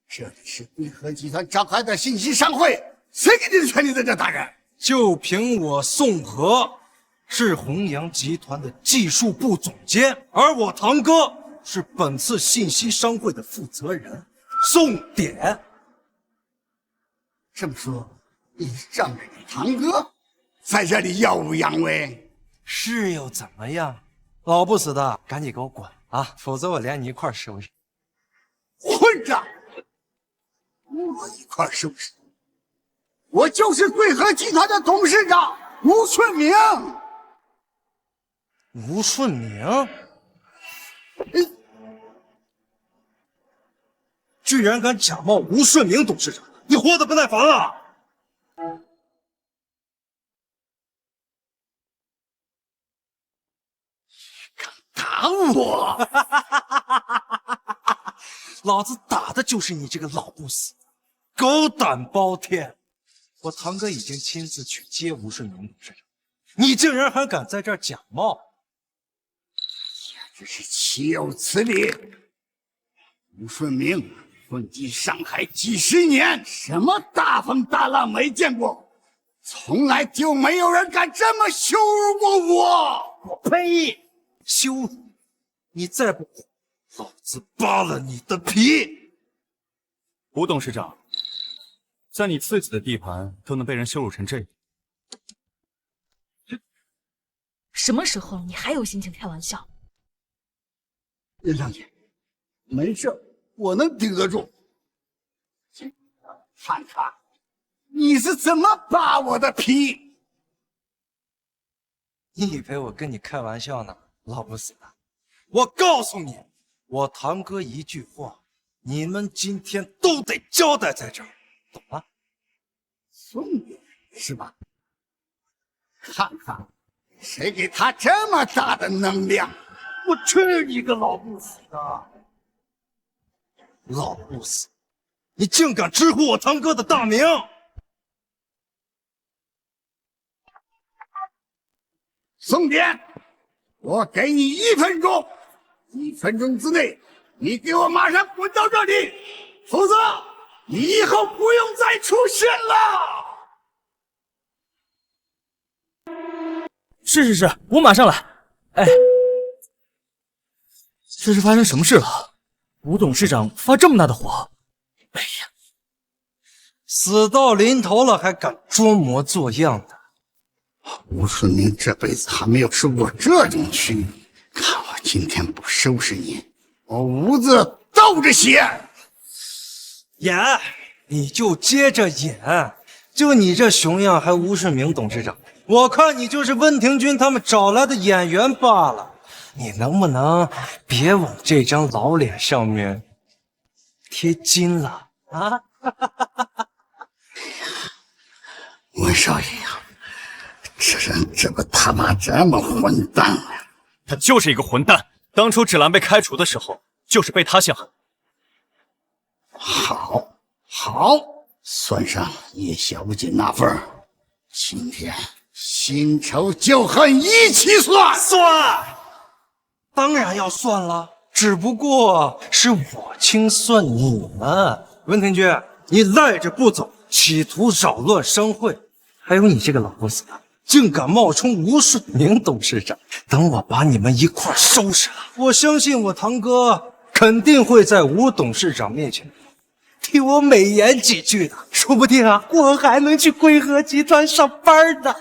这里是贵和集团召开的信息商会，谁给你的权利在这打人？就凭我宋河，是弘扬集团的技术部总监，而我堂哥是本次信息商会的负责人宋典。这么说，你仗着你堂哥在这里耀武扬威？是又怎么样？老不死的，赶紧给我滚啊！否则我连你一块收拾。混账！我一块收拾？我就是贵和集团的董事长吴顺明。吴顺明，居然敢假冒吴顺明董事长，你活得不耐烦了？打我！老子打的就是你这个老不死，狗胆包天！我堂哥已经亲自去接吴顺明董事长，你竟然还敢在这儿假冒！这是岂有此理！吴顺明混迹上海几10年，什么大风大浪没见过，从来就没有人敢这么羞辱过我！我呸！羞辱！你再不滚，老子扒了你的皮！吴董事长，在你自己的地盘都能被人羞辱成这样，什么时候了，你还有心情开玩笑？任小姐，没事，我能顶得住。看看你是怎么扒我的皮！你以为我跟你开玩笑呢，老不死的？我告诉你，我堂哥一句话，你们今天都得交代在这儿，懂吗？送你是吧？看看谁给他这么大的能量！我去你个老不死的！老不死，你竟敢直呼我堂哥的大名！宋典，我给你1分钟，1分钟之内，你给我马上滚到这里，否则你以后不用再出现了。是，我马上来。哎，这是发生什么事了？吴董事长发这么大的火？哎呀，死到临头了还敢装模作样的！吴顺明这辈子还没有受过这种屈辱，看我今天不收拾你，我吴子倒着写。演，你就接着演，就你这熊样还吴顺明董事长，我看你就是温庭筠他们找来的演员罢了。你能不能别往这张老脸上面贴金了啊？温少爷呀，这人怎么他妈这么混蛋啊！他就是一个混蛋。当初芷兰被开除的时候，就是被他陷害。好，算上叶小姐那份儿，今天新仇旧恨一起算。当然要算了，只不过是我清算你们。温庭筠，你赖着不走，企图扰乱商会，还有你这个老不死的，竟敢冒充吴顺明董事长。等我把你们一块收拾了，我相信我堂哥肯定会在吴董事长面前替我美言几句的，说不定啊，我还能去贵和集团上班呢。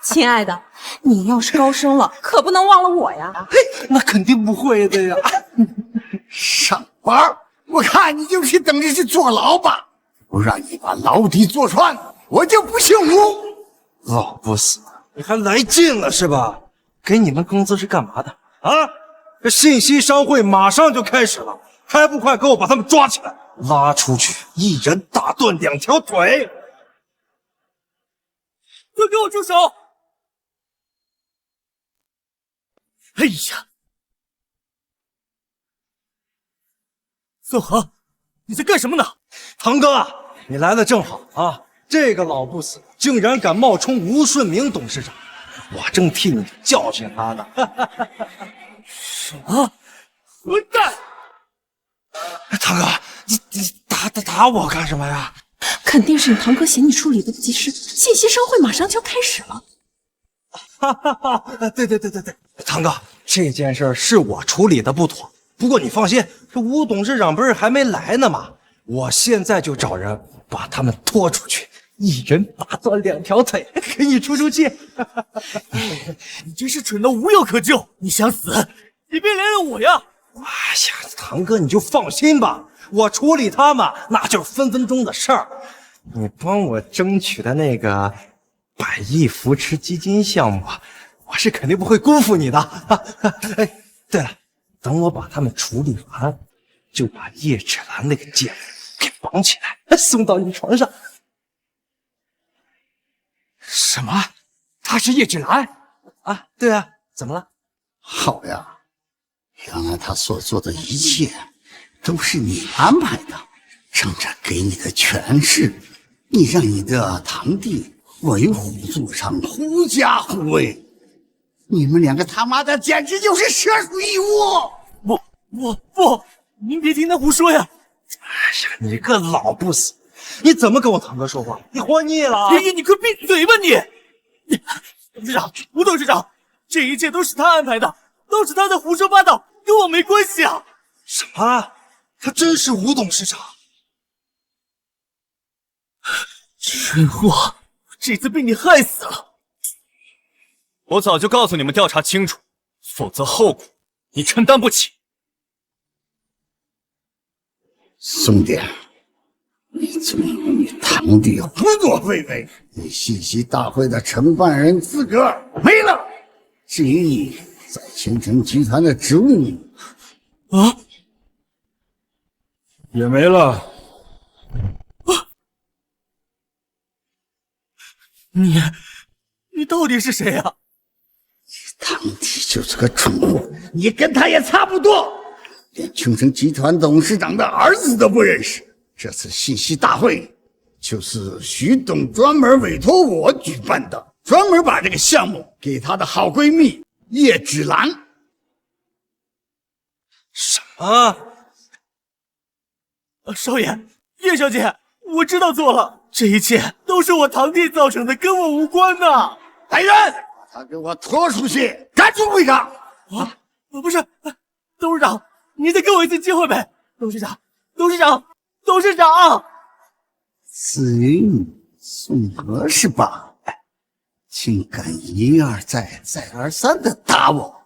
亲爱的，你要是高升了，可不能忘了我呀。那肯定不会的呀。上班，我看你就是等着去坐牢吧。不让你把牢底坐穿，我就不姓吴。老不死，你还来劲了是吧？给你们工资是干嘛的啊？这信息商会马上就开始了，还不快给我把他们抓起来，拉出去，一人打断2条腿！快给我住手！哎呀，宋恒，你在干什么呢？堂哥，你来的正好啊！这个老不死竟然敢冒充吴顺明董事长，我正替你教训他呢。什么？混蛋！堂哥，你打我干什么呀？肯定是你堂哥嫌你处理的不及时，信息商会马上就要开始了。对，堂哥，这件事是我处理的不妥，不过你放心，这吴董事长不是还没来呢吗？我现在就找人把他们拖出去，一人打断2条腿，给你出气。你真是蠢到无药可救！你想死，你别连累我呀！哎呀，堂哥你就放心吧，我处理他们那就是分分钟的事儿。你帮我争取的那个100亿扶持基金项目，我是肯定不会辜负你的。哎，对了，等我把他们处理完，就把叶芷兰那个贱人给绑起来，送到你床上。什么？她是叶芷兰啊？对啊，怎么了？好呀，原来他所做的一切都是你安排的，趁着给你的权势，你让你的堂弟为虎作伥，狐假虎威。你们2个他妈的简直就是蛇鼠一窝！不，您别听他胡说呀！哎呀，你个老不死，你怎么跟我堂哥说话？你活腻了？你快闭嘴吧你！董事长，吴董事长，这一切都是他安排的，都是他在胡说八道，跟我没关系啊！什么？他真是吴董事长？蠢货，我这次被你害死了！我早就告诉你们调查清楚，否则后果你承担不起。宋典，你总有你堂弟胡作非为，你信息大会的承办人资格没了。至于你在青城集团的职务啊，也没了。你到底是谁呀？堂弟就是个蠢货，你跟他也差不多，连青城集团董事长的儿子都不认识。这次信息大会就是徐董专门委托我举办的，专门把这个项目给她的好闺蜜叶芷兰。什么？少爷，叶小姐，我知道错了，这一切都是我堂弟造成的，跟我无关呐！来人，把他给我拖出去，赶出会场！啊，不是，董事长，你再给我一次机会呗！董事长，董事长，董事长！至于你宋河是吧？竟敢一而再、再而三的打我，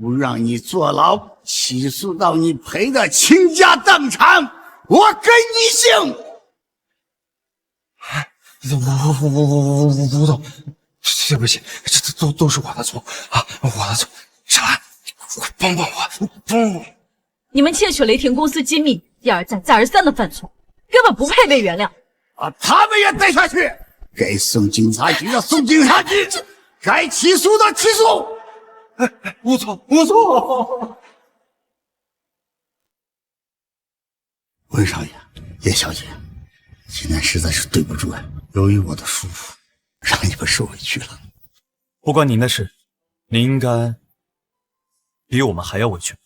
不让你坐牢，起诉到你赔的倾家荡产，我跟你姓！吴总，对不起，这都是我的错啊，我的错。小兰，快帮帮我，帮我！你们窃取雷霆公司机密，一而再、再而三的犯错，根本不配被原谅。把他们也逮下去！该送警察局的送警察局，该起诉的起诉。无错，无错。温少爷，叶小姐，今天实在是对不住啊！由于我的疏忽，让你们受委屈了。不关您的事，您应该比我们还要委屈。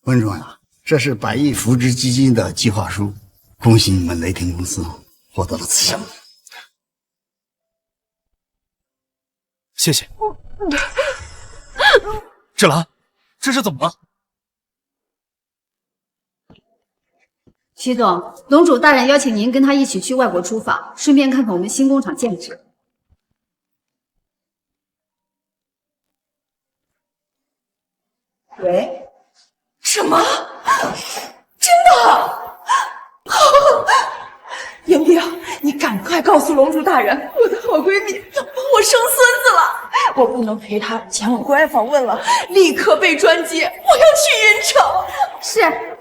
温总呀，这是百亿扶植基金的计划书，恭喜你们雷霆公司获得了此项目。谢谢。芷兰，这是怎么了？齐总，龙主大人邀请您跟他一起去外国出访，顺便看看我们新工厂建制。喂？什么？真的？莹莹，你赶快告诉龙主大人，我的好闺蜜要帮我生孙子了，我不能陪她前往国外访问了，立刻备专机，我要去云城。是。